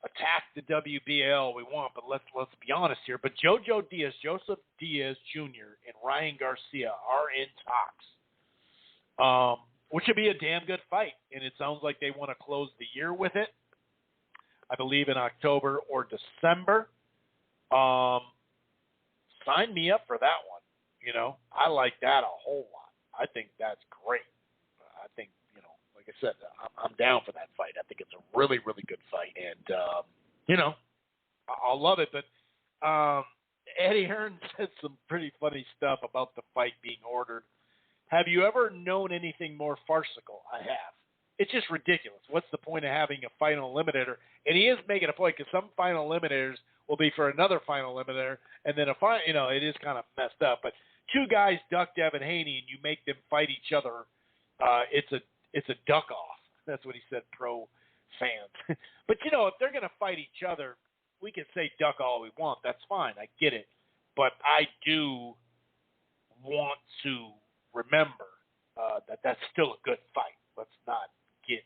attack the WBL we want, but let's be honest here. But Joseph Diaz Jr. and Ryan Garcia are in talks, which would be a damn good fight. And it sounds like they want to close the year with it, I believe in October or December. Sign me up for that one. I like that a whole lot. I think that's great. I think, like I said, I'm down for that fight. I think it's a really, really good fight. And, I'll love it. But Eddie Hearn said some pretty funny stuff about the fight being ordered. Have you ever known anything more farcical? I have. It's just ridiculous. What's the point of having a final eliminator? And he is making a point because some final eliminators will be for another final eliminator, and then it is kind of messed up. But two guys duck Devin Haney, and you make them fight each other. It's a duck off. That's what he said, pro fans. But if they're going to fight each other, we can say duck all we want. That's fine. I get it. But I do want to remember that that's still a good fight. Let's not get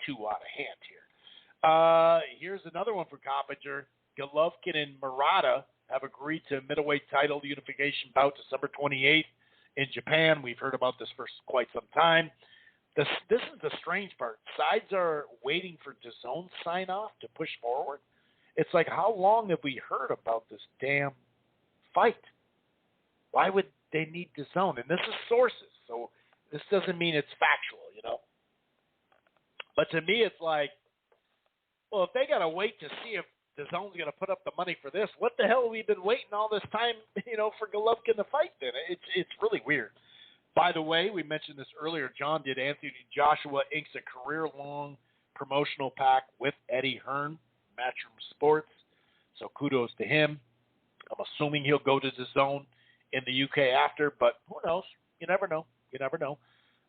too out of hand here. Here's another one for Coppinger. Golovkin and Murata have agreed to a middleweight title unification bout December 28th in Japan. We've heard about this for quite some time. This is the strange part. Sides are waiting for DAZN sign-off to push forward. It's like, how long have we heard about this damn fight? Why would they need DAZN? And this is sources, so this doesn't mean it's factual, But to me, it's like, well, if they got to wait to see if DAZN's going to put up the money for this, what the hell have we been waiting all this time, for Golovkin to fight then? It's really weird. By the way, we mentioned this earlier. John did. Anthony Joshua inks a career-long promotional pack with Eddie Hearn, Matchroom Sports. So kudos to him. I'm assuming he'll go to DAZN in the UK after, but who knows? You never know.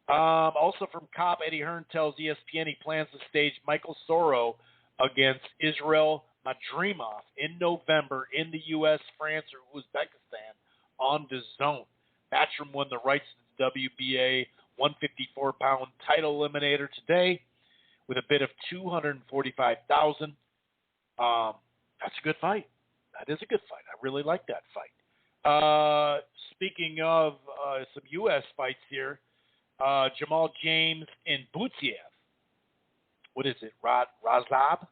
Also from Cop, Eddie Hearn tells ESPN he plans to stage Michael Soro against Israel Madrimov in November in the U.S., France, or Uzbekistan on DAZN. Matchroom won the rights to the WBA 154-pound title eliminator today with a bid of $245,000. That's a good fight. That is a good fight. I really like that fight. Speaking of some U.S. fights here, Jamal James and Butiev. What is it? Razab?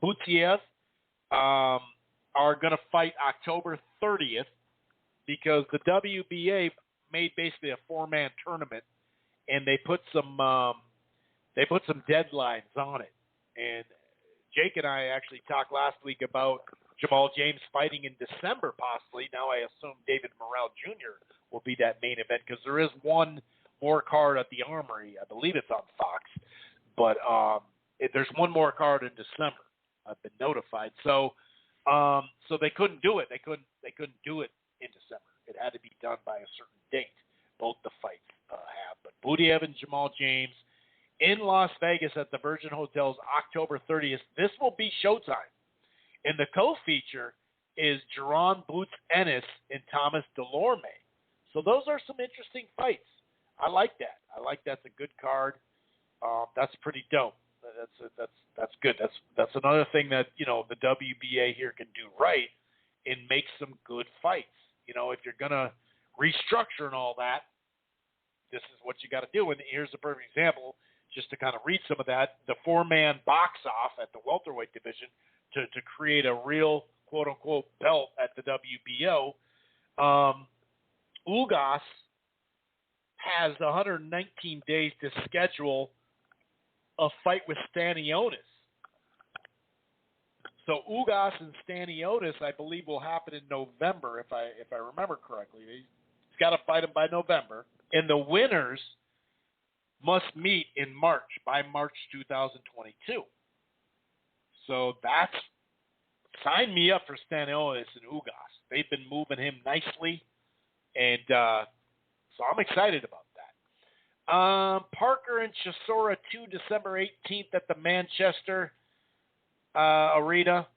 Butiev are going to fight October 30th because the WBA made basically a 4-man tournament, and they put some deadlines on it. And Jake and I actually talked last week about Jamal James fighting in December possibly. Now I assume David Morrell Jr. will be that main event because there is one more card at the Armory. I believe it's on Fox. But there's one more card in December. I've been notified. So they couldn't do it. They couldn't do it in December. It had to be done by a certain date. Both the fights have. But Budiev and Jamal James in Las Vegas at the Virgin Hotels October 30th. This will be showtime. And the co-feature is Jerron Boots Ennis and Thomas Delorme. So those are some interesting fights. I like that. That's a good card. That's pretty dope. That's good. That's another thing that the WBA here can do right and make some good fights. If you're gonna restructure and all that, this is what you got to do. And here's a perfect example, just to kind of read some of that. The 4-man box off at the welterweight division to create a real quote unquote belt at the WBO. Ugas has 119 days to schedule a fight with Stanionis. So Ugas and Stanionis, I believe, will happen in November, if I remember correctly. He's got to fight him by November, and the winners must meet in March, by March 2022. So sign me up for Stanionis and Ugas. They've been moving him nicely, and so I'm excited about that. Parker and Chisora 2, December 18th at the Manchester Arena.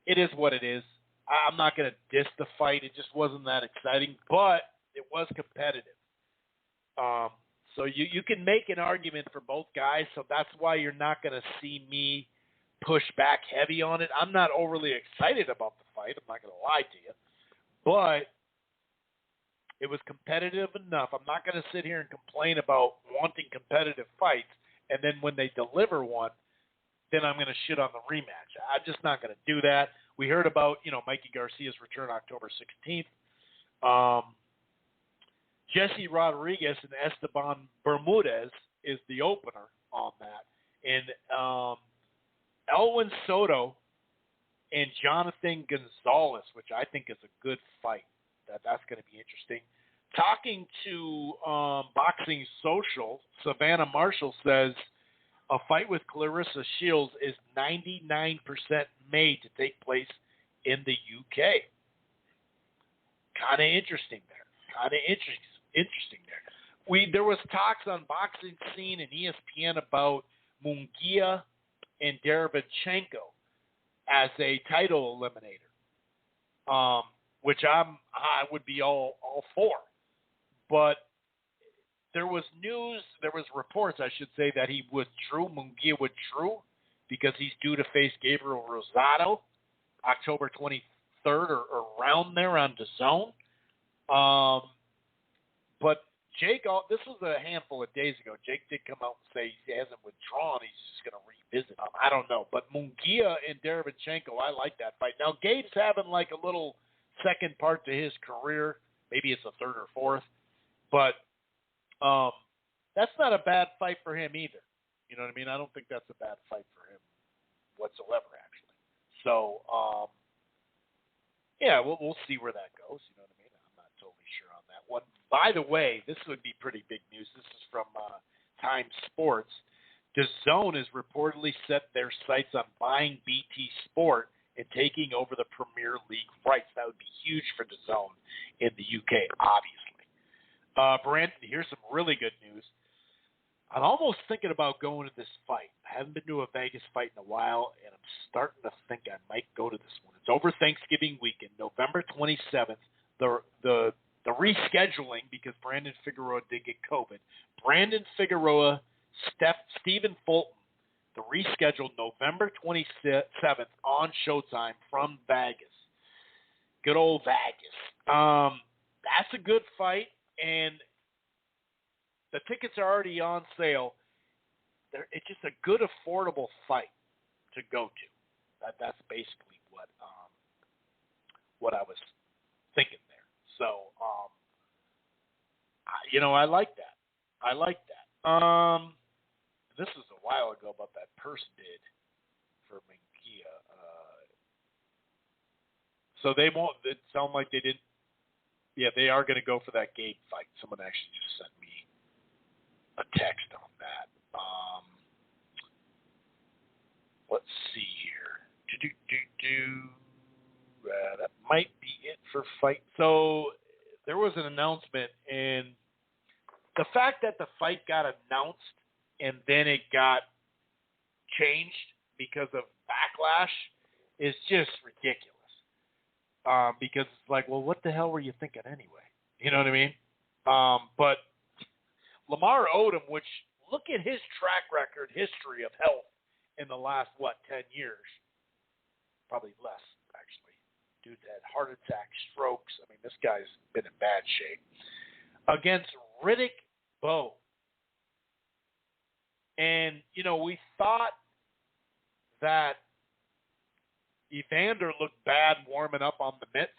It is what it is. I'm not going to diss the fight. It just wasn't that exciting, but it was competitive. So you can make an argument for both guys, so that's why you're not going to see me push back heavy on it. I'm not overly excited about the fight. I'm not going to lie to you. But it was competitive enough. I'm not going to sit here and complain about wanting competitive fights, and then when they deliver one, then I'm going to shit on the rematch. I'm just not going to do that. We heard about, Mikey Garcia's return October 16th. Jesse Rodriguez and Esteban Bermudez is the opener on that. And Elwin Soto and Jonathan Gonzalez, which I think is a good fight. That's going to be interesting. Talking to Boxing Social, Savannah Marshall says a fight with Clarissa Shields is 99% made to take place in the UK. Kind of interesting there. There was talks on Boxing Scene and ESPN about Munguia and Derevchenko as a title eliminator, which I would be all for. But there was reports, I should say, that Munguia withdrew because he's due to face Gabriel Rosado October 23rd or around there on DAZN. But Jake, this was a handful of days ago. Jake did come out and say he hasn't withdrawn. He's just going to revisit. I don't know. But Munguia and Derevchenko, I like that fight. Now, Gabe's having like a little second part to his career. Maybe it's a third or fourth. But that's not a bad fight for him either. You know what I mean? I don't think that's a bad fight for him whatsoever, actually. So, yeah, we'll see where that goes. You know what I mean? I'm not totally sure on that one. By the way, this would be pretty big news. This is from Time Sports. DAZN has reportedly set their sights on buying BT Sport and taking over the Premier League rights. That would be huge for DAZN in the UK, obviously. Brandon, here's some really good news. I'm almost thinking about going to this fight. I haven't been to a Vegas fight in a while, and I'm starting to think I might go to this one. It's over Thanksgiving weekend, November 27th. The rescheduling, because Brandon Figueroa did get COVID. Brandon Figueroa, Stephen Fulton, the rescheduled November 27th on Showtime from Vegas. Good old Vegas. That's a good fight, and the tickets are already on sale. It's just a good, affordable fight to go to. That's basically what I was thinking there. So, I like that. This was a while ago about that purse bid for So they won't. It sounds like they didn't. Yeah, they are going to go for that Gabe fight. Someone actually just sent me a text on that. Let's see here. That might be it for fight. So there was an announcement, and the fact that the fight got announced and then it got changed because of backlash is just ridiculous. Because it's like, well, what the hell were you thinking anyway? You know what I mean? But Lamar Odom, which look at his track record, history of health in the last, 10 years? Probably less, actually. Dude's had heart attacks, strokes. I mean, this guy's been in bad shape. Against Riddick Bowe. And, we thought that Evander looked bad warming up on the mitts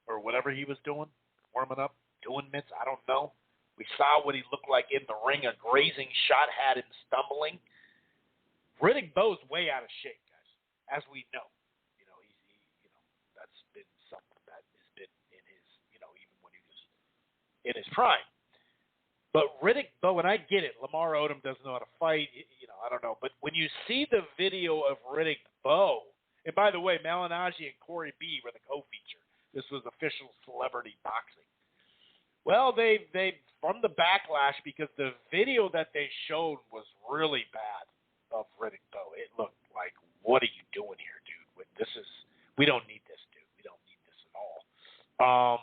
or whatever he was doing, warming up, doing mitts, I don't know. We saw what he looked like in the ring. A grazing shot had him stumbling. Riddick Bowe's way out of shape, guys, as we know. That's been something that has been in his, even when he was in his prime. But Riddick Bowe, and I get it, Lamar Odom doesn't know how to fight, I don't know. But when you see the video of Riddick Bowe, and by the way, Malignaggi and Corey B were the co-feature. This was official celebrity boxing. Well, they from the backlash, because the video that they showed was really bad of Riddick Bowe. It looked like, what are you doing here, dude? We don't need this, dude. We don't need this at all.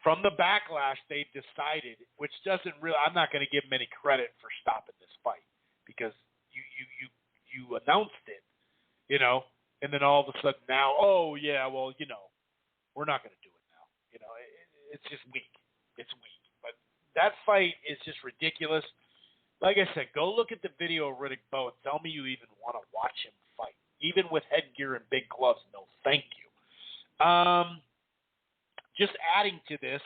From the backlash, they've decided, which doesn't really, I'm not going to give them any credit for stopping this fight, because you announced it, and then all of a sudden now, oh yeah, well, we're not going to do it now. It's just weak. It's weak. But that fight is just ridiculous. Like I said, go look at the video of Riddick Bowe and tell me you even want to watch him fight, even with headgear and big gloves. No, thank you. Just adding to this,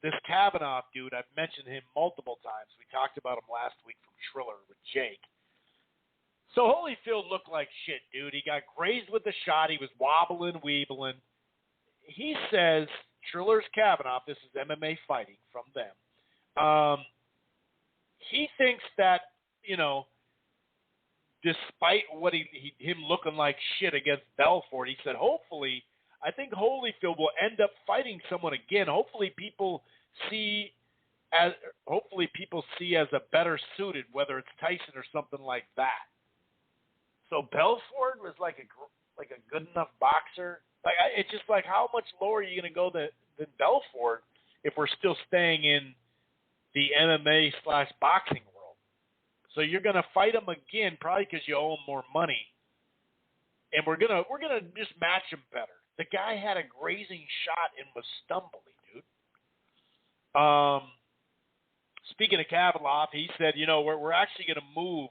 this Kavanaugh dude, I've mentioned him multiple times. We talked about him last week from Triller with Jake. So Holyfield looked like shit, dude. He got grazed with the shot. He was wobbling, weebling. He says, Triller's Kavanaugh, this is MMA fighting from them. He thinks that, despite what him looking like shit against Belfort, he said, I think Holyfield will end up fighting someone again. Hopefully people see as a better suited, whether it's Tyson or something like that. So Belfort was like a good enough boxer. It's just like, how much lower are you going to go than Belfort if we're still staying in the MMA/boxing world? So you're going to fight him again, probably because you owe him more money, and we're gonna just match him better. The guy had a grazing shot and was stumbling, dude. Speaking of Kavanaugh, he said, we're actually going to move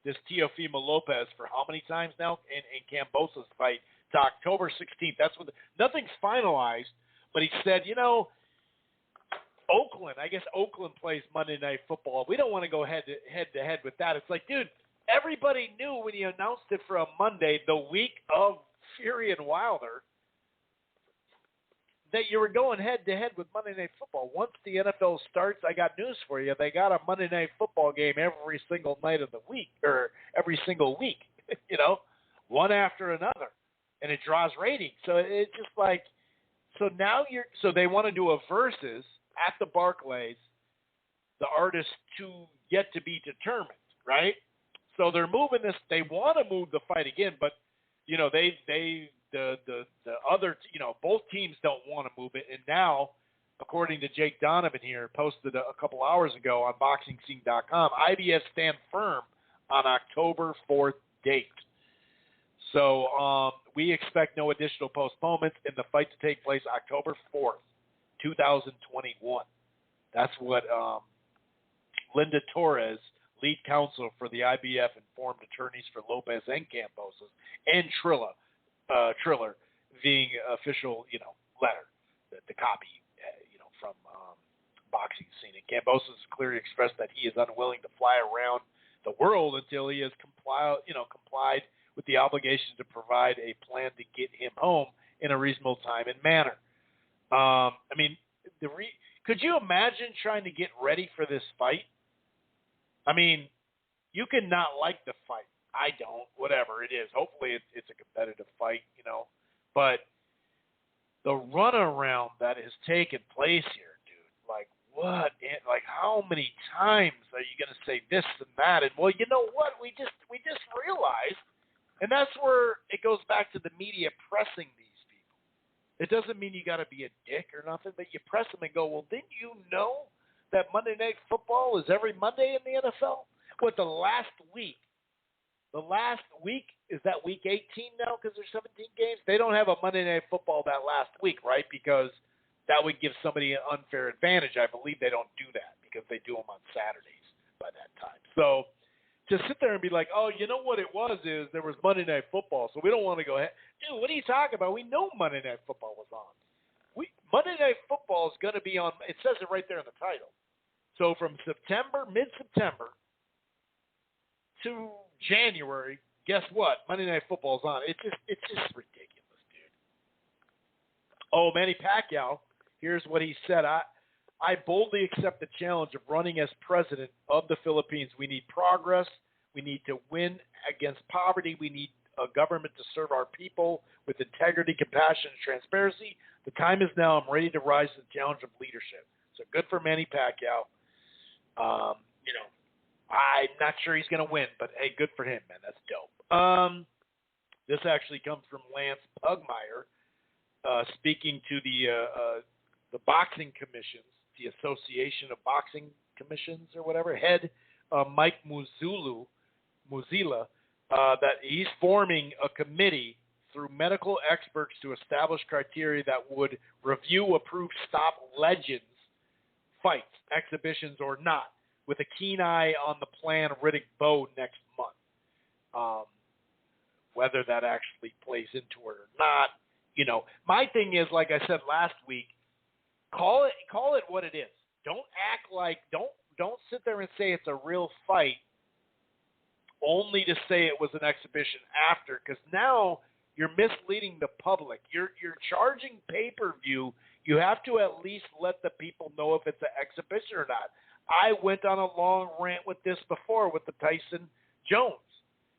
this Teofimo Lopez for how many times now in Kambosos fight to October 16th. That's what nothing's finalized, but he said, Oakland. I guess Oakland plays Monday Night Football. We don't want to go head to head with that. It's like, dude, everybody knew when you announced it for a Monday, the week of Fury and Wilder, that you were going head-to-head with Monday Night Football. Once the NFL starts, I got news for you. They got a Monday Night Football game every single night of the week, or every single week, one after another, and it draws ratings. So it's just like, so they want to do a versus at the Barclays, the artists to yet to be determined, right? So they're moving this. They want to move the fight again, but the other, both teams don't want to move it. And now, according to Jake Donovan here, posted a couple hours ago on BoxingScene.com, IBS stand firm on October 4th date. So we expect no additional postponements in the fight to take place October 4th, 2021. That's what Linda Torres, lead counsel for the IBF, informed attorneys for Lopez and Kambosos and Triller, being official, letter, the copy, from Boxing Scene. And Kambosos clearly expressed that he is unwilling to fly around the world until he has complied with the obligation to provide a plan to get him home in a reasonable time and manner. I mean, could you imagine trying to get ready for this fight? I mean, you can not like the fight. I don't. Whatever it is. Hopefully it's a competitive fight, you know. But the runaround that has taken place here, dude, like what? Like how many times are you going to say this and that? And well, you know what? We just realized, and that's where it goes back to the media pressing these people. It doesn't mean you got to be a dick or nothing, but you press them and go, well, didn't you know that Monday Night Football is every Monday in the NFL? What, the last week? The last week, is that week 18 now because there's 17 games? They don't have a Monday Night Football that last week, right? Because that would give somebody an unfair advantage. I believe they don't do that because they do them on Saturdays by that time. So to sit there and be like, oh, you know what it was is there was Monday Night Football, so we don't want to go ahead. Dude, what are you talking about? We know Monday Night Football was on. Monday Night Football is going to be on. It says it right there in the title. So from mid-September to January, guess what? Monday Night Football is on. It's just ridiculous, dude. Oh, Manny Pacquiao, here's what he said. I boldly accept the challenge of running as president of the Philippines. We need progress. We need to win against poverty. We need a government to serve our people with integrity, compassion, and transparency. The time is now. I'm ready to rise to the challenge of leadership. So good for Manny Pacquiao. You know, I'm not sure he's going to win, but hey, good for him, man. That's dope. This actually comes from Lance Pugmire, speaking to the boxing commissions, the Association of Boxing Commissions or whatever, head Mike Muzila, that he's forming a committee through medical experts to establish criteria that would review, approve, stop legends fights, exhibitions or not, with a keen eye on the planned Riddick Bowe next month. Whether that actually plays into it or not, you know, my thing is, like I said last week, call it what it is. Don't act like don't sit there and say it's a real fight only to say it was an exhibition after, because now you're misleading the public. You're charging pay-per-view. You have to at least let the people know if it's an exhibition or not. I went on a long rant with this before with the Tyson Jones.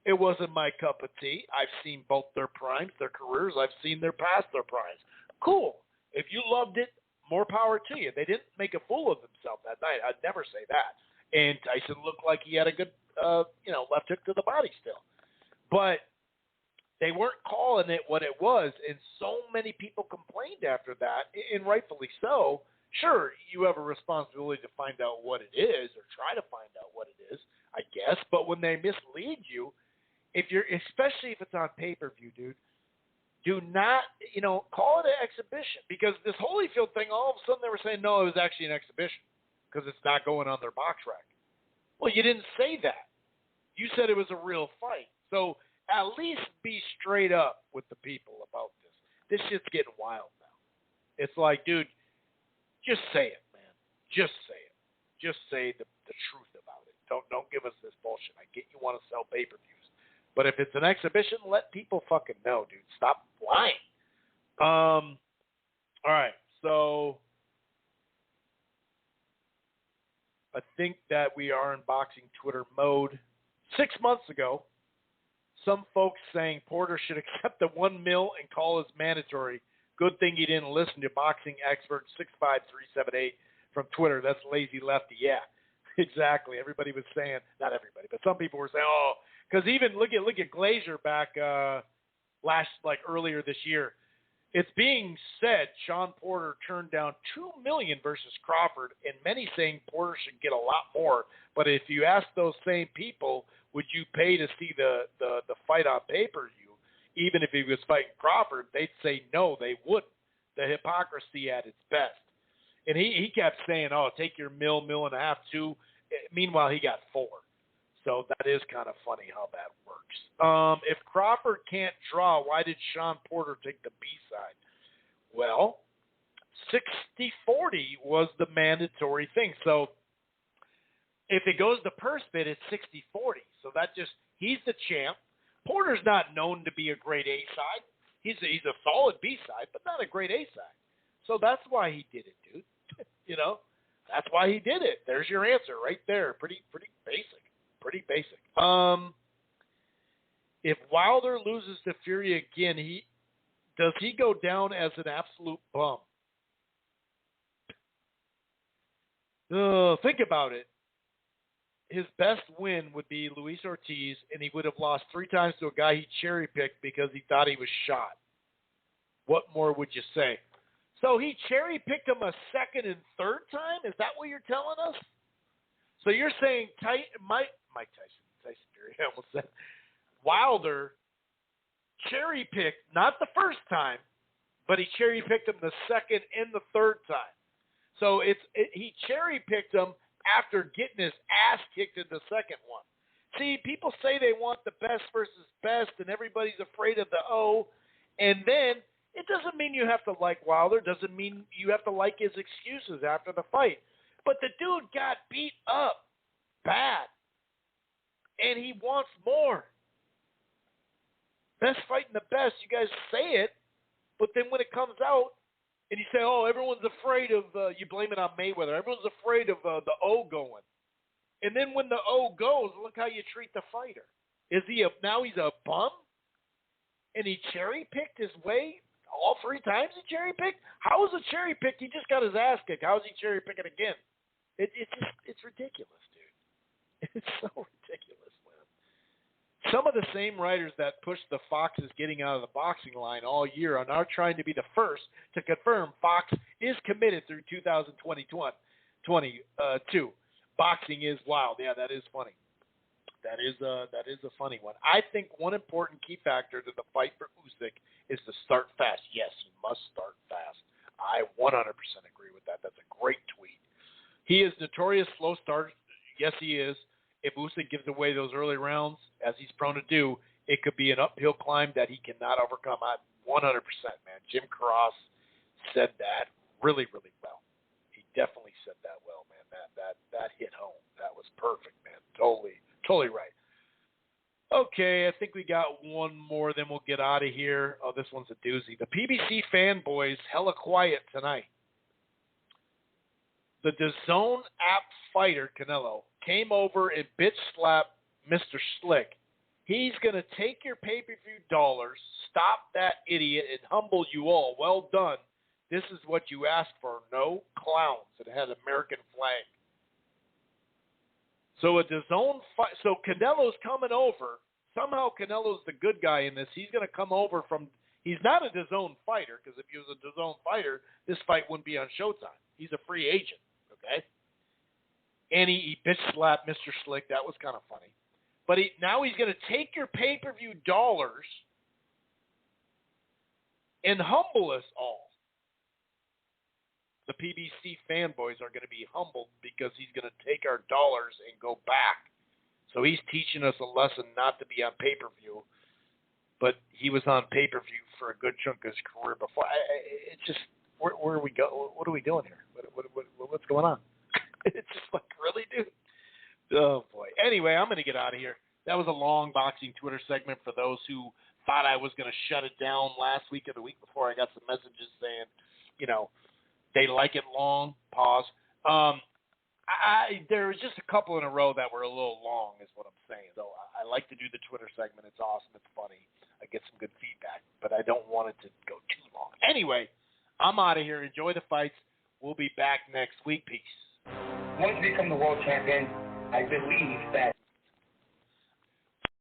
It wasn't my cup of tea. I've seen both their primes, their careers. I've seen their past their primes. Cool. If you loved it, more power to you. They didn't make a fool of themselves that night. I'd never say that. And Tyson looked like he had a good, left hook to the body still. But they weren't calling it what it was, and so many people complained after that, and rightfully so. Sure, you have a responsibility to find out what it is or try to find out what it is, I guess. But when they mislead you, especially if it's on pay-per-view, dude, do not, call it an exhibition. Because this Holyfield thing, all of a sudden they were saying, no, it was actually an exhibition because it's not going on their box rack. Well, you didn't say that. You said it was a real fight. So at least be straight up with the people about this. This shit's getting wild now. It's like, dude, just say it, man. Just say it. Just say the truth about it. Don't give us this bullshit. I get you want to sell pay-per-views. But if it's an exhibition, let people fucking know, dude. Stop lying. All right. So I think that we are in boxing Twitter mode. 6 months ago, some folks saying Porter should accept the $1 million and call as mandatory. Good thing you didn't listen to boxing expert 65378 from Twitter. That's lazy lefty. Yeah, exactly. Everybody was saying, not everybody, but some people were saying, oh, because even look at Glazier back earlier this year. It's being said Sean Porter turned down $2 million versus Crawford, and many saying Porter should get a lot more. But if you ask those same people, would you pay to see the fight on pay-per-view? Even if he was fighting Crawford, they'd say no, they wouldn't. The hypocrisy at its best. And he kept saying, oh, take your $1.5 million, $2. Meanwhile, he got $4. So that is kind of funny how that works. If Crawford can't draw, why did Sean Porter take the B side? Well, 60-40 was the mandatory thing. So if it goes to purse bid, it's 60-40. So that he's the champ. Porter's not known to be a great A side. He's a solid B side, but not a great A side. So that's why he did it, dude. That's why he did it. There's your answer right there. Pretty basic. Pretty basic. If Wilder loses to Fury again, does he go down as an absolute bum? Think about it. His best win would be Luis Ortiz, and he would have lost 3 times to a guy he cherry-picked because he thought he was shot. What more would you say? So he cherry-picked him a second and third time? Is that what you're telling us? So you're saying Mike Tyson Fury, I almost said, Wilder cherry-picked, not the first time, but he cherry-picked him the second and the third time. So he cherry-picked him after getting his ass kicked in the second one. See, people say they want the best versus best, and everybody's afraid of the O. And then it doesn't mean you have to like Wilder. Doesn't mean you have to like his excuses after the fight. But the dude got beat up bad, and he wants more. Best fighting the best. You guys say it, but then when it comes out, and you say, oh, everyone's afraid of, you blame it on Mayweather. Everyone's afraid of the O going. And then when the O goes, look how you treat the fighter. Now he's a bum? And he cherry-picked his way all 3 times he cherry-picked? How is it cherry-picked? He just got his ass kicked. How is he cherry-picking again? It's ridiculous, dude. It's so ridiculous, man. Some of the same writers that pushed the Fox's getting out of the boxing line all year are now trying to be the first to confirm Fox is committed through 2022. Boxing is wild. Yeah, that is funny. That is a funny one. I think one important key factor to the fight for Usyk is to start fast. Yes, he must start fast. I 100% agree with that. That's a great tweet. He is notorious slow start. Yes, he is. If Usyk gives away those early rounds, as he's prone to do, it could be an uphill climb that he cannot overcome. 100%, man. Jim Cross said that really, really well. He definitely said that well, man. That hit home. That was perfect, man. Totally right. Okay, I think we got one more, then we'll get out of here. Oh, this one's a doozy. The PBC fanboys, hella quiet tonight. The DAZN app fighter, Canelo, came over and bitch slapped Mr. Slick. He's going to take your pay-per-view dollars, stop that idiot, and humble you all. Well done. This is what you asked for. No clowns. It had an American flag. So so Canelo's coming over. Somehow Canelo's the good guy in this. He's going to come over from – he's not a DAZN fighter, because if he was a DAZN fighter, this fight wouldn't be on Showtime. He's a free agent, okay? And he bitch slapped Mr. Slick. That was kind of funny. But now he's going to take your pay-per-view dollars and humble us all. The PBC fanboys are going to be humbled because he's going to take our dollars and go back. So he's teaching us a lesson not to be on pay-per-view, but he was on pay-per-view for a good chunk of his career before. It's just, where are we go? What are we doing here? What's going on? It's just like, really, dude? Oh, boy. Anyway, I'm going to get out of here. That was a long boxing Twitter segment for those who thought I was going to shut it down last week or the week before. I got some messages saying, they like it long. Pause. There was just a couple in a row that were a little long, is what I'm saying. So I like to do the Twitter segment. It's awesome. It's funny. I get some good feedback, but I don't want it to go too long. Anyway, I'm out of here. Enjoy the fights. We'll be back next week. Peace. Once you become the world champion, I believe that